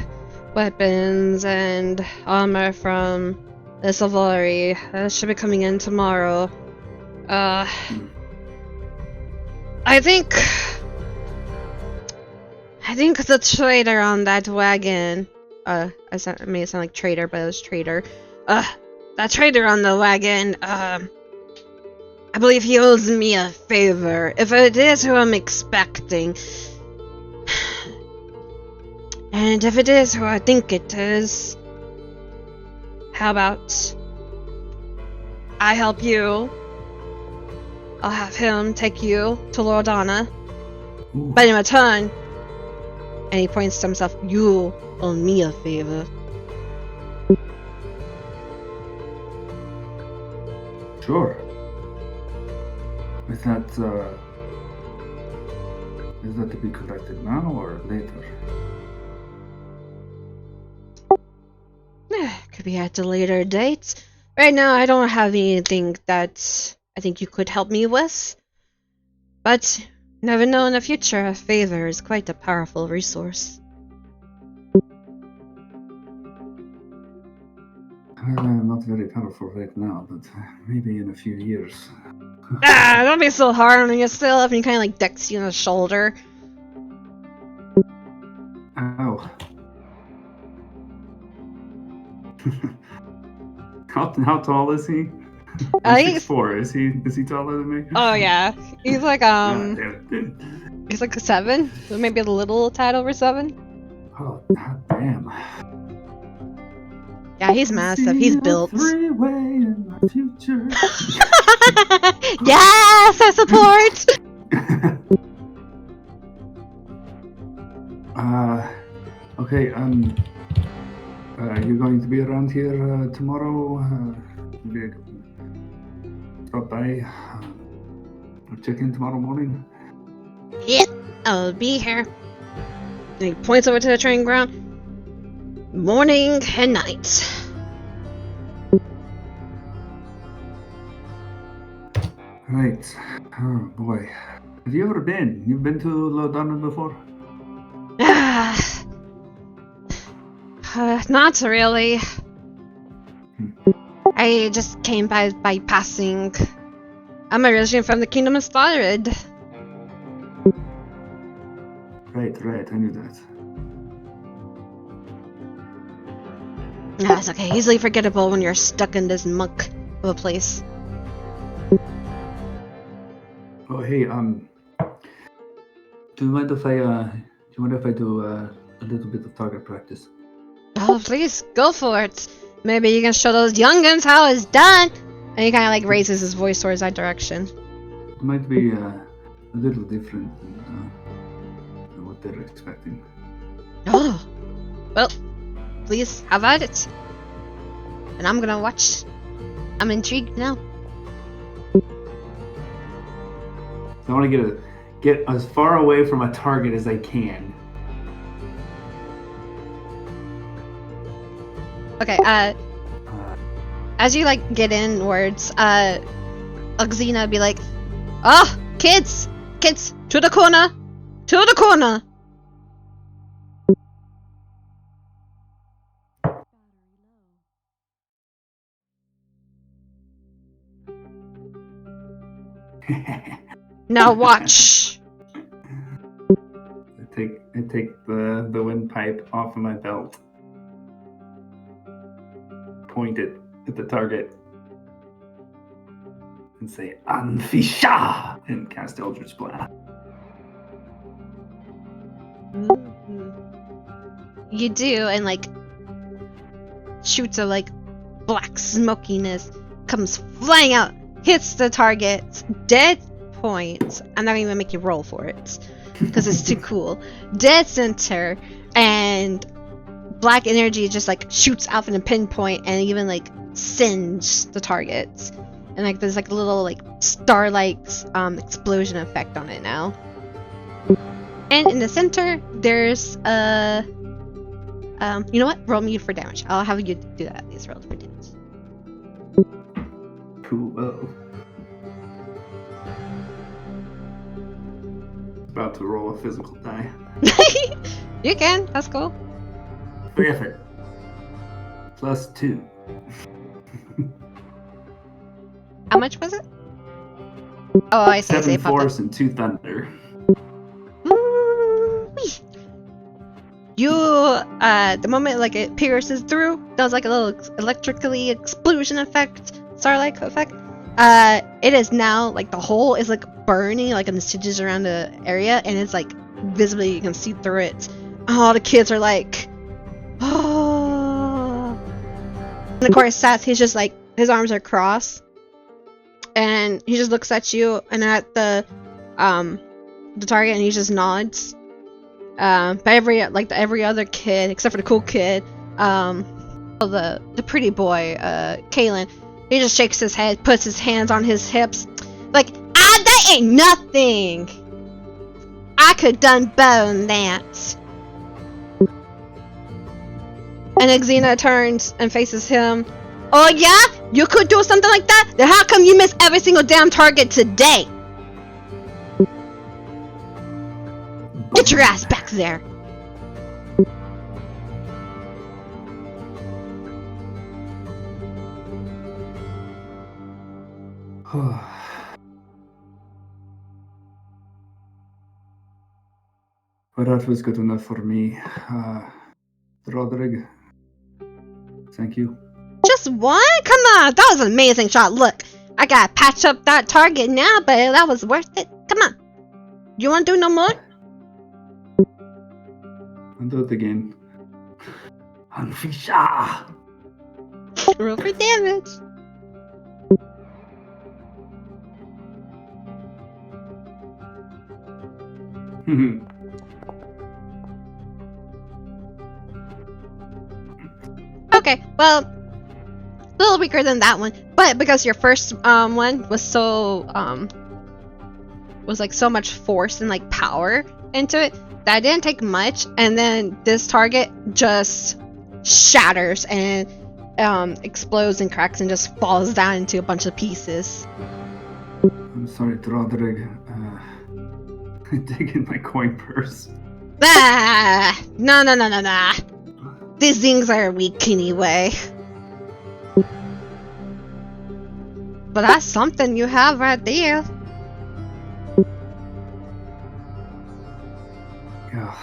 weapons and armor from the Safari. Should be coming in tomorrow. I think the trader on that wagon. I made it sound like traitor, but it was trader. That trader on the wagon. I believe he owes me a favor. If it is who I'm expecting, and if it is who I think it is, how about I help you? I'll have him take you to Lordana. But in return, and he points to himself, you owe me a favor. Sure. Is that to be collected now or later? Could be at a later date. Right now, I don't have anything that I think you could help me with. But never know in the future, a favor is quite a powerful resource. Well, I'm not very powerful right now, but maybe in a few years. Don't be so hard on yourself. And he kind of like decks you on the shoulder. Ow. How tall is he? I think 6'4". Is he taller than me? Oh yeah, he's like he's like 7, so maybe a little tad over 7. Oh damn. Yeah, he's massive. He's built. Three-way in my future. Yes, I support. Okay. You're going to be around here tomorrow? Maybe stop by or check in tomorrow morning? Yep, I'll be here. And he points over to the training ground. Morning and night. Right. Oh boy. Have you ever been? You've been to Lodana before? Not really. I just came by passing. I'm originally from the Kingdom of Starred. Right, I knew that. No, it's okay. Easily forgettable when you're stuck in this muck of a place. Oh hey, do you mind if I do a little bit of target practice? Oh, please, go for it. Maybe you can show those youngins how it's done. And he kind of like raises his voice towards that direction. It might be a little different than what they're expecting. Oh, well, please have at it. And I'm gonna watch. I'm intrigued now. So I want to get as far away from a target as I can. Okay, as you like get inwards, Uxina be like, "Oh, kids, to the corner, to the corner." Now watch. I take the windpipe off of my belt. Point it at the target. and say Anfisha and cast Eldritch Blast. Ooh. You do, and like shoots of like black smokiness comes flying out, hits the target's dead point. I'm not even make you roll for it because it's too cool. Dead center, and black energy just like shoots out from the pinpoint and even like singe the targets. And like there's like a little like starlight explosion effect on it now. And in the center, there's a you know what? Roll me for damage. I'll have you do that at least. Roll for damage. Cool. About to roll a physical die. You can. That's cool. For effort. +2. How much was it? Oh, I see. 7 force and 2 thunder. Woo-wee. You, the moment like it pierces through, does like a little electrically explosion effect, starlight effect. It is now like the hole is like burning like in the stitches around the area, and it's like visibly you can see through it. All the kids are like, oh. And of course, Seth, he's just like his arms are crossed, and he just looks at you and at the target, and he just nods. But every other kid except for the cool kid, the pretty boy, Kalen, he just shakes his head, puts his hands on his hips, like, that ain't nothing. I could done better than that. And Xena turns and faces him. Oh yeah? You could do something like that? Then how come you miss every single damn target today? Get your ass back there. Well, that was good enough for me. Roderick, thank you. Just one? Come on, that was an amazing shot. Look, I gotta patch up that target now, but that was worth it. Come on. You wanna do no more? I'll do it again. Anfisha! Roll for damage. Okay, well, a little weaker than that one, but because your first one was so was like so much force and like power into it, that didn't take much, and then this target just shatters and explodes and cracks and just falls down into a bunch of pieces. I'm sorry, Roderick. Dig in my coin purse. Ah, no. These things are weak anyway. But that's something you have right there. Yeah.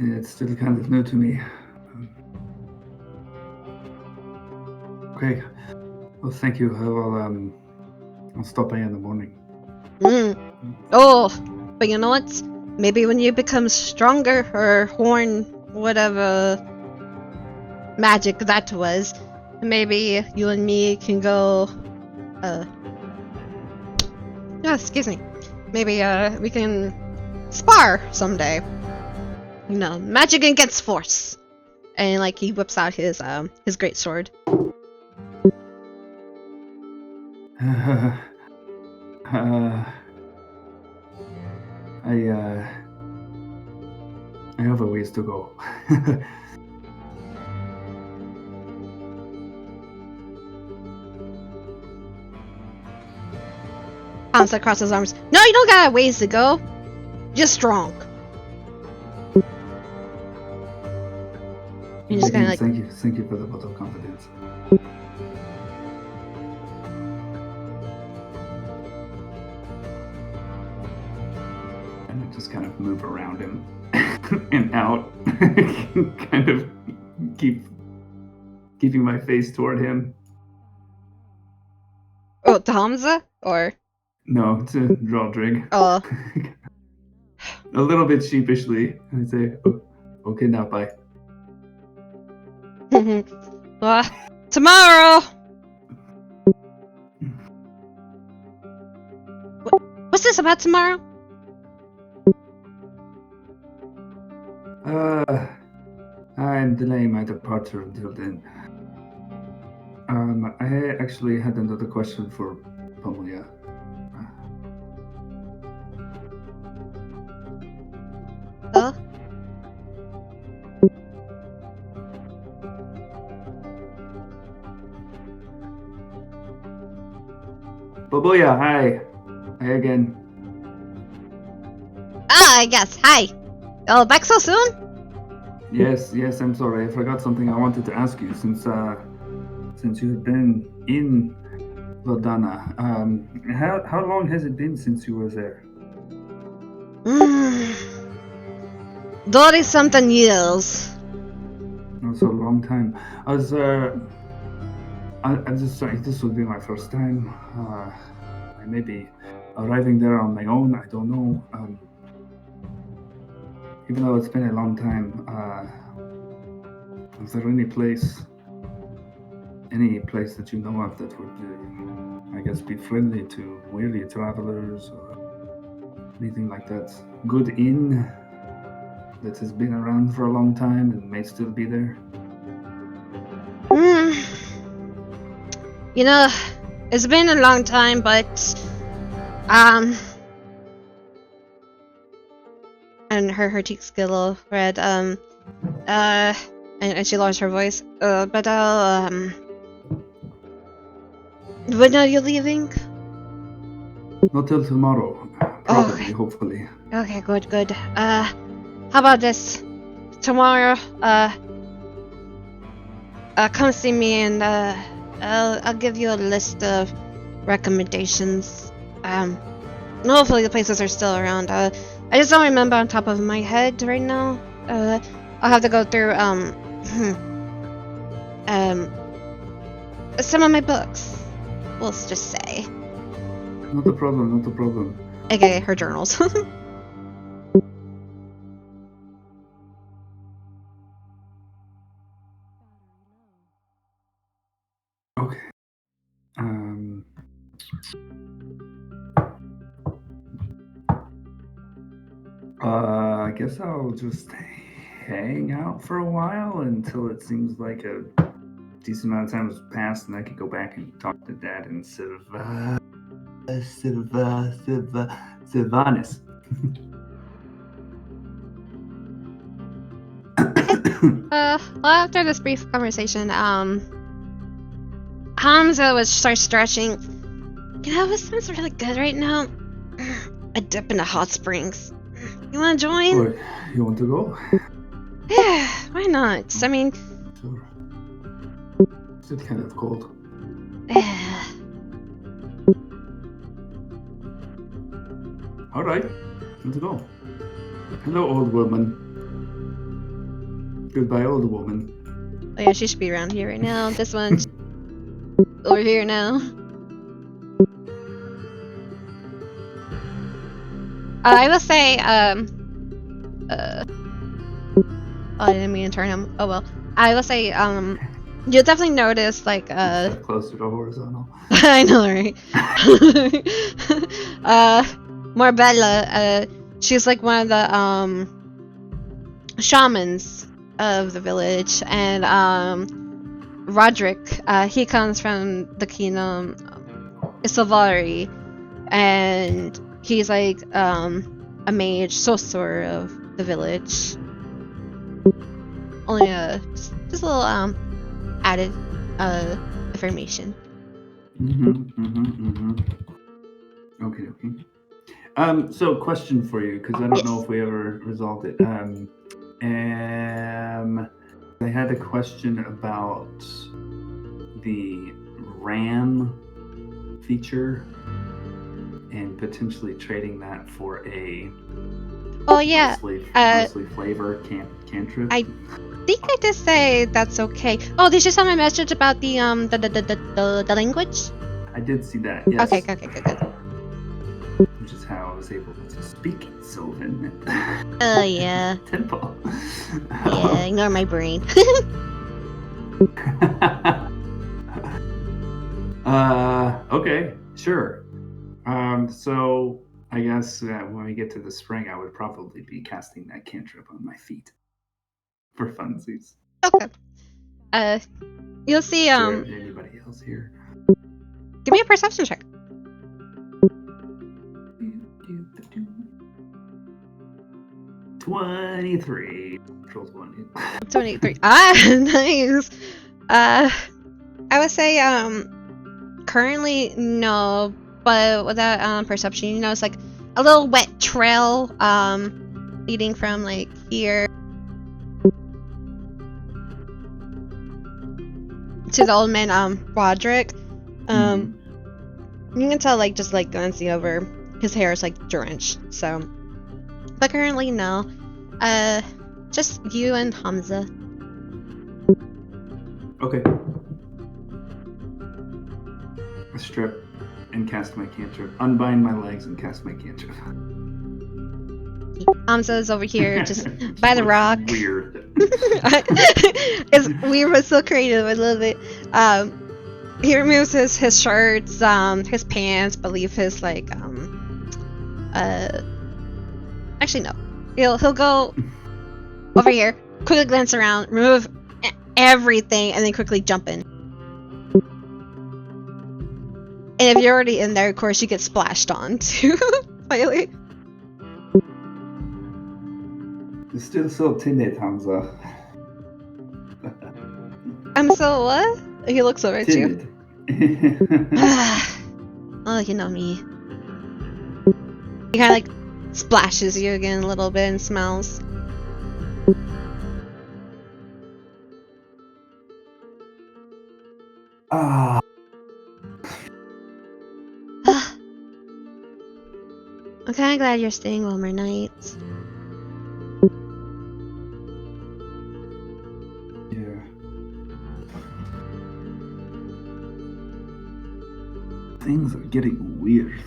It's still kind of new to me. Okay. Well, thank you. I'll stop by in the morning. Oh, but you know what? Maybe when you become stronger, or horn, whatever magic that was, maybe you and me can go, excuse me. Maybe, we can spar someday. You know, magic against force. And, like, he whips out his great sword. I have a ways to go. Pounds across his arms. No, you don't got a ways to go. Just strong. You're just kind of like. Thank you for the vote of confidence. And I just kind of move around him and out, kind of keeping my face toward him. Oh, to Hamza? Or... No, to Rodrigue. Oh. A little bit sheepishly. I say, oh, okay, now bye. Tomorrow! What's this about tomorrow? I'm delaying my departure until then. I actually had another question for Pamuya. Oh? Pamuya, hi. Hi again. Ah, yes, hi. Oh, back so soon? Yes, I'm sorry. I forgot something I wanted to ask you since you have been in Valdana. How long has it been since you were there? 30-something years. Not so long time. I'm just sorry. This will be my first time. I may be arriving there on my own. I don't know. Even though it's been a long time, is there any place that you know of that would, I guess, be friendly to weary travelers or anything like that? Good inn that has been around for a long time and may still be there? You know, it's been a long time, but and her cheeks get a little red. And she lowers her voice. But when are you leaving? Not till tomorrow, probably, hopefully. Okay, good. How about this? Tomorrow, come see me and I'll give you a list of recommendations. Hopefully the places are still around. I just don't remember on top of my head right now. I'll have to go through some of my books. Let's just say. Not a problem. AKA her journals. Okay. I guess I'll just hang out for a while until it seems like a decent amount of time has passed, and I could go back and talk to Dad instead of Sylvanas. Well, after this brief conversation, Hamza would start stretching. You know, it sounds really good right now. A dip in the hot springs. You wanna join? Or you want to go? Yeah, why not? I mean... Sure. Is it kind of cold? Alright, let's go. Hello, old woman. Goodbye, old woman. Oh yeah, she should be around here right now. This one's over here now. I will say, oh, I didn't mean to turn him. Oh well. I will say, you'll definitely notice, like, Step closer to horizontal. I know, right? Marbella, she's like one of the, shamans of the village, and, Roderick, he comes from the kingdom, Isavari, and he's like, a mage, sorcerer of the village. Only, just a little, added, information. Okay. So question for you, because I don't know if we ever resolved it. I had a question about the RAM feature and potentially trading that for a mostly flavor cantrip. I think I just say that's okay. Oh, did you saw my message about the language? I did see that. Yes. Okay, good. Which is how I was able to speak in Sylvan. Oh, yeah. Temple. Yeah, ignore my brain. Okay, sure. So I guess when we get to the spring, I would probably be casting that cantrip on my feet for funsies. Okay. You'll see, Is there anybody else here? give me a perception check. 23. Control 20. 23. Ah, nice. I would say, currently, no, but with that, perception, you know, it's like a little wet trail, leading from, like, here to the old man, Roderick. You can tell, like, just, like, glancing over, his hair is, like, drenched, so. But currently, no. Just you and Hamza. Okay. I strip and cast my cantrip. Unbind my legs and cast my cantrip. Hamza is over here, just by the rock. Weird. It's weird, but still creative. I love it. He removes his shirts, his pants, believe his like actually no. He'll go over here, quickly glance around, remove everything, and then quickly jump in. And if you're already in there, of course you get splashed on too. Finally. You're still so timid, Hamza. I'm so what? He looks over at you. Timid. Oh, you know me. He kind of like splashes you again a little bit and smells. Ah. I'm kind of glad you're staying warmer nights. Yeah. Things are getting weird.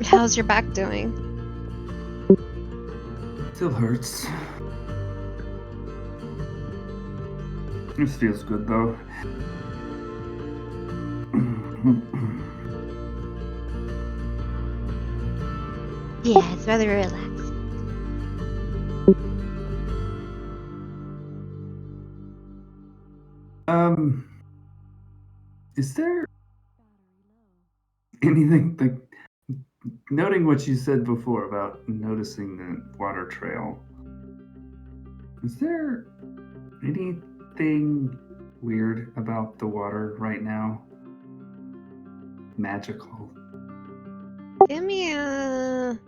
How's your back doing? Still hurts. This feels good though. Yeah, it's rather relaxing. Is there anything like noting what you said before about noticing the water trail? Is there anything weird about the water right now? Magical? Give me a...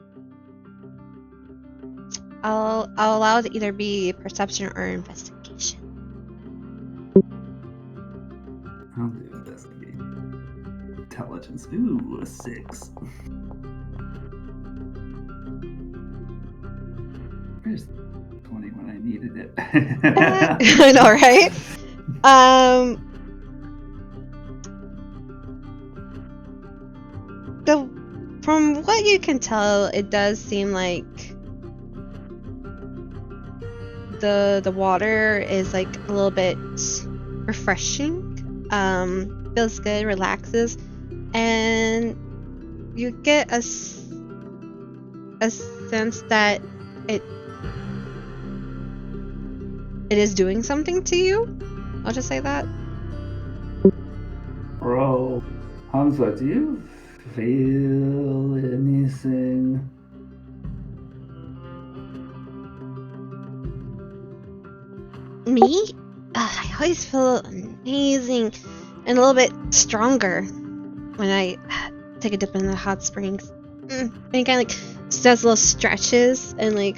I'll allow it to either be perception or investigation. I'll do investigate. Intelligence. Ooh, a 6. Where's 20 when I needed it? I know, right? From what you can tell, it does seem like the water is like a little bit refreshing. Feels good, relaxes, and you get a sense that it is doing something to you. I'll just say that. Bro, Hamza, do you feel anything? Me? I always feel amazing and a little bit stronger when I take a dip in the hot springs. And he kind of like does little stretches and like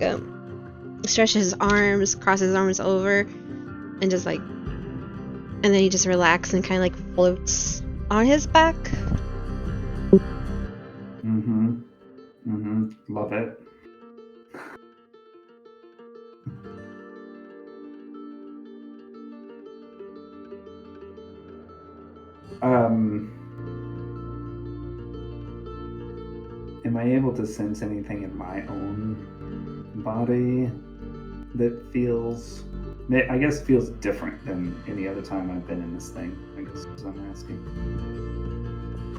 stretches his arms, crosses his arms over, and just like, and then he just relaxes and kind of like floats on his back. Love it. able to sense anything in my own body that feels, I guess, feels different than any other time I've been in this thing? I guess is what I'm asking.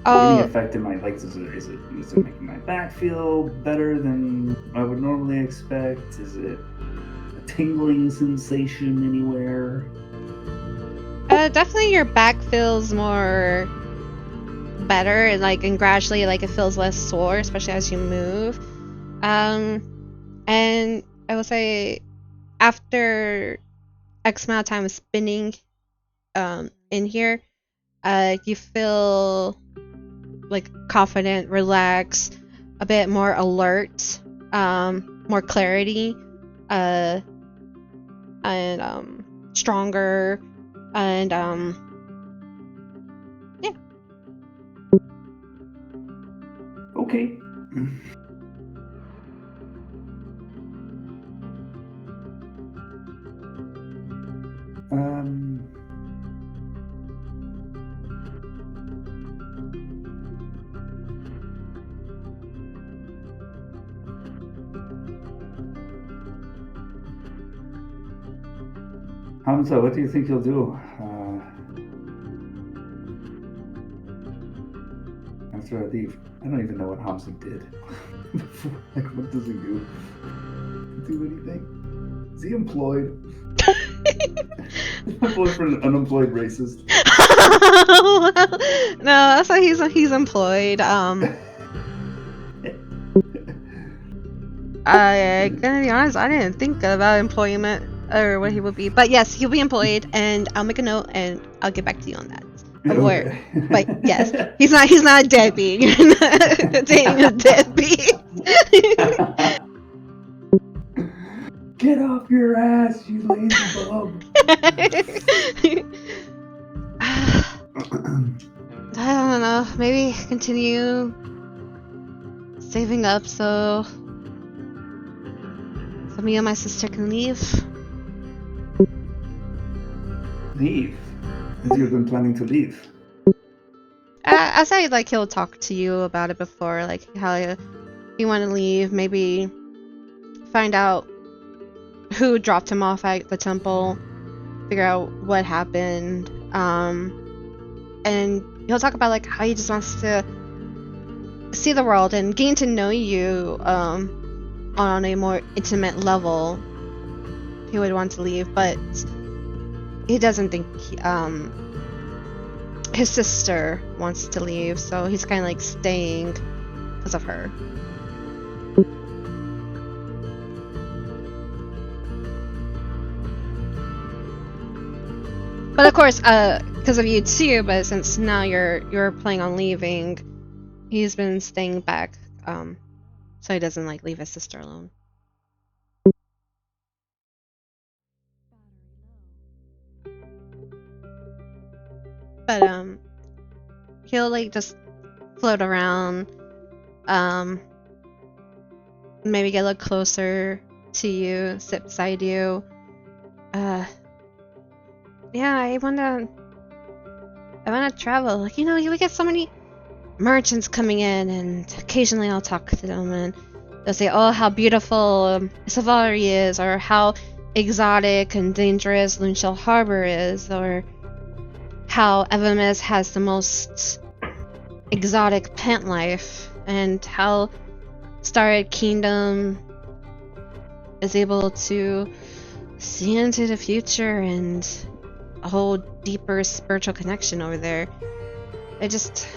Any effect in my, like, is it making my back feel better than I would normally expect? Is it a tingling sensation anywhere? Definitely your back feels more better, and gradually, it feels less sore, especially as you move. And I will say, after X amount of time of spinning, in here, you feel confident, relaxed, a bit more alert, more clarity, and stronger, and yeah. Okay. Hamza, what do you think you'll do after I leave? I don't even know what Hamza did. What does he do? Do anything? Is he employed? My boyfriend, unemployed racist. No, that's why he's employed. I gotta be honest, I didn't think about employment or what he would be, but yes, he'll be employed, and I'll make a note and I'll get back to you on that. Okay. But yes, he's not a deadbeat. You're not dating a deadbeat. Get off your ass, you lazy bum. I don't know. Maybe continue saving up so me and my sister can leave. Leave? As you've been planning to leave? I say he'll talk to you about it before, how you want to leave. Maybe find out who dropped him off at the temple, figure out what happened, and he'll talk about how he just wants to see the world and getting to know you on a more intimate level. He would want to leave, but he doesn't think his sister wants to leave, so he's kind of staying because of her. But of course, because of you too, but since now you're planning on leaving, he's been staying back, so he doesn't leave his sister alone. But he'll just float around, maybe get a little closer to you, sit beside you. Yeah, I wanna travel. We get so many merchants coming in, and occasionally I'll talk to them, and they'll say, "Oh, how beautiful Savari is," or "How exotic and dangerous Luneshell Harbor is," or "How Evamis has the most exotic plant life," and "How Starred Kingdom is able to see into the future and a whole deeper spiritual connection over there." I just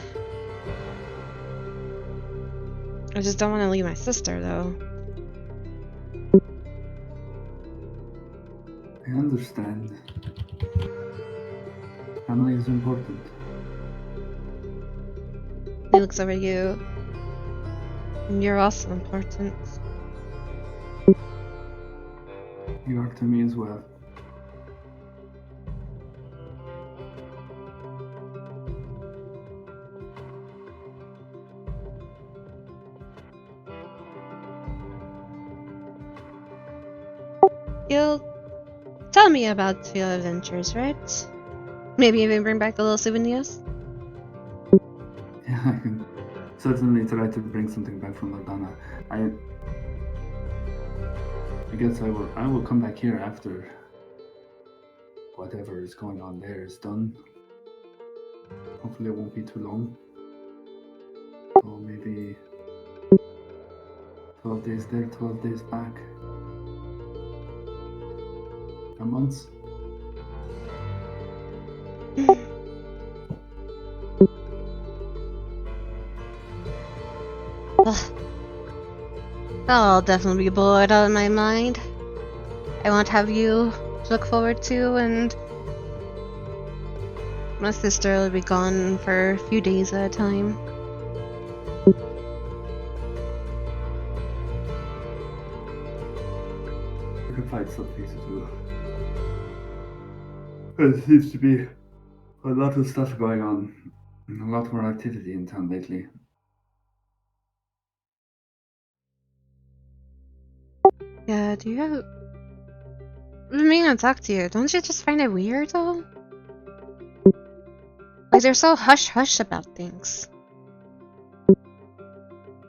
don't want to leave my sister, though. I understand. Family is important. He looks over you, and you're also important. You are to me as well. You'll tell me about your adventures, right? Maybe even bring back a little souvenirs? Yeah, I can certainly try to bring something back from Lordana. I guess I will come back here after whatever is going on there is done. Hopefully it won't be too long. Or maybe 12 days there, 12 days back. A month. I'll definitely be bored out of my mind. I won't have you to look forward to, and my sister will be gone for a few days at a time. We can find something to do. There seems to be a lot of stuff going on. A lot more activity in town lately. Yeah, do you have... I mean, to talk to you. Don't you just find it weird, though? Like, they're so hush-hush about things.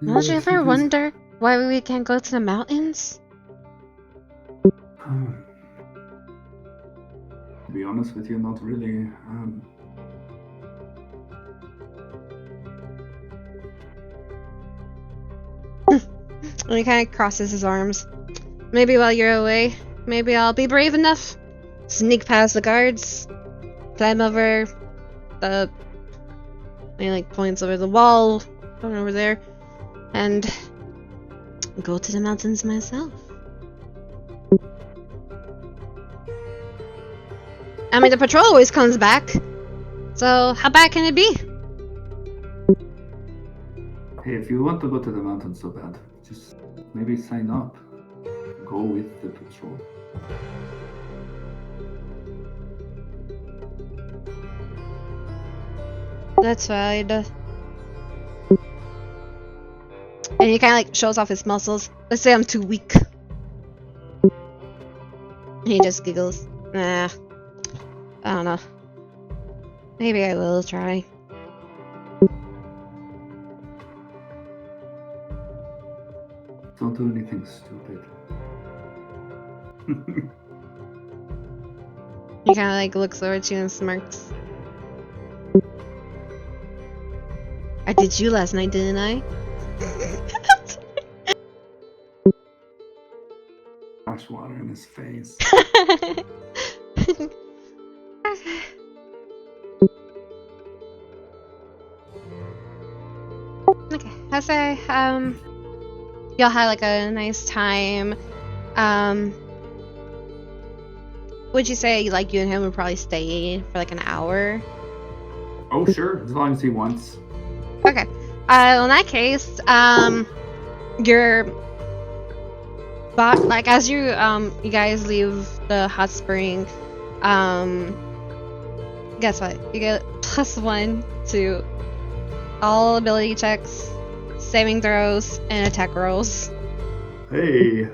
Don't you ever wonder why we can't go to the mountains? To be honest with you, not really. And he kind of crosses his arms. Maybe while you're away, maybe I'll be brave enough. Sneak past the guards. Climb over the... And he, like, points over the wall. Going over there. And... go to the mountains myself. I mean, the patrol always comes back. So, how bad can it be? Hey, if you want to go to the mountains so bad, just maybe sign up. Go with the patrol. That's fine. And he kind of like shows off his muscles. Let's say I'm too weak. And he just giggles. Nah. I don't know. Maybe I will try. Don't do anything stupid. He kind of like looks over at you and smirks. I did you last night, didn't I? Splash water in his face. Okay, I say, y'all had like a nice time. Would you say like you and him would probably stay for like an hour? Oh, sure, as long as he wants. Okay. In that case, your like as you you guys leave the hot spring, guess what? You get +1 to all ability checks, saving throws, and attack rolls. Hey.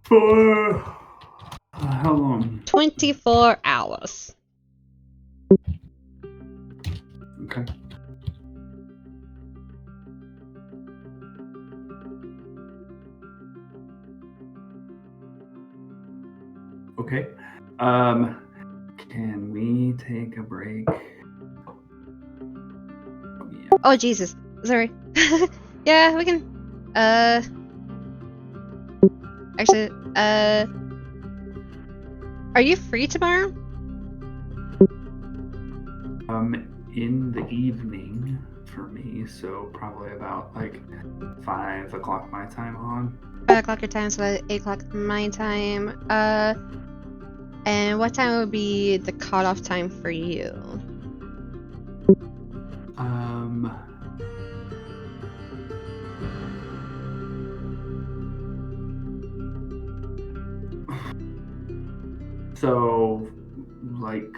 For how long? 24 hours. Okay. Okay. Can we take a break? Yeah. Oh Jesus, sorry. Yeah, we can. Actually, are you free tomorrow? In the evening for me, so probably about like 5 o'clock my time on. 5 o'clock your time, so 8 o'clock my time. And what time would be the cutoff time for you? So, like,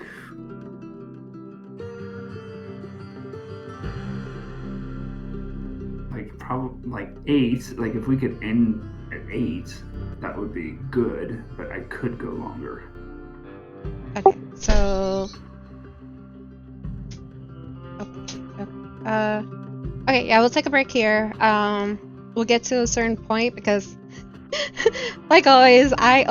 probably like 8. Like, if we could end at 8, that would be good. But I could go longer. Okay, so Okay, yeah, we'll take a break here. We'll get to a certain point because, like always, I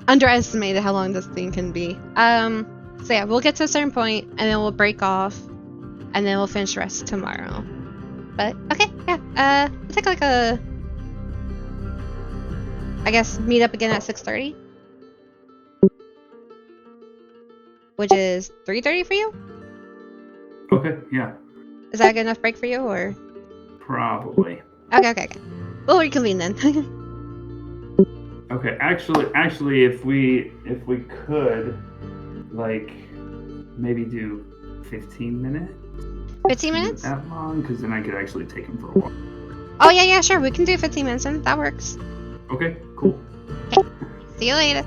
underestimated how long this thing can be. So yeah, we'll get to a certain point and then we'll break off, and then we'll finish the rest tomorrow. But okay, yeah. We'll take like a, I guess, meet up again at 6:30, which is 3:30 for you. Okay, yeah, Is that a good enough break for you, or? probably. Okay. We'll reconvene then. Okay, actually, if we could, like, maybe do 15 minutes. 15 minutes? That long, because then I could actually take him for a walk. Oh yeah, sure. We can do 15 minutes then. That works. Okay, cool. See you later.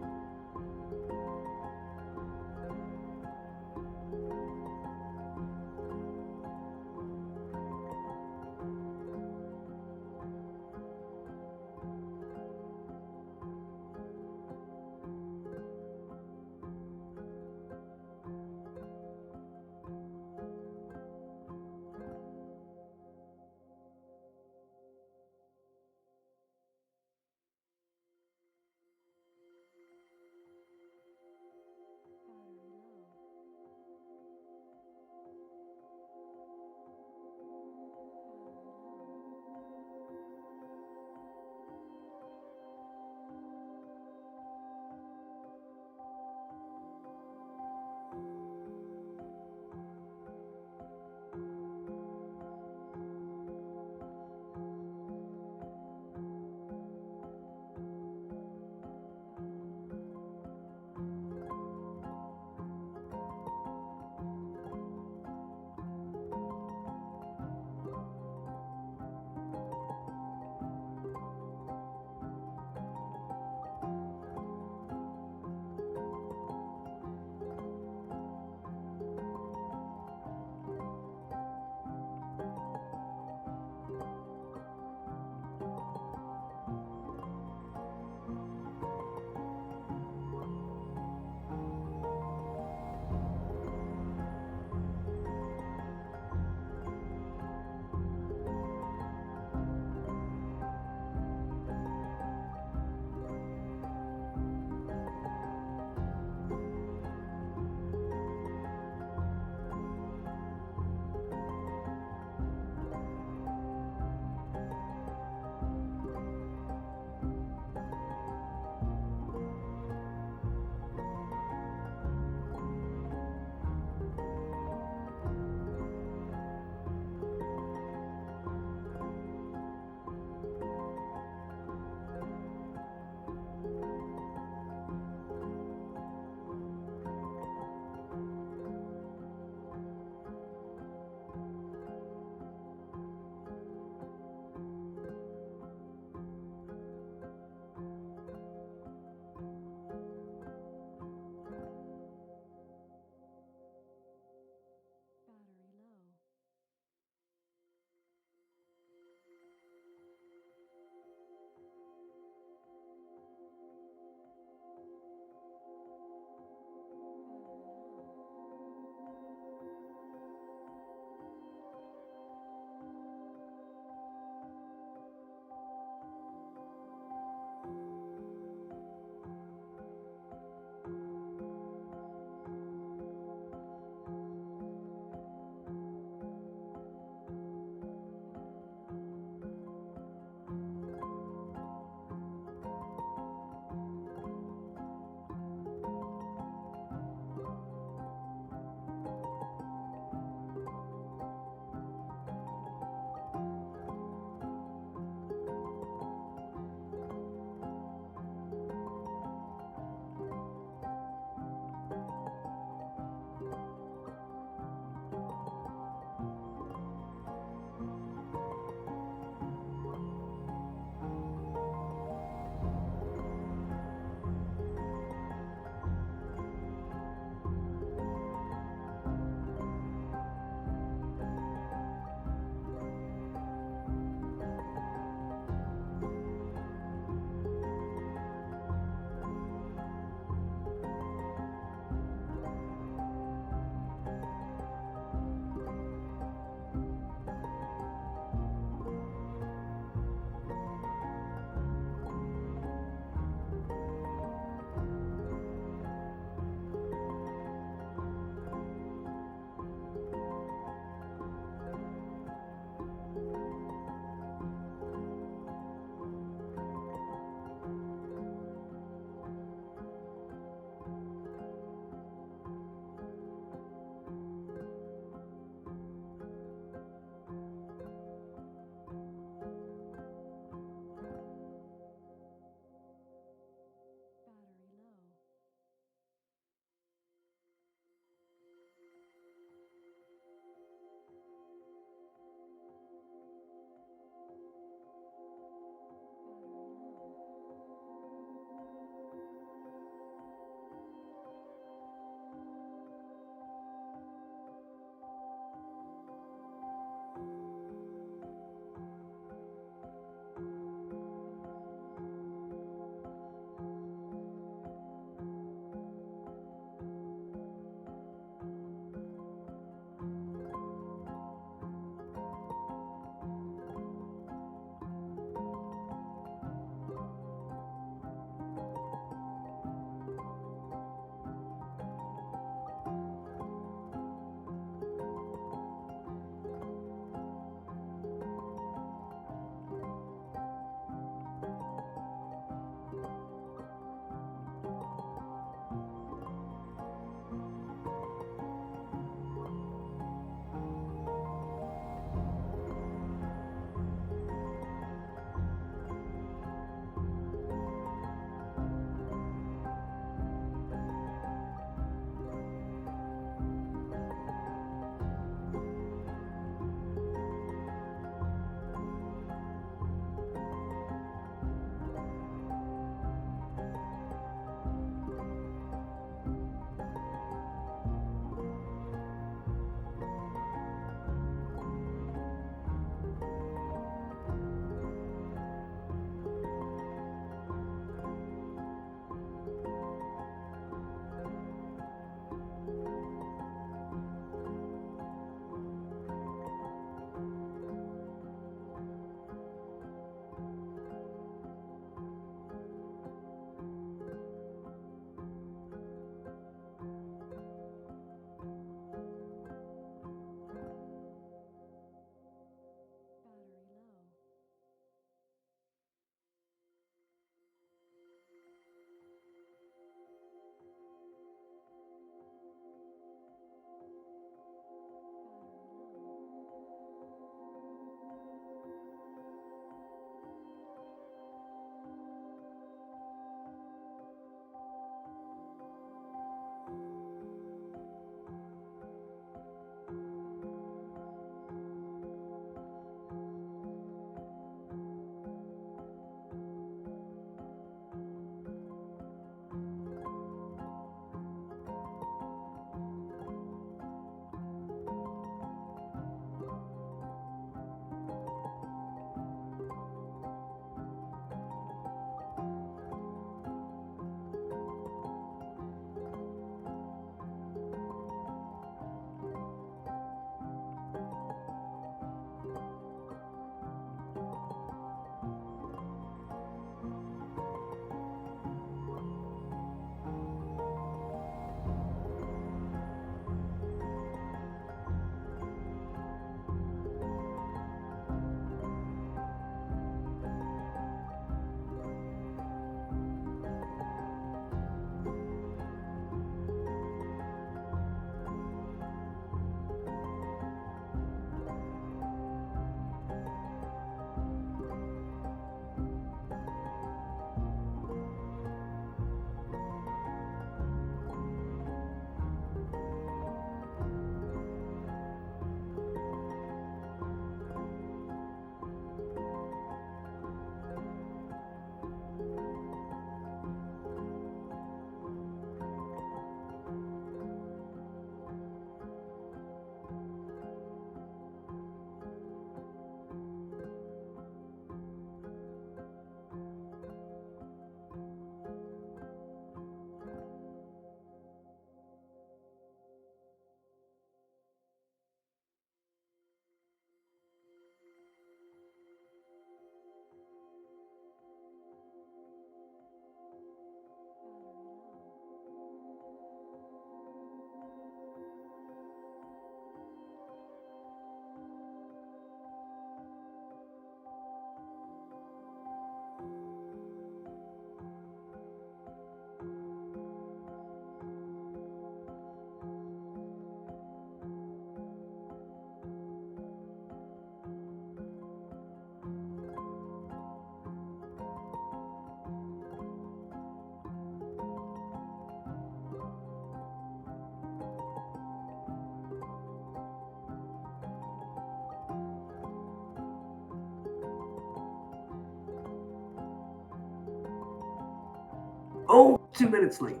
Oh, 2 minutes late.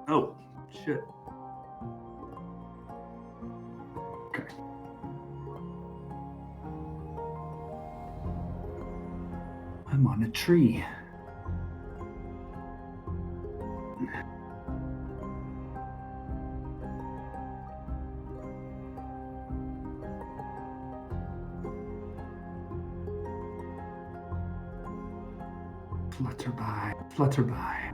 Oh, shit. Okay. I'm on a tree. Flutter by, flutter by.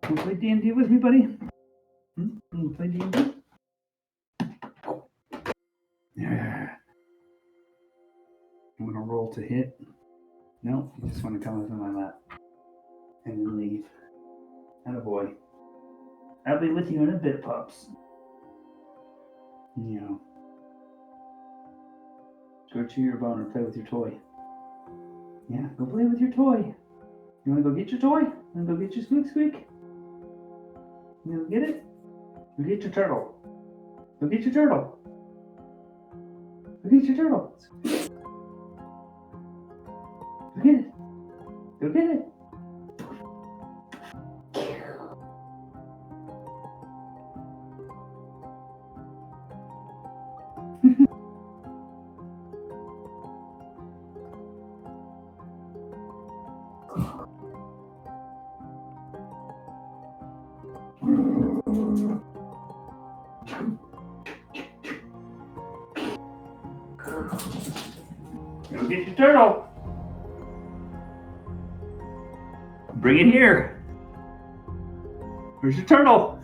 Want to play D&D with me, buddy? Want to play D&D? Yeah. You want to roll to hit? No, you just want to come up in my lap. And then leave. Attaboy. I'll be with you in a bit, pups. You know. Go chew your bone or play with your toy. Yeah, go play with your toy. You want to go get your toy? You want to go get your squeak squeak? You want to get it? Go get your turtle. Go get your turtle. Go get your turtle. Go get it. Go get it. Go get your turtle. Bring it here. Where's your turtle?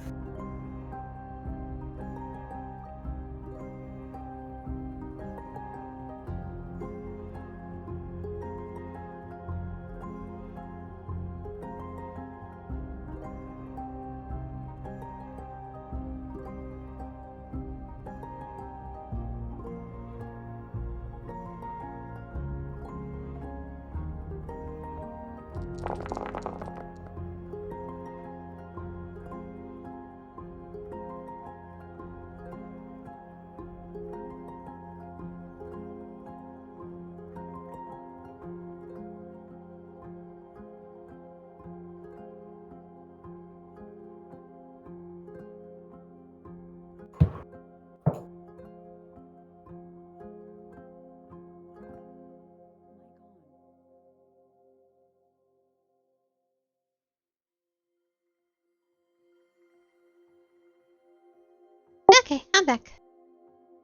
Okay, I'm back.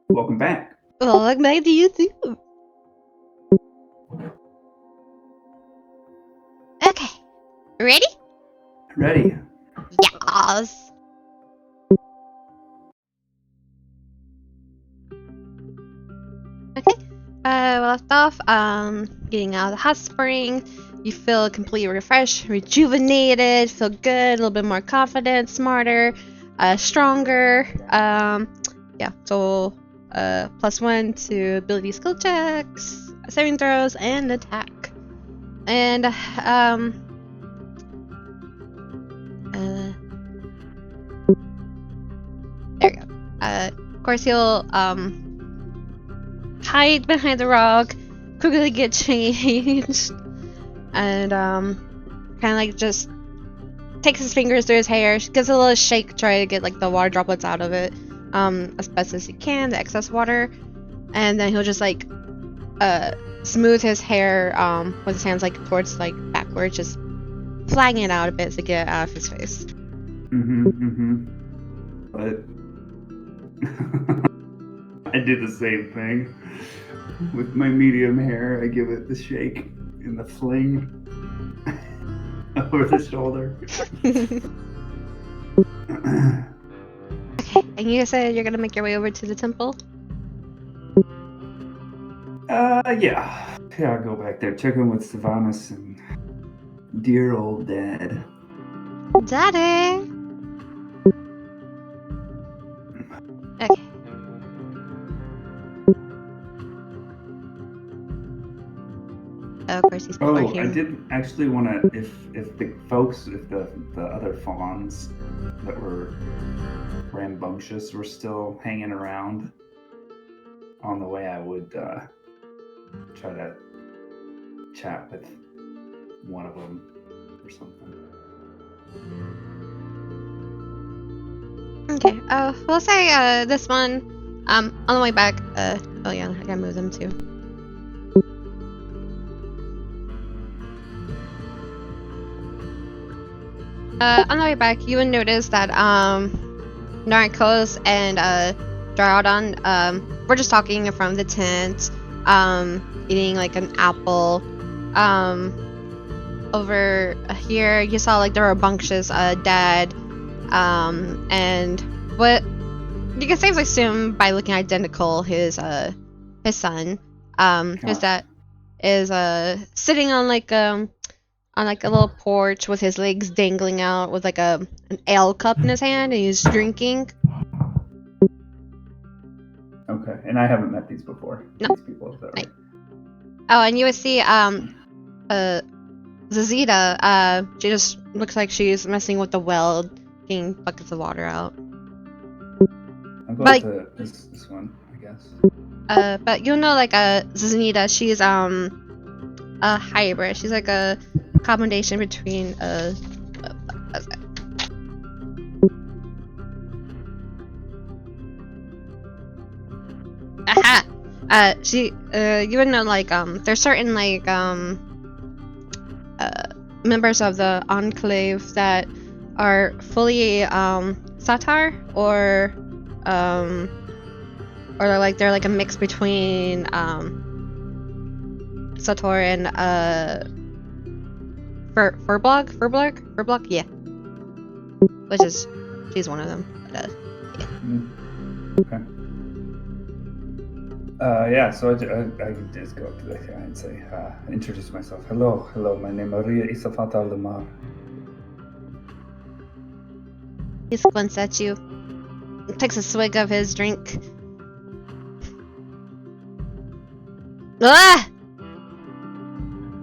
Welcome back. Welcome back to you too. Okay, ready? Ready. Yes. Okay. We left off. Getting out of the hot spring. You feel completely refreshed, rejuvenated, feel good, a little bit more confident, smarter, stronger. Yeah. So, +1 to ability skill checks, saving throws, and attack. And there you go. Of course, he'll hide behind the rock, quickly get changed, and kind of like just takes his fingers through his hair, gives a little shake, try to get like the water droplets out of it, as best as he can, the excess water, and then he'll just like smooth his hair with his hands like towards like backwards, just flagging it out a bit to get it out of his face. But I did the same thing with my medium hair. I give it the shake and the fling over the shoulder. Okay. and you said you're gonna make your way over to the temple? Yeah. Yeah, I'll go back there. Check in with Sylvanas and dear old dad. Daddy! Okay. Oh, of course he's before Oh, here. I did actually want to, if the folks, if the other fawns that were rambunctious were still hanging around on the way, I would try to chat with one of them or something. Okay, we'll say, this one, on the way back, oh yeah, I gotta move them too. On the way back, you would notice that, Narcos and, Dryodon, we're just talking from the tent, eating, like, an apple. Over here, you saw, like, the rambunctious, dad, and what you can safely assume by looking identical, his son, his dad is, sitting on, like, a little porch with his legs dangling out with like an ale cup in his hand, and he's drinking. Okay, and I haven't met these before. No. These people, is that right? Oh, and you would see Zazita, she just looks like she's messing with the well, getting buckets of water out. I'll go But- to this one, I guess. But you'll know, like, Zazita, she's a hybrid. She's like a combination between aha! You would know, like, there's certain, like, members of the Enclave that are fully, Satar, or they're like a mix between, Sator and, Furblock, yeah. Which is, she's one of them. But, Okay. Yeah, so I just go up to the guy and say, introduce myself. Hello, my name is Riah Isafata Lamar. he squints at you, takes a swig of his drink. Ah!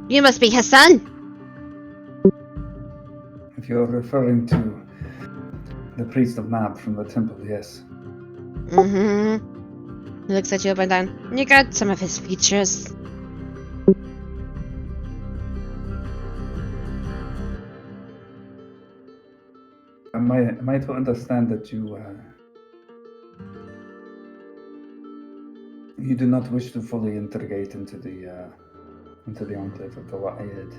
You must be his son! If you're referring to the priest of Mab from the temple, yes. Mm-hmm. He looks at you up and down. You got some of his features. Am I to understand that you do not wish to fully integrate into the Enclave of the Wa'id?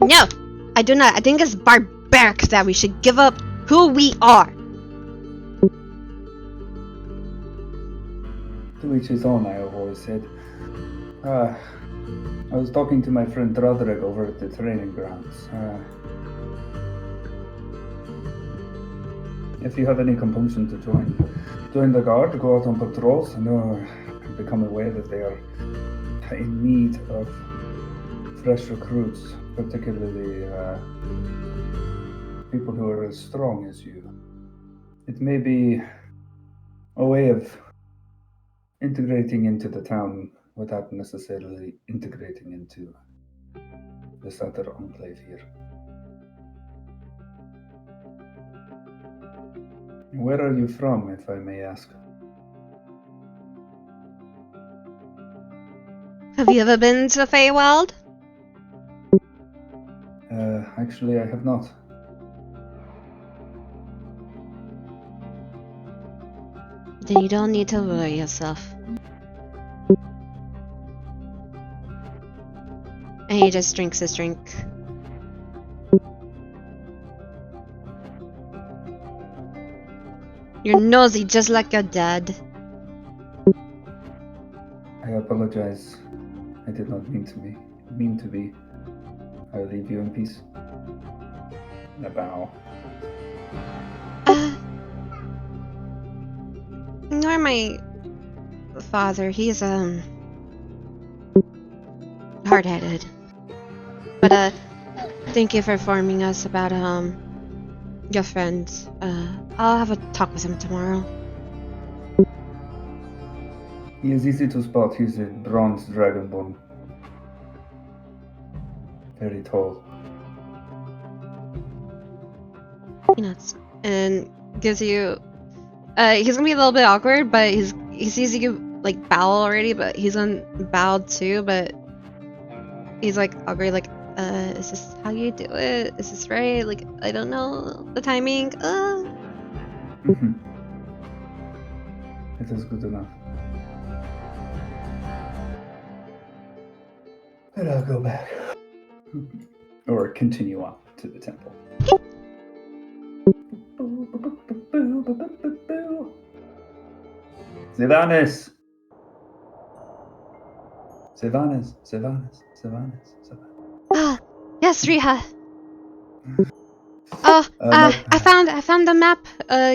No! I do not. I think it's barbaric that we should give up who we are. To each his own, I have always said. I was talking to my friend Roderick over at the training grounds. If you have any compunction to join the guard, go out on patrols. I know I've become aware that they are in need of fresh recruits, particularly people who are as strong as you. It may be a way of integrating into the town without necessarily integrating into the Satar Enclave here. Where are you from, if I may ask? Have you ever been to the Feywild? Actually, I have not. Then you don't need to worry yourself. And he just drinks his drink. You're nosy just like your dad. I apologize. I did not mean to be. I'll leave you in peace. And I bow. Nor my father. He's hard-headed. But thank you for informing us about your friends. I'll have a talk with him tomorrow. He is easy to spot. He's a bronze dragonborn. Very tall. Peanuts. And gives you he's gonna be a little bit awkward, but he sees you like bow already, but he's gonna bow too, but he's like awkward, like, is this how you do it? Is this right? Like, I don't know the timing. It is good enough. And I'll go back. Or continue on to the temple. Sylvanas! Sylvanas. Ah, yes, Riah. Oh, I found the map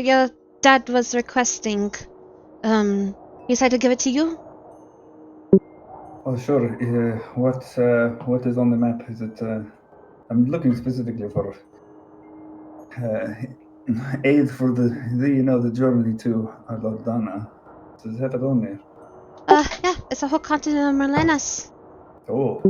your dad was requesting. He said to give it to you? Oh, sure. What is on the map? Is it? I'm looking specifically for aid for the journey to Alordana. Does it have it on there? Yeah, it's a whole continent of Merlenas. Oh.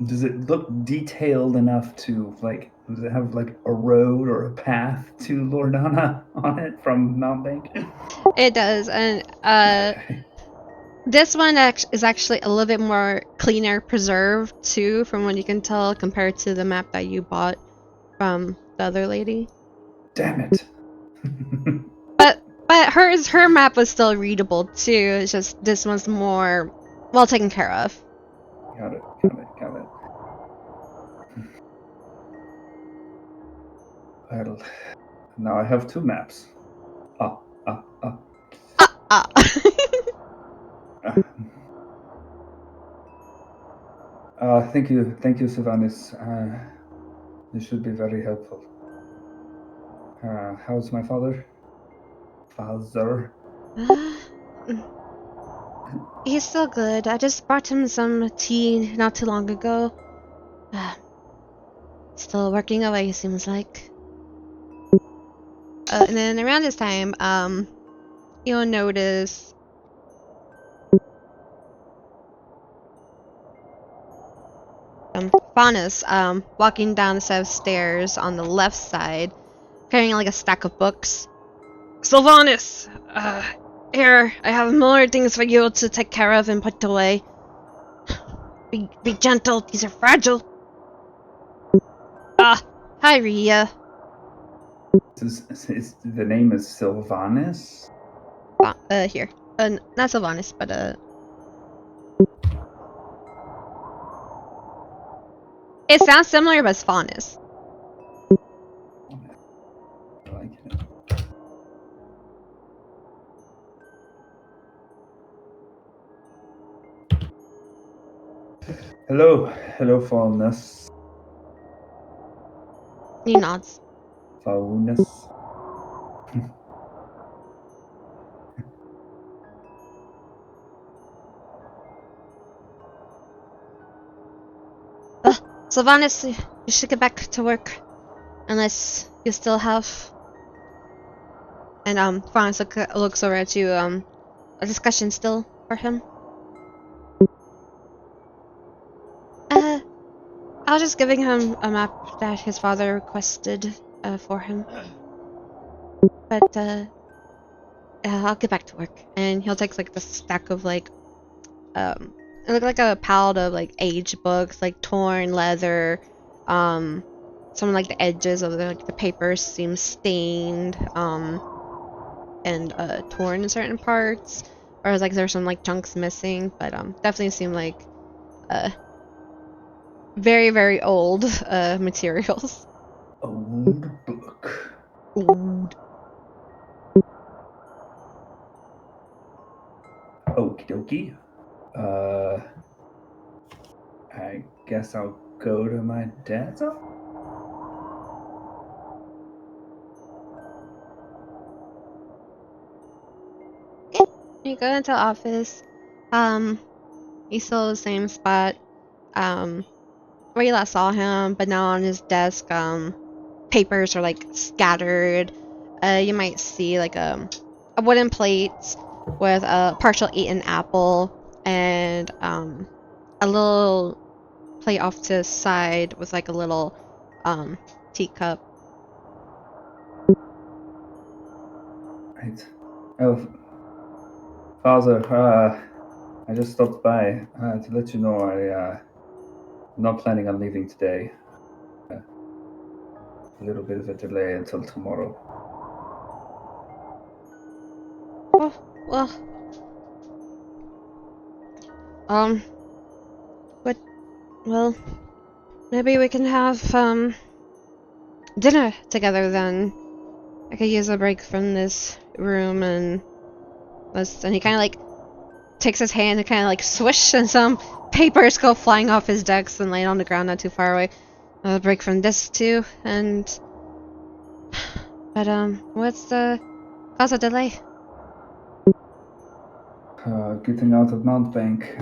Does it look detailed enough to, like, does it have, like, a road or a path to Lordana on it from Mount Bank? It does, and this one is actually a little bit more cleaner preserved too, from what you can tell, compared to the map that you bought from the other lady. Damn it. But her map was still readable too. It's just this one's more well taken care of. Got it. Well, now I have two maps. Thank you, Sylvanas. This should be very helpful. How's my father? He's still good. I just brought him some tea not too long ago. Still working away, seems like. And then around this time, you'll notice Faunus walking down the set of stairs on the left side, carrying like a stack of books. Sylvanas! Here, I have more things for you to take care of and put away. Be gentle, these are fragile. Hi, Riah. The name is Sylvanas? Here. Not Sylvanas, but it sounds similar, but it's Faunus. I like it. Hello, Faunus. He nods. Faunus. Sylvanas, you should get back to work. Unless you still have... And Faunus looks over at you, a discussion still for him? I was just giving him a map that his father requested for him. But I'll get back to work. And he'll take like the stack of like it looked like a palette of like aged books, like torn leather. Some of like the edges of the paper seem stained, and torn in certain parts. Or like there's some like chunks missing, but definitely seem like very, very old materials. Old book. Old. Okie dokie. I guess I'll go to my dad's office. you go into the office. He's still in the same spot. Where you last saw him, but now on his desk, papers are like scattered. You might see like a wooden plate with a partial eaten apple and a little plate off to the side with like a little teacup. Right. Oh, Father, I just stopped by to let you know I'm not planning on leaving today. A little bit of a delay until tomorrow. Oh, well, but well, maybe we can have dinner together then. I could use a break from this room and he kind of like takes his hand and kind of like swish, and some papers go flying off his desk and land on the ground not too far away. A break from this too, and but what's the cause of delay? Getting out of Mount Bank.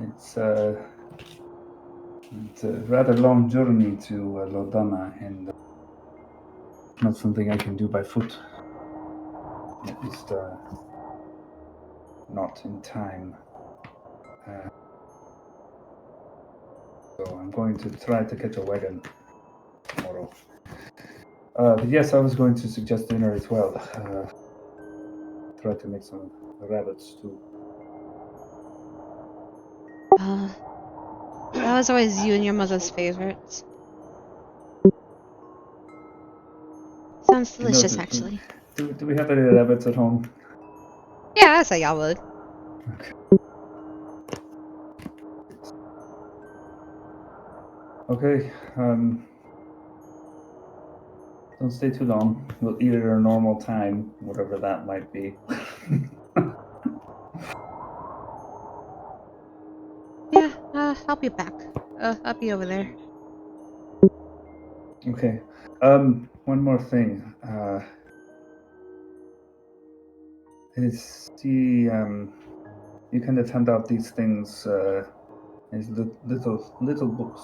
It's a rather long journey to Lodana, and not something I can do by foot. At least not in time. So I'm going to try to catch a wagon tomorrow. But yes, I was going to suggest dinner as well. Try to make some rabbit stew. That was always you and your mother's favorites. Sounds delicious, actually. Do we have any rabbits at home? Yeah, I say y'all would. Okay. Don't stay too long. We'll eat at our normal time, whatever that might be. Yeah, I'll be back. I'll be over there. Okay. One more thing. Is you kind of hand out these things as little books.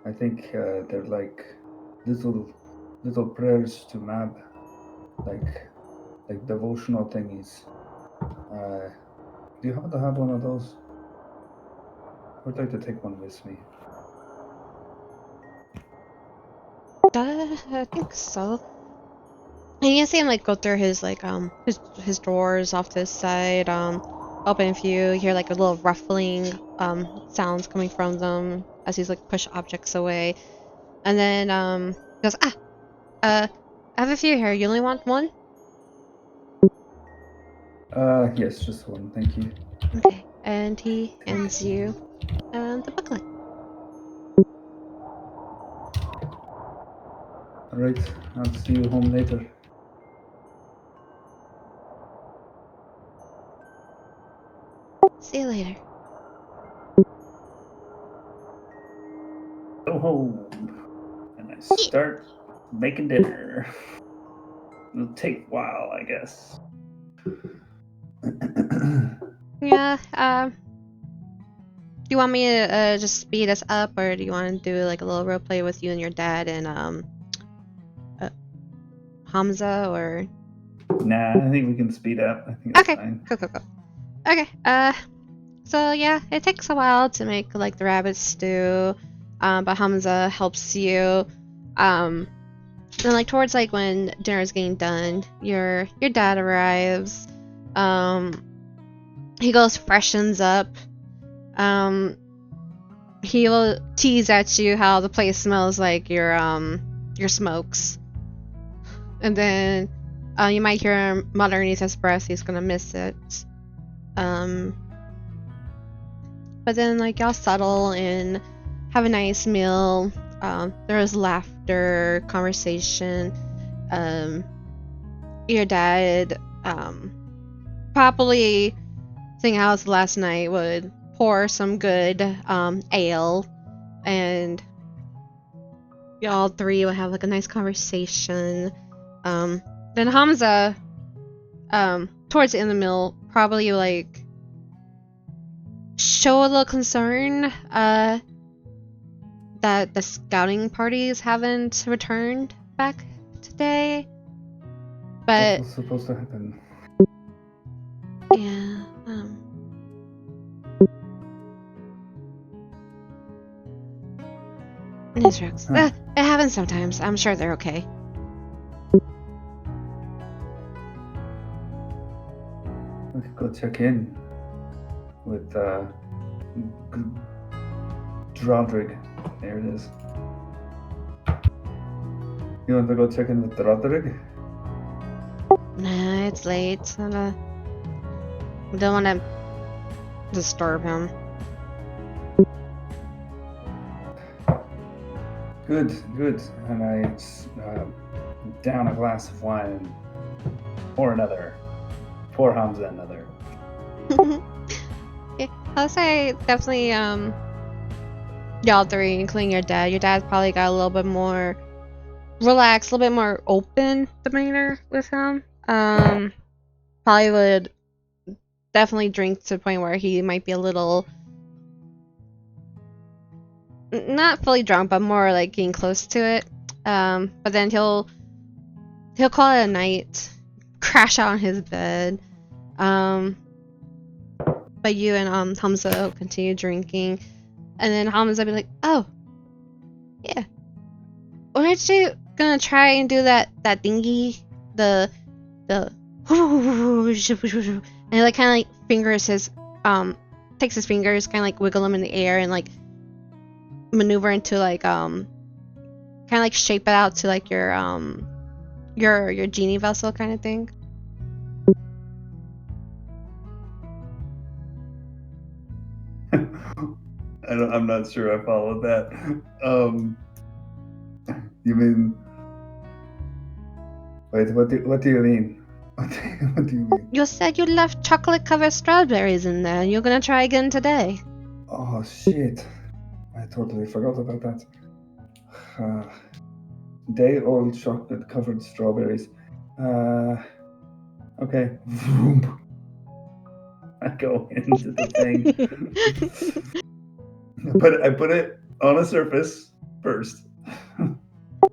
I think they're like little prayers to Mab, like devotional thingies. Do you happen to have one of those? I would like to take one with me. I think so. And you see him like go through his like his drawers off to his side, open a few, you hear like a little ruffling sounds coming from them as he's like push objects away. And then he goes, I have a few here, you only want one? Yes, just one, thank you. Okay. And he hands you the booklet. Alright, I'll see you home later. See you later. Go home, and I start making dinner. It'll take a while, I guess. Yeah, do you want me to just speed us up, or do you want to do like a little role play with you and your dad and Hamza, or? Nah, I think we can speed up. I think that's fine. Cool. Okay, so yeah, it takes a while to make like the rabbit stew, but Hamza helps you. Then like towards like when dinner's getting done, your dad arrives. He goes freshens up. He will tease at you how the place smells like your smokes. And then you might hear him mutter underneath his breath he's gonna miss it. But then like y'all settle and have a nice meal. There's laughter, conversation. Your dad probably seeing how it's last night would pour some good ale, and y'all three would have like a nice conversation. Then Hamza towards the end of the meal, probably like show a little concern that the scouting parties haven't returned back today. But What was supposed to happen? yeah, newsrooks. Huh. It happens sometimes. I'm sure they're okay. We could go check in with Drodrig. There it is. You want to go check in with Drodrig? Nah, it's late. I don't want to disturb him. Good. And I down a glass of wine and pour another. Pour Hamza another. Yeah, I'll say definitely y'all three, including your dad. Your dad's probably got a little bit more relaxed, a little bit more open demeanor with him. Probably would definitely drink to the point where he might be a little not fully drunk, but more like getting close to it. But then he'll call it a night, crash out on his bed. But you and Hamza will continue drinking, and then Hamza will be like, "Oh, yeah, aren't you gonna try and do that thingy, the and he like kind of like fingers his takes his fingers, kind of like wiggle them in the air and like maneuver into like kind of like shape it out to like your genie vessel kind of thing." I'm not sure I followed that. You mean? Wait, what do you mean? What do you mean? You said you left chocolate-covered strawberries in there. You're gonna try again today. Oh shit! I totally forgot about that. Day-old chocolate-covered strawberries. Okay. I go into the thing. I put it on a surface first, and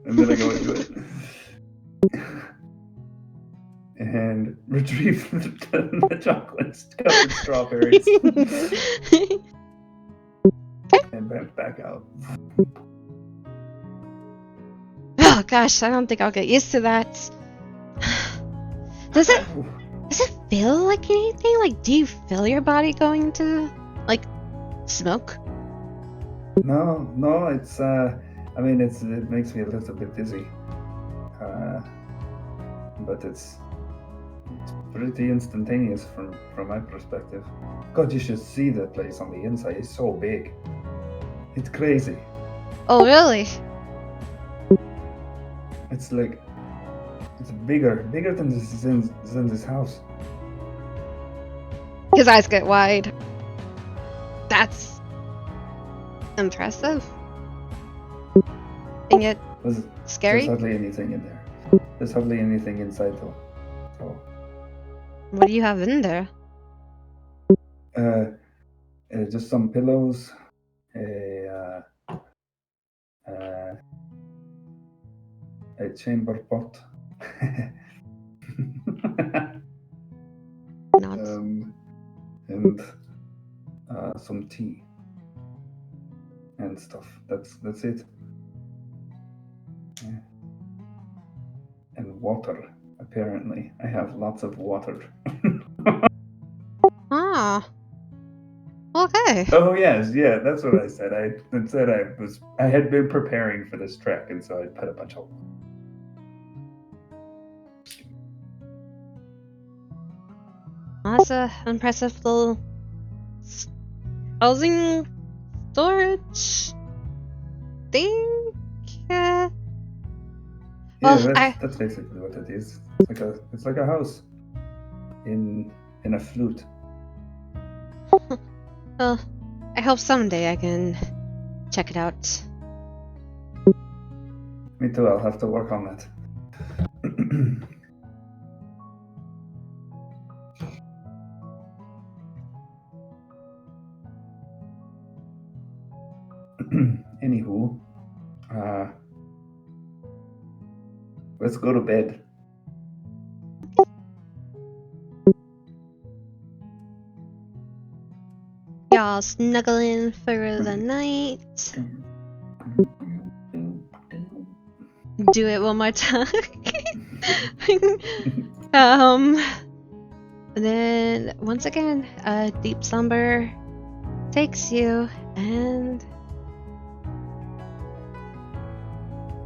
then I go into it and retrieve the chocolate-covered strawberries and back out. Oh gosh, I don't think I'll get used to that. Does it feel like anything? Like, do you feel your body going to like smoke? No, it's I mean it makes me a little bit dizzy. But it's pretty instantaneous from my perspective. God, you should see that place on the inside. It's so big. It's crazy. Oh really? It's like it's bigger than this house. His eyes get wide. That's impressive. And yet scary. There's hardly anything in there. There's hardly anything inside though. So, What do you have in there? just some pillows, a chamber pot, Nods. and some tea and stuff. That's it. Yeah. And water. Apparently, I have lots of water. Ah. Okay. Oh yes, yeah, that's what I said. I said I had been preparing for this trek, and so I put a bunch of. That's a impressive little housing storage thing. Yeah, Well, that's basically what it is. It's like a house in a flute. Well, I hope someday I can check it out. Me too. I'll have to work on that. Anywho, let's go to bed. Y'all snuggling for the night. Do it one more time. And then once again, a deep slumber takes you, and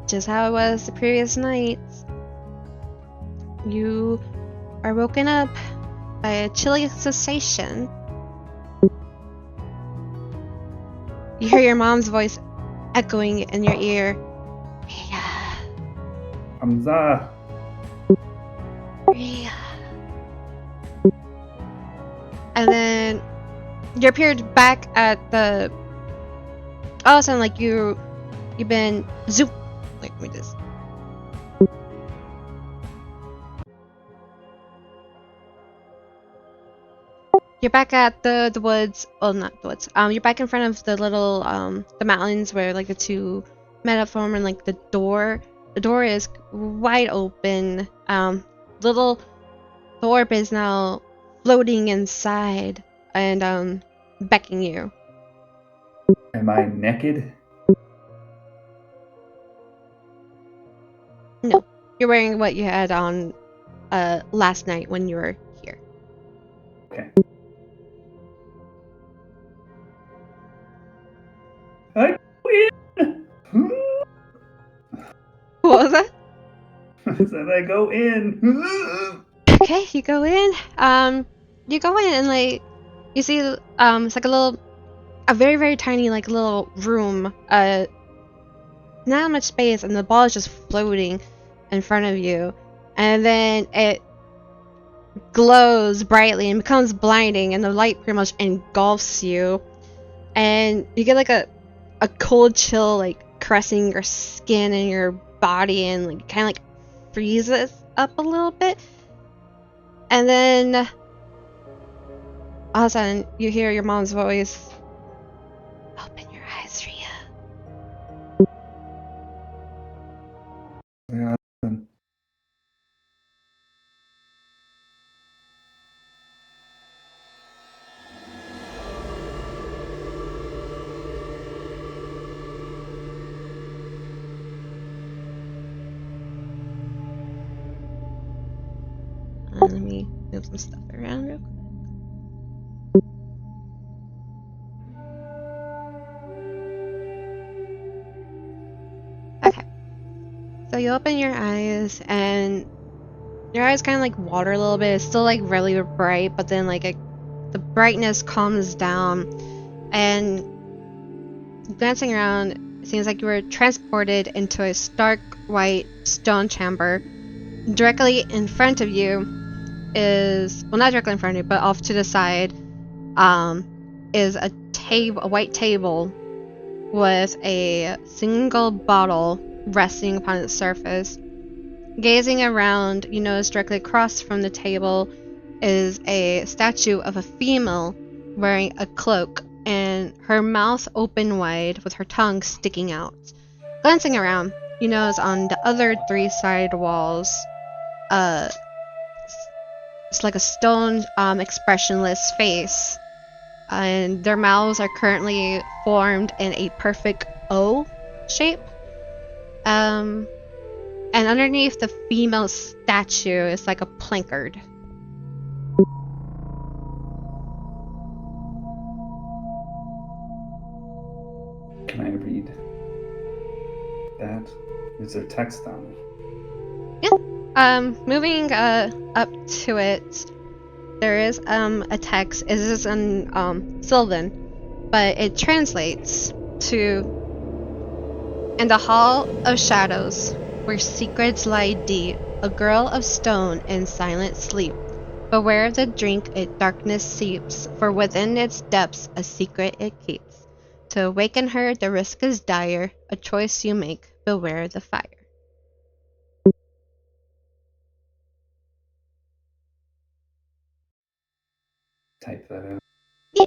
just how it was the previous nights, you are woken up by a chilly sensation. You hear your mom's voice echoing in your ear. Riah, Hamza. Riah. And then you appeared back at the. All of a sudden, like you've been zoop. Like, let me just. You're back at the woods. Oh, not the woods. You're back in front of the little the mountains where like the two met up form, and like the door. The door is wide open. Little orb is now floating inside and beckoning you. Am I naked? No, you're wearing what you had on last night when you were here. Okay. I win! What was that? I said I go in. Okay, you go in. You go in and like you see it's like a very very tiny like little room. Not much space, and the ball is just floating in front of you, and then it glows brightly and becomes blinding, and the light pretty much engulfs you, and you get like a cold chill like caressing your skin and your body, and like kind of like freezes up a little bit. And then all of a sudden you hear your mom's voice. Open your eyes, Riah. Yeah. Let me move some stuff around real quick. Okay. So you open your eyes, and your eyes kind of like water a little bit. It's still like really bright, but then like the brightness calms down, and glancing around, it seems like you were transported into a stark white stone chamber. Directly in front of you is, well, not directly in front of you, but off to the side, is a white table with a single bottle resting upon its surface. Gazing around, you notice directly across from the table is a statue of a female wearing a cloak and her mouth open wide with her tongue sticking out. Glancing around, you notice on the other three side walls, it's like a stone, expressionless face, and their mouths are currently formed in a perfect O shape. And underneath the female statue is like a placard. Can I read that? Is there text on it? Moving up to it, there is a text. It is in Sylvan, but it translates to, "In the hall of shadows, where secrets lie deep, a girl of stone in silent sleep. Beware of the drink it darkness seeps, for within its depths a secret it keeps. To awaken her the risk is dire, a choice you make, beware the fire." Type that out. Yeah.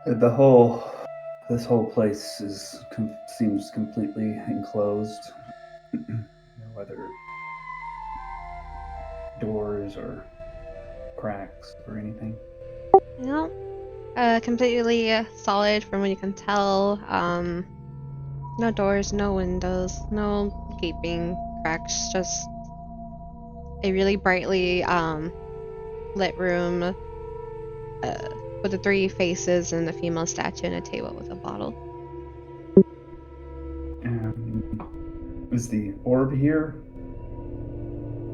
This whole place seems completely enclosed. No other doors or cracks or anything. No, completely solid from what you can tell. No doors, no windows, no gaping cracks, just a really brightly lit room with the three faces and a female statue and a table with a bottle. Is the orb here?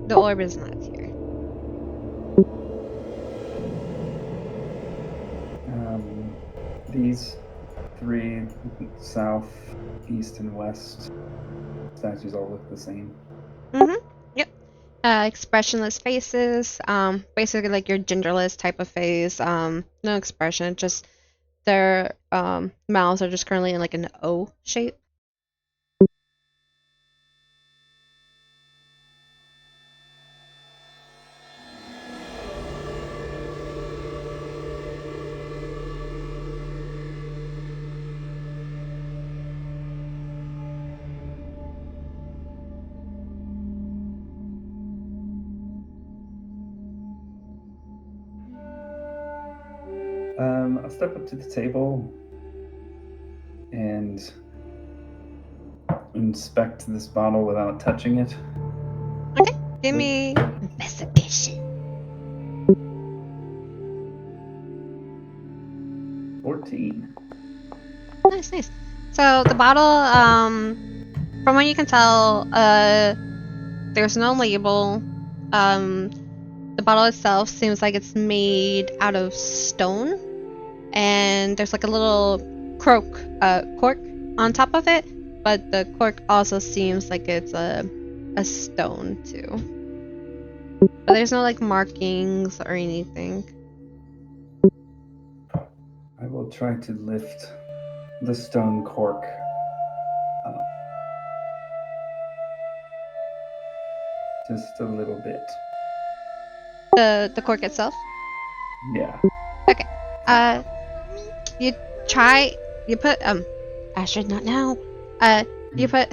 The orb is not here. These three south, east, and west statues all look the same. Mm-hmm. Yep. Expressionless faces. Basically like your genderless type of face. No expression. Just their mouths are just currently in like an O shape. I'll step up to the table and inspect this bottle without touching it. Okay. Give me investigation. 14. Nice. So the bottle, from what you can tell, there's no label. The bottle itself seems like it's made out of stone, and there's like a little cork on top of it, but the cork also seems like it's a stone too. But there's no like markings or anything. I will try to lift the stone cork up. Just a little bit. The cork itself. Yeah. Okay. You put Astrid, not now. You put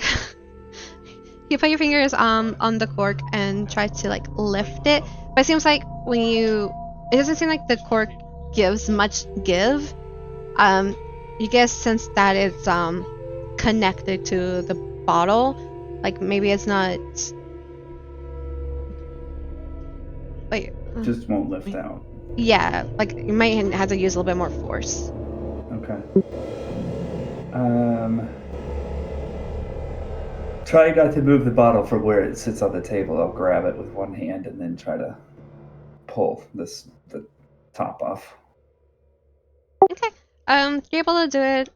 you put your fingers on the cork and try to like lift it. But it seems like it doesn't seem like the cork gives much give. You guess since that it's connected to the bottle, like maybe it's not. Wait. Just won't lift out. Yeah, like you might have to use a little bit more force. Okay. Try not to move the bottle from where it sits on the table. I'll grab it with one hand and then try to pull the top off. Okay. You're able to do it.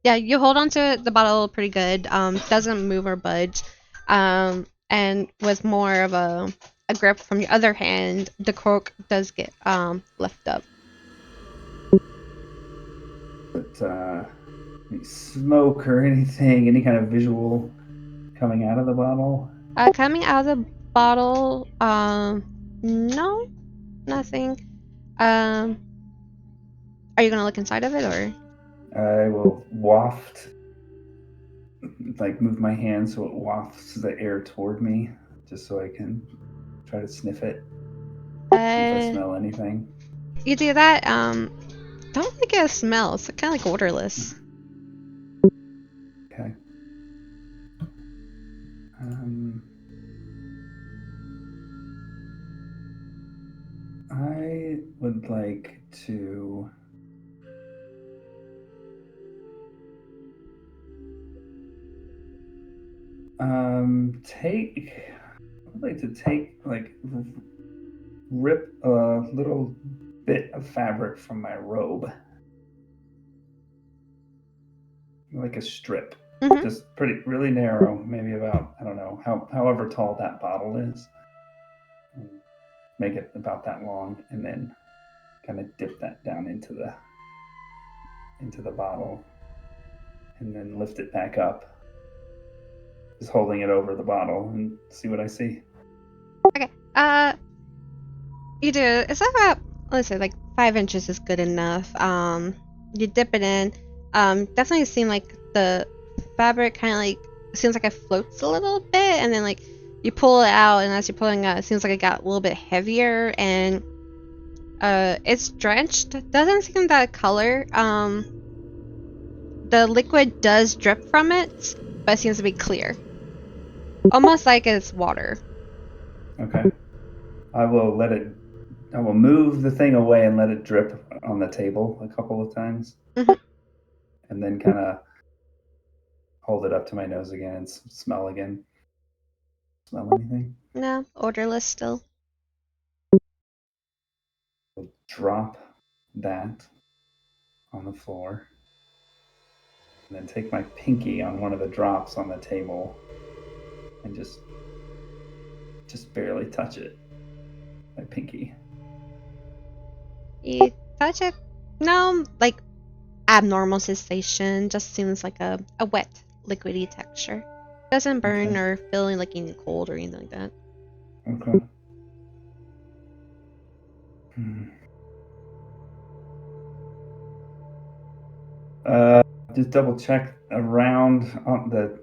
Yeah, you hold on to the bottle pretty good. Doesn't move or budge. And with more of a grip from your other hand, the cork does get lifted up. But any smoke or anything, any kind of visual coming out of the bottle? Coming out of the bottle, no, nothing. Are you gonna look inside of it or? I will waft, like move my hand so it wafts the air toward me, just so I can try to sniff it. See if I smell anything. You do that. Don't really get a smell. It's kind of like odorless. Okay. I would like to rip a little bit of fabric from my robe. Like a strip. Mm-hmm. Just really narrow, maybe about, I don't know, however tall that bottle is. Make it about that long, and then kind of dip that down into the bottle, and then lift it back up. Just holding it over the bottle and see what I see. Okay. You do. It's about, let's say, like 5 inches is good enough. You dip it in. Definitely seem like the fabric kind of like seems like it floats a little bit, and then like you pull it out, and as you're pulling it out, it seems like it got a little bit heavier, and it's drenched. Doesn't seem that color. The liquid does drip from it, but it seems to be clear, almost like it's water. Okay. I will move the thing away and let it drip on the table a couple of times. Mhm. And then kind of hold it up to my nose again and smell again. Smell anything? No, odorless still. I'll drop that on the floor. And then take my pinky on one of the drops on the table and just barely touch it. My pinky. You touch it. No, like abnormal sensation. Just seems like a wet, liquidy texture. Doesn't burn Okay. or feel like anything cold or anything like that. Okay. Just double check around on the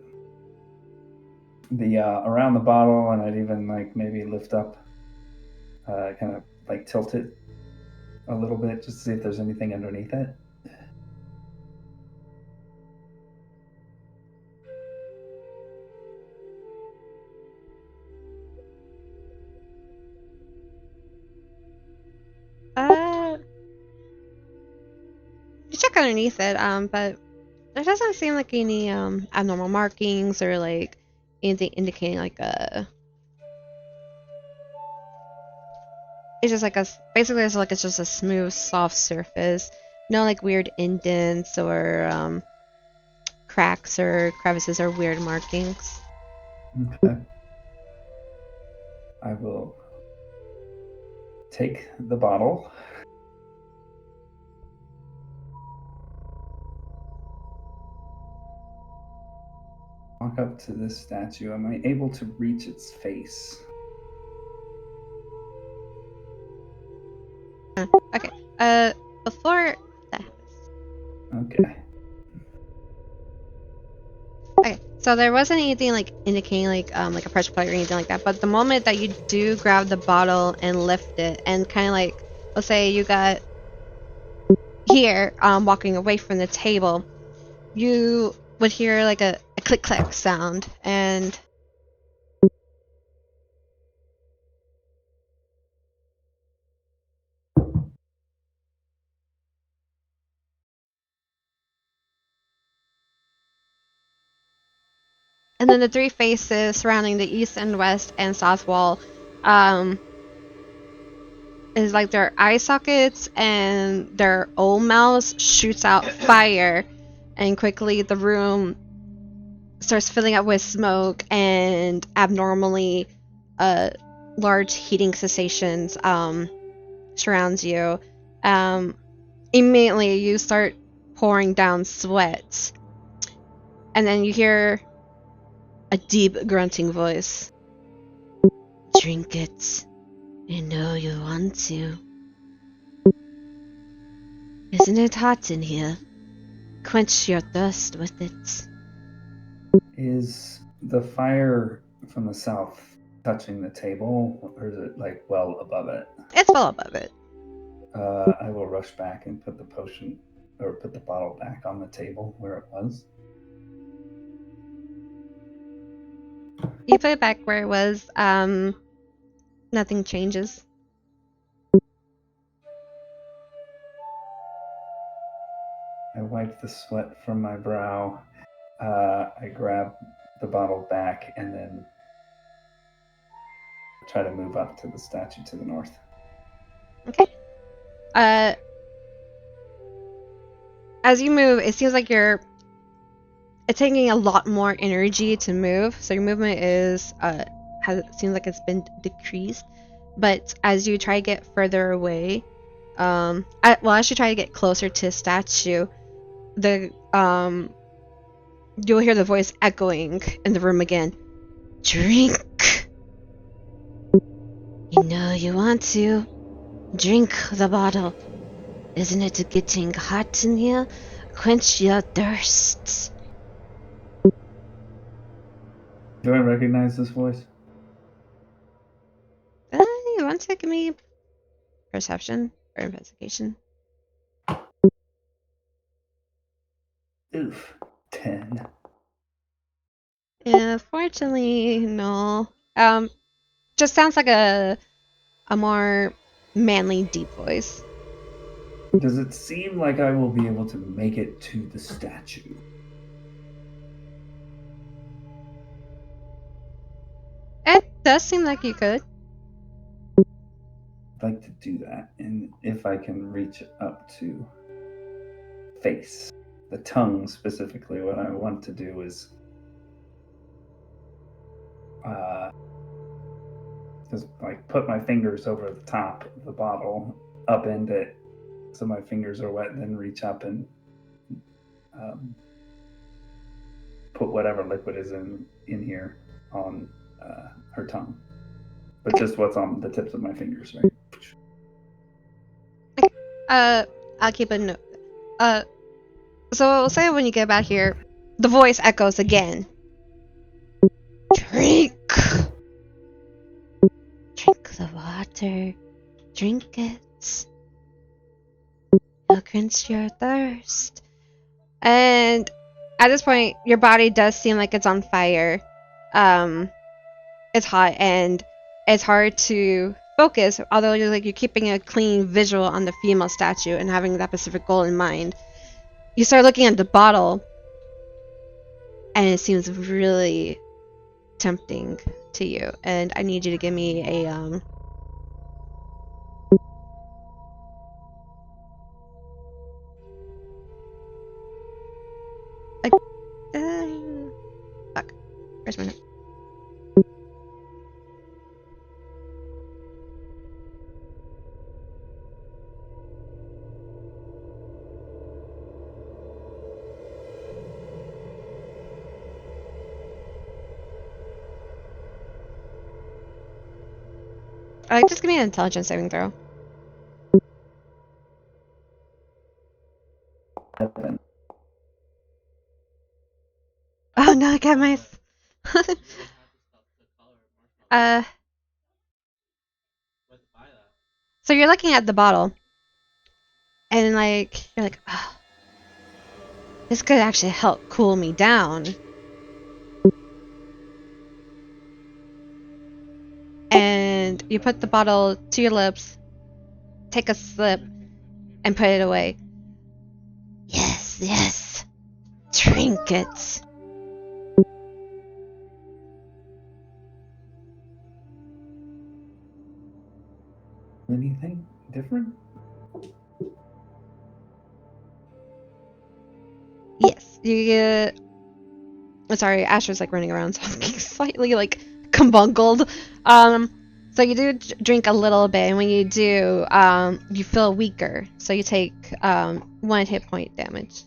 around the bottle, and I'd even like maybe lift up, kind of like tilt it a little bit just to see if there's anything underneath it. You check underneath it, but there doesn't seem like any abnormal markings or like anything indicating like a. It's just like basically it's like it's just a smooth, soft surface. No like weird indents or cracks or crevices or weird markings. Okay. I will take the bottle. Walk up to this statue. Am I able to reach its face? Okay. Before that. Okay. Okay. So there wasn't anything like indicating like a pressure plate or anything like that. But the moment that you do grab the bottle and lift it and kind of like, let's say you got here walking away from the table, you would hear like a click clack sound and. And then the three faces surrounding the east and west and south wall is like their eye sockets and their old mouths shoots out fire, and quickly the room starts filling up with smoke and abnormally large heating sensations surrounds you. Immediately you start pouring down sweat, and then you hear a deep grunting voice. Drink it. You know you want to. Isn't it hot in here? Quench your thirst with it. Is the fire from the south touching the table, or is it like well above it? It's well above it. I will rush back and put the potion, or put the bottle back on the table where it was. You put it back where it was. Nothing changes. I wipe the sweat from my brow. I grab the bottle back and then try to move up to the statue to the north. Okay. As you move, it seems like it's taking a lot more energy to move. So your movement is seems like it's been decreased. But as you try to get further away, as you try to get closer to the statue, you'll hear the voice echoing in the room again. Drink. You know you want to. Drink the bottle. Isn't it getting hot in here? Quench your thirst. Do I recognize this voice? You want to give me perception or investigation? Oof. 10. Yeah, fortunately, no. Just sounds like a more manly, deep voice. Does it seem like I will be able to make it to the statue? It does seem like you could. I'd like to do that, and if I can reach up to face the tongue specifically, what I want to do is just like put my fingers over the top of the bottle, upend it, so my fingers are wet, then reach up and put whatever liquid is in here on her tongue, but just what's on the tips of my fingers, right? I'll keep a note. So say when you get back here, the voice echoes again. Drink! Drink the water. Drink it. It'll quench your thirst. And at this point, your body does seem like it's on fire. It's hot and it's hard to focus, although you're keeping a clean visual on the female statue and having that specific goal in mind. You start looking at the bottle, and it seems really tempting to you. And I need you to give me a fuck. Where's my note? Just give me an intelligence saving throw. 7. Oh no, I got my. So you're looking at the bottle, and you're like, oh, this could actually help cool me down. And you put the bottle to your lips, take a sip, and put it away. Yes, yes. Drink it. Anything different? Yes. Sorry, Asher's running around, so I'm getting slightly combungled. So you do drink a little bit, and when you do, you feel weaker. So you take 1 hit point damage.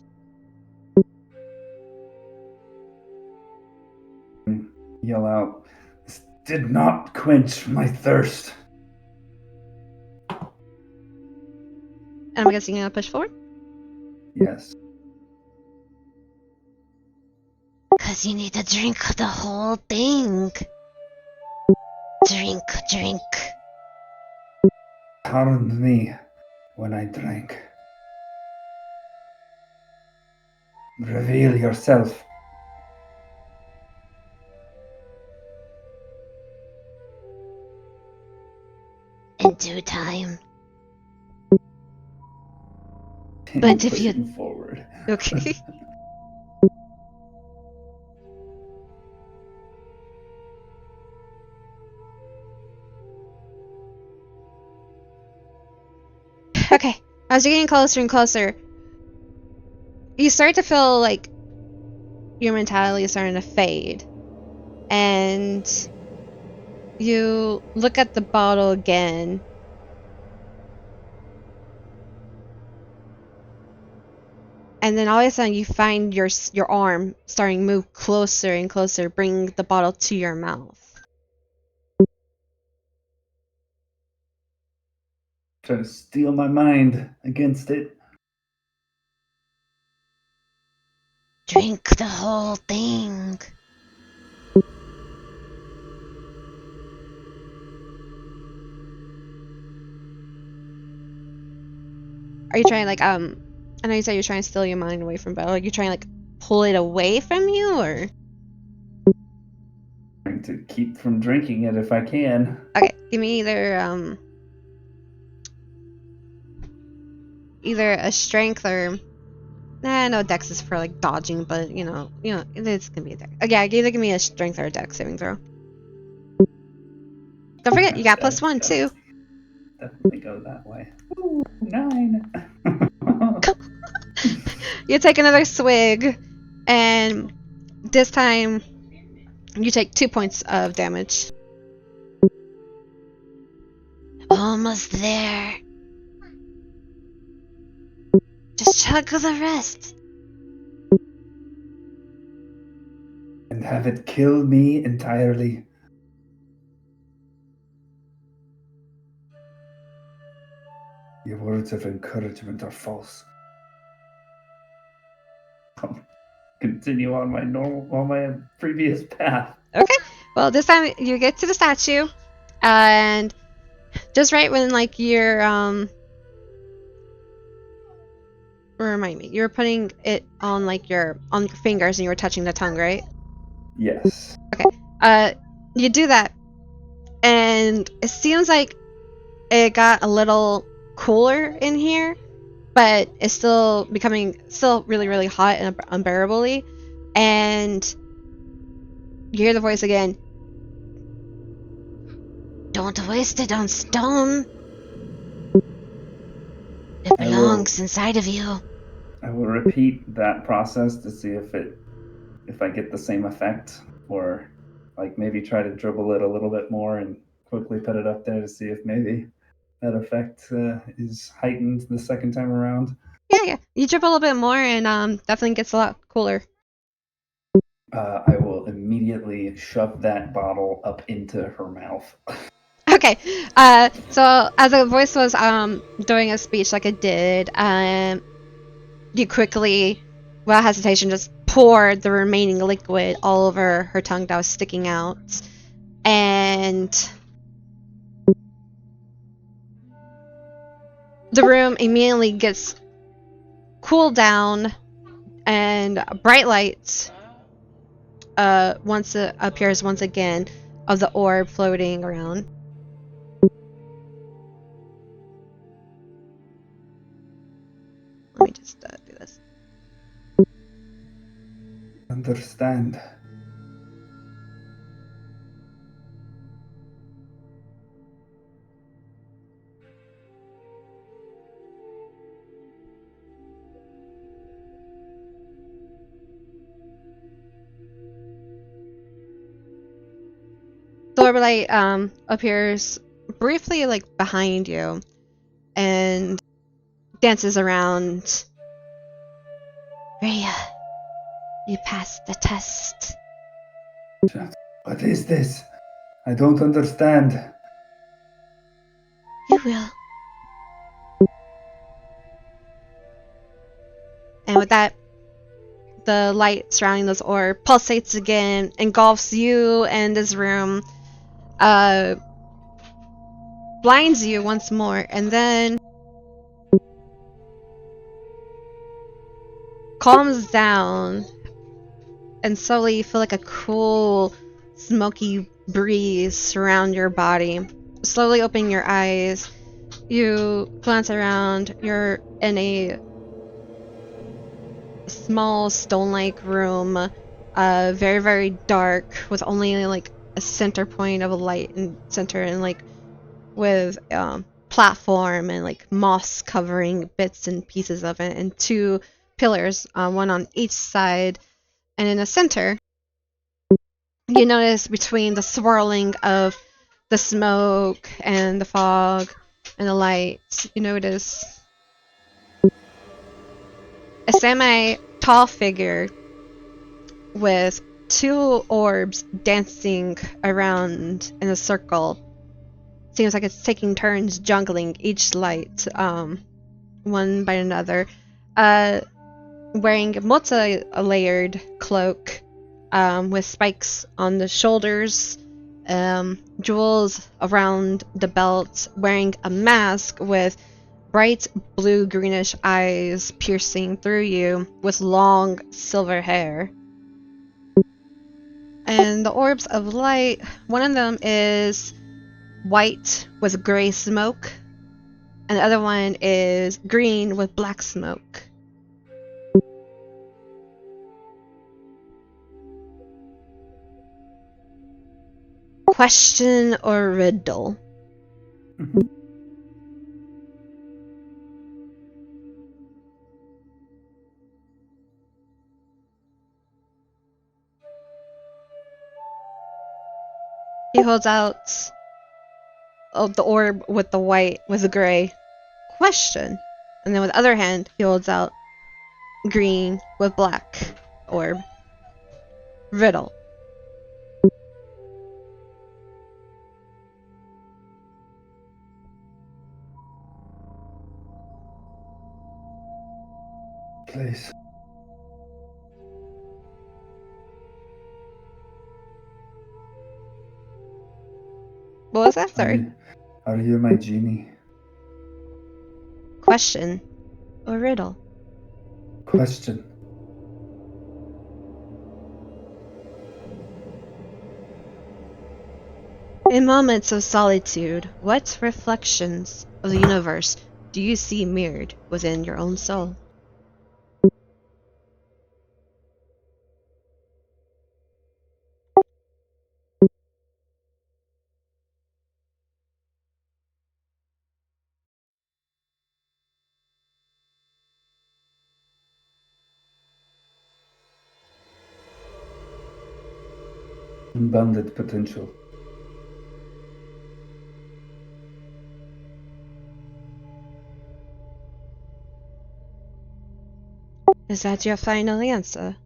Yell out, "This did not quench my thirst." And I'm guessing you're gonna push forward? Yes. Because you need to drink the whole thing. Drink, drink. Harmed me when I drank. Reveal yourself. In due time. But if you forward. Okay. Okay. As you're getting closer and closer, you start to feel like your mentality is starting to fade. And you look at the bottle again. And then all of a sudden you find your arm starting to move closer and closer, bringing the bottle to your mouth. Try to steel my mind against it. Drink the whole thing. Are you trying like I know you said you're trying to steal your mind away from Belle. Are you trying to like pull it away from you, or? Trying to keep from drinking it if I can. Okay, give me either a strength or no, dex is for like dodging, but you know it's gonna be a dex. Yeah, either give me a strength or a dex saving throw. Don't forget you got +1 too. Definitely go that way. Ooh, 9. You take another swig, and this time you take 2 points of damage. Almost there. Just chug the rest. And have it kill me entirely. Your words of encouragement are false. I'll continue on my previous path. Okay. Well, this time you get to the statue, and just right when like you're remind me, you were putting it on like your fingers and you were touching the tongue, right? Yes. You do that, and it seems like it got a little cooler in here, but it's still really, really hot and unbearably. And you hear the voice again. Don't waste it on stone. It belongs inside of you. I will repeat that process to see if I get the same effect, or like maybe try to dribble it a little bit more and quickly put it up there to see if maybe that effect is heightened the second time around. Yeah. You drip a little bit more, and definitely gets a lot cooler. I will immediately shove that bottle up into her mouth. Okay. So as the voice was doing a speech like it did, you quickly, without hesitation, just poured the remaining liquid all over her tongue that was sticking out, and the room immediately gets cooled down, and bright lights once it appears once again of the orb floating around. Let me just do this. Understand. The orb light appears briefly like behind you and dances around. Riah, you passed the test. What is this? I don't understand. You will. And with that, the light surrounding this orb pulsates again, engulfs you and this room, blinds you once more, and then calms down, and slowly you feel like a cool, smoky breeze surround your body. Slowly opening your eyes, you glance around. You're in a small stone-like room, very, very dark, with only like a center point of a light in center, and like with platform and like moss covering bits and pieces of it, and 2 pillars, one on each side. And in the center, you notice between the swirling of the smoke and the fog and the lights, you notice a semi-tall figure with 2 orbs dancing around in a circle, seems like it's taking turns jungling each light, one by another, wearing a multi-layered cloak, with spikes on the shoulders, jewels around the belt, wearing a mask with bright blue greenish eyes piercing through you, with long silver hair. And the orbs of light, one of them is white with gray smoke, and the other one is green with black smoke. Question or riddle? He holds out the orb with the white with the gray. Question. And then with the other hand, he holds out green with black orb. Riddle. Please. What was that? Sorry. Are you my genie? Question or riddle? Question. In moments of solitude, what reflections of the universe do you see mirrored within your own soul? Unbounded potential. Is that your final answer?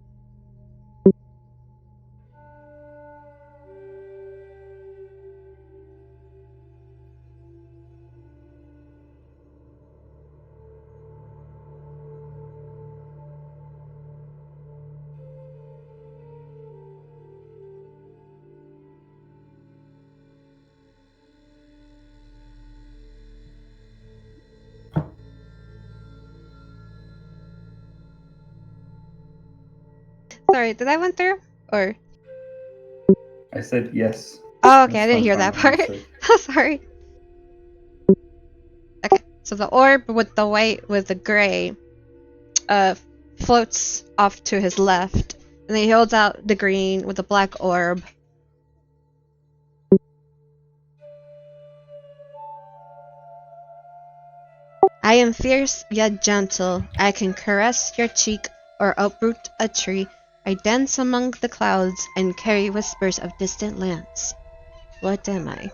Sorry, did I went through? Or I said yes. oh, okay, That's I didn't my hear that final part. answer. Sorry. Okay, so the orb with the white with the gray floats off to his left, and then he holds out the green with the black orb. I am fierce yet gentle. I can caress your cheek or uproot a tree. I dance among the clouds and carry whispers of distant lands. What am I?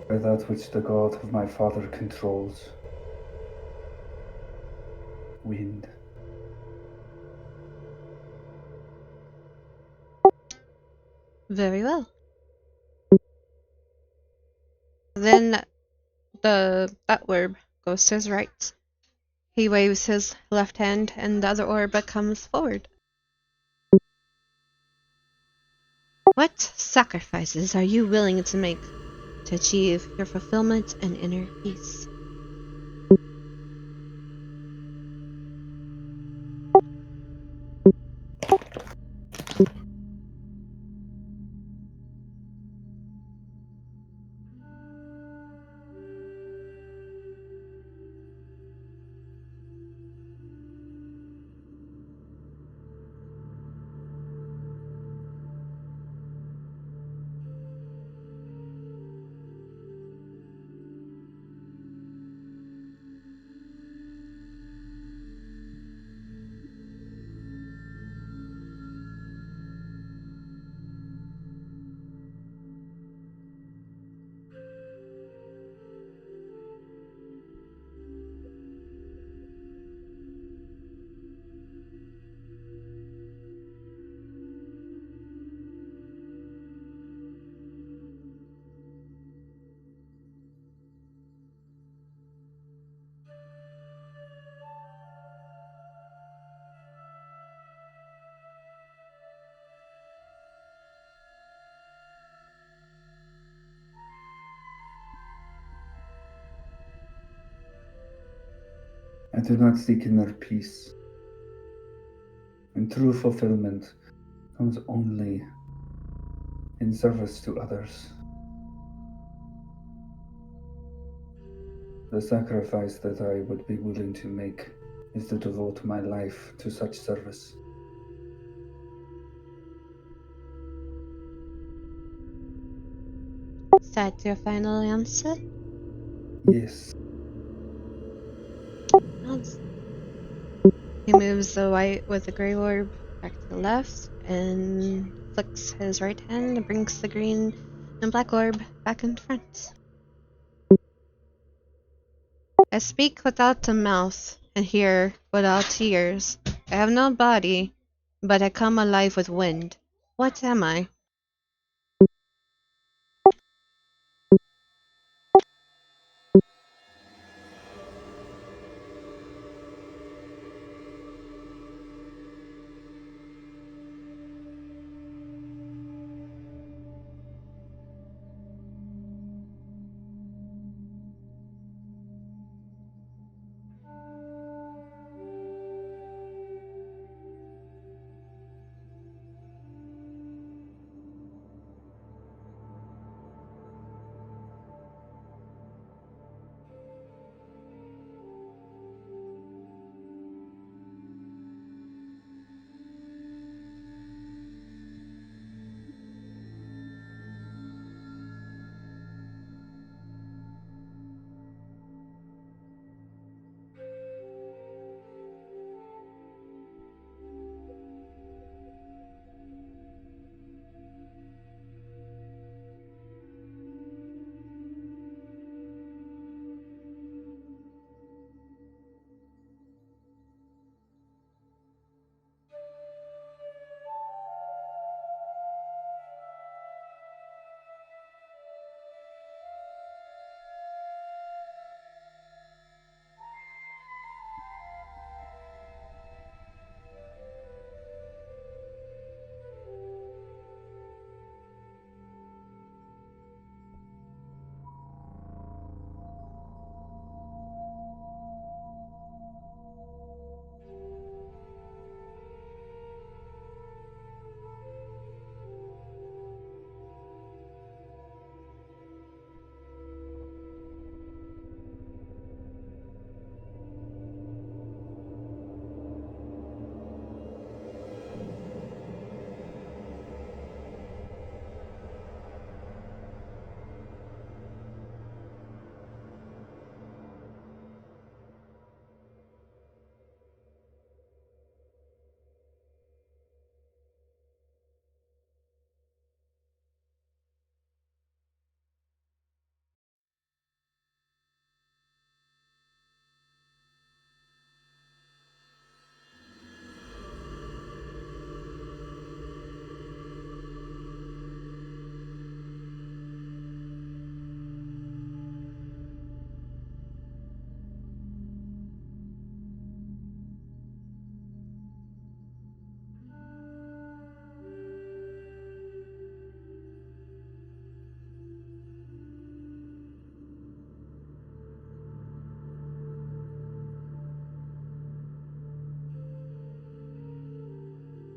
By that which the god of my father controls. Wind. Very well. Then that orb goes to his right. He waves his left hand and the other orb comes forward. What sacrifices are you willing to make to achieve your fulfillment and inner peace? do not seek inner peace. And true fulfillment comes only in service to others. The sacrifice that I would be willing to make is to devote my life to such service. Is that your final answer? Yes. Nods. He moves the white with the gray orb back to the left and flicks his right hand and brings the green and black orb back in front. I speak without a mouth and hear without ears. I have no body, but I come alive with wind. What am I?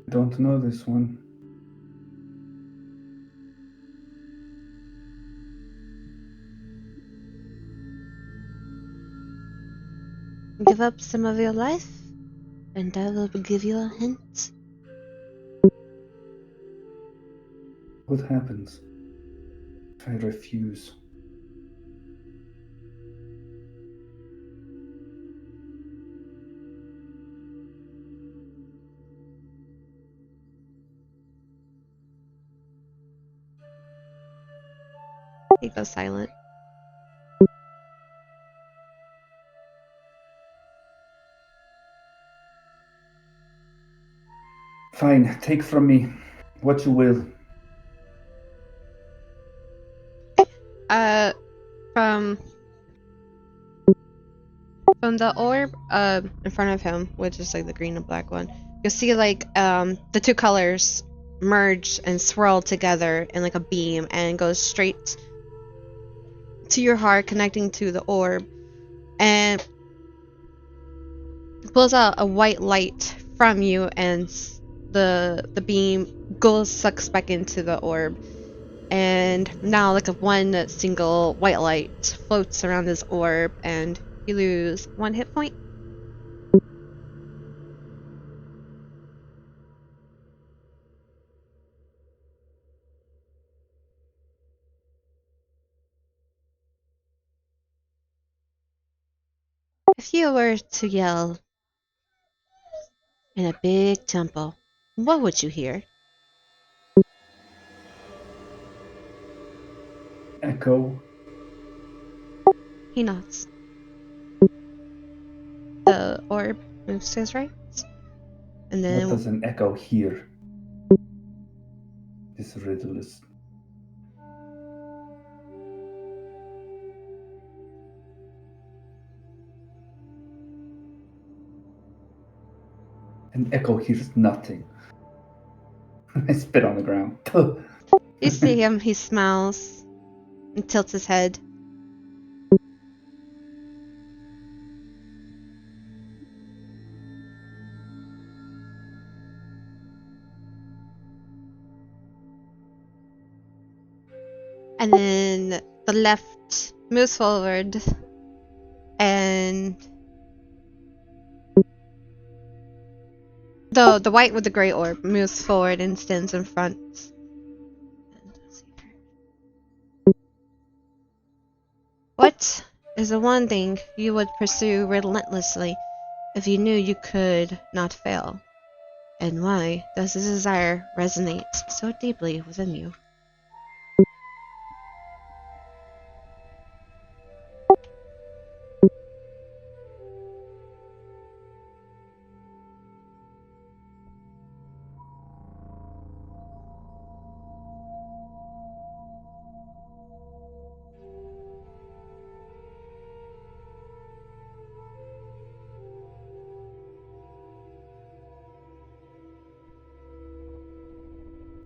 I don't know this one. Give up some of your life, and I will give you a hint. What happens if I refuse? He goes silent. Fine, take from me what you will. From the orb in front of him, which is like the green and black one, you'll see like the two colors merge and swirl together in like a beam and goes straight to your heart, connecting to the orb. And pulls out a white light from you, and the beam sucks back into the orb. And now, like, a one single white light floats around this orb, and you lose 1 hit point. If you were to yell in a big temple, what would you hear? Echo. He nods. The orb moves to his right, and What then does an echo hear? This riddle is. An echo hears nothing. I spit on the ground. you see him. He smiles and tilts his head. And then the left moves forward, and the white with the gray orb moves forward and stands in front. What is the one thing you would pursue relentlessly if you knew you could not fail? And why does this desire resonate so deeply within you?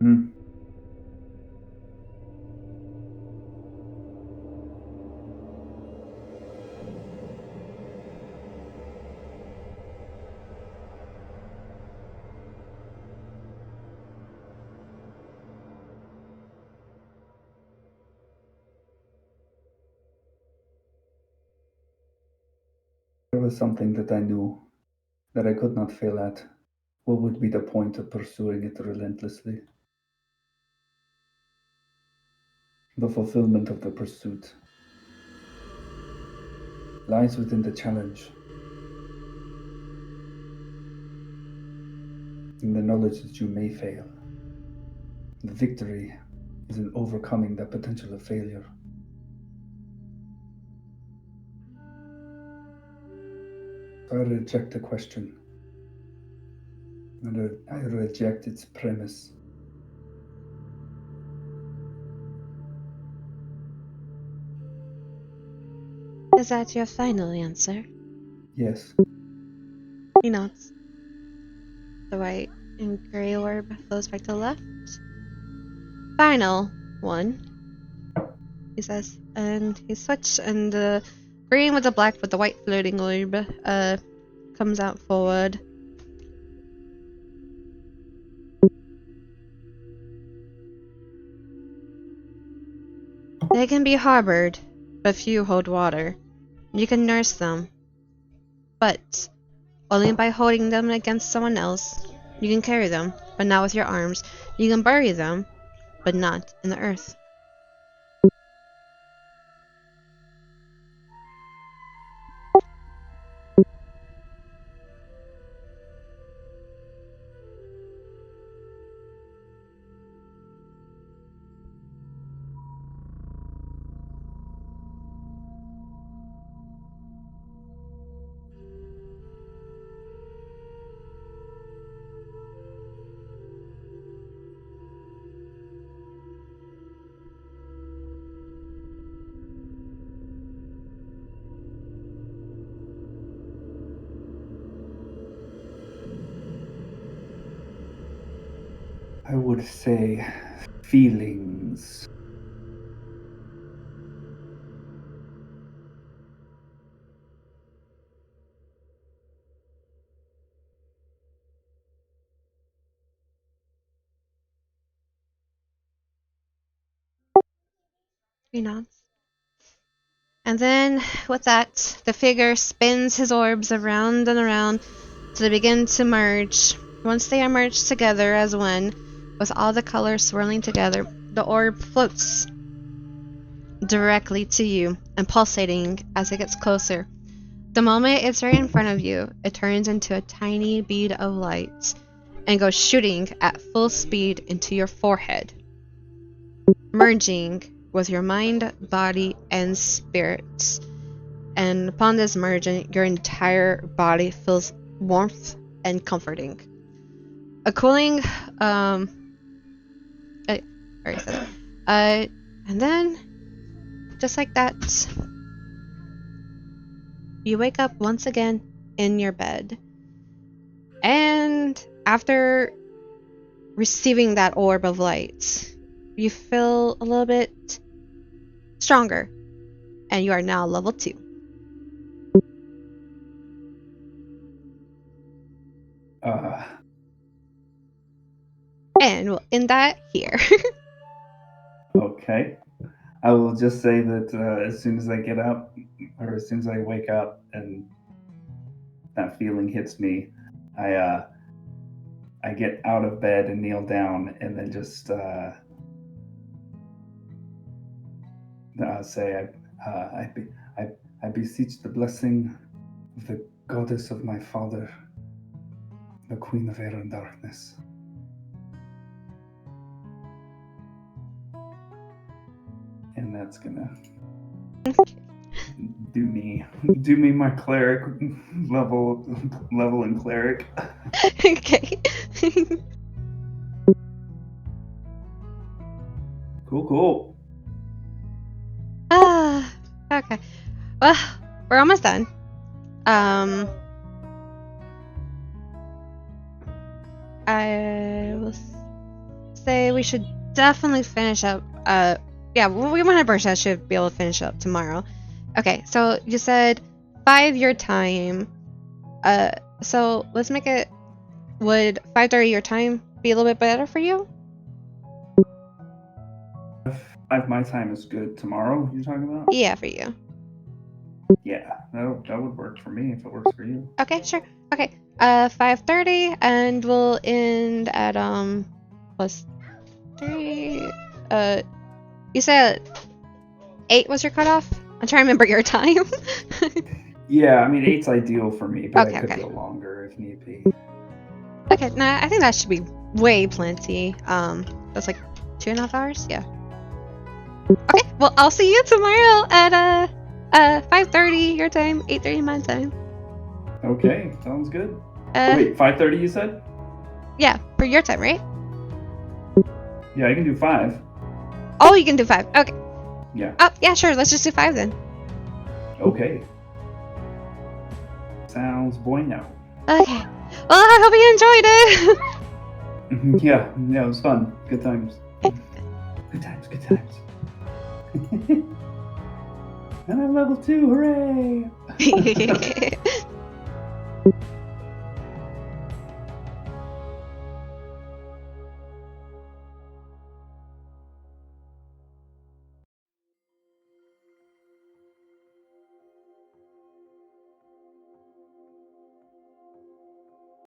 Hmm. There was something that I knew that I could not fail at. What would be the point of pursuing it relentlessly? The fulfillment of the pursuit lies within the challenge, in the knowledge that you may fail. The victory is in overcoming the potential of failure. So I reject the question. And I reject its premise. Is that your final answer? Yes. He nods. The white and gray orb flows back to the left. Final one, he says, and he switches, and the green with the black with the white floating orb comes out forward. They can be harbored, but few hold water. You can nurse them, but only by holding them against someone else. You can carry them, but not with your arms. You can bury them, but not in the earth. I would say feelings. He nods. And then, with that, the figure spins his orbs around and around so they begin to merge. Once they are merged together as one, with all the colors swirling together, the orb floats directly to you and pulsating as it gets closer. The moment it's right in front of you, it turns into a tiny bead of light and goes shooting at full speed into your forehead, merging with your mind, body, and spirit. And upon this merging, your entire body feels warmth and comforting. A cooling, I already said that. And then, just like that, you wake up once again in your bed. And after receiving that orb of light, you feel a little bit stronger. And you are now level 2. And we'll end that here. Okay. I will just say that as soon as I get up, or as soon as I wake up and that feeling hits me, I get out of bed and kneel down and then just say, I beseech the blessing of the goddess of my father, the Queen of Air and Darkness. And that's gonna do me my cleric level in cleric. Okay. Cool. Okay. Well, we're almost done. I will say we should definitely finish up. Yeah, we 100% should be able to finish up tomorrow. Okay, so you said 5 your time. So let's make it. Would 5:30 your time be a little bit better for you? 5 my time is good. Tomorrow, you're talking about? Yeah, for you. Yeah, that would work for me if it works for you. Okay, sure. Okay. 5:30, and we'll end at +3. You said 8 was your cutoff? I'm trying to remember your time. Yeah, I mean 8's ideal for me, but Okay, I could okay. go longer if need be. Okay, nah, I think that should be way plenty. That's like 2.5 hours? Yeah. Okay, well, I'll see you tomorrow at 5:30 your time, 8:30 my time. Okay, sounds good. Uh, Wait, 5:30 you said? Yeah, for your time, right? Yeah, I can do 5. Oh, you can do 5. Okay. Yeah. Oh, yeah, sure. Let's just do 5 then. Okay. Sounds bueno. Okay. Well, I hope you enjoyed it. Yeah, it was fun. Good times. Good times. And I'm level 2, hooray!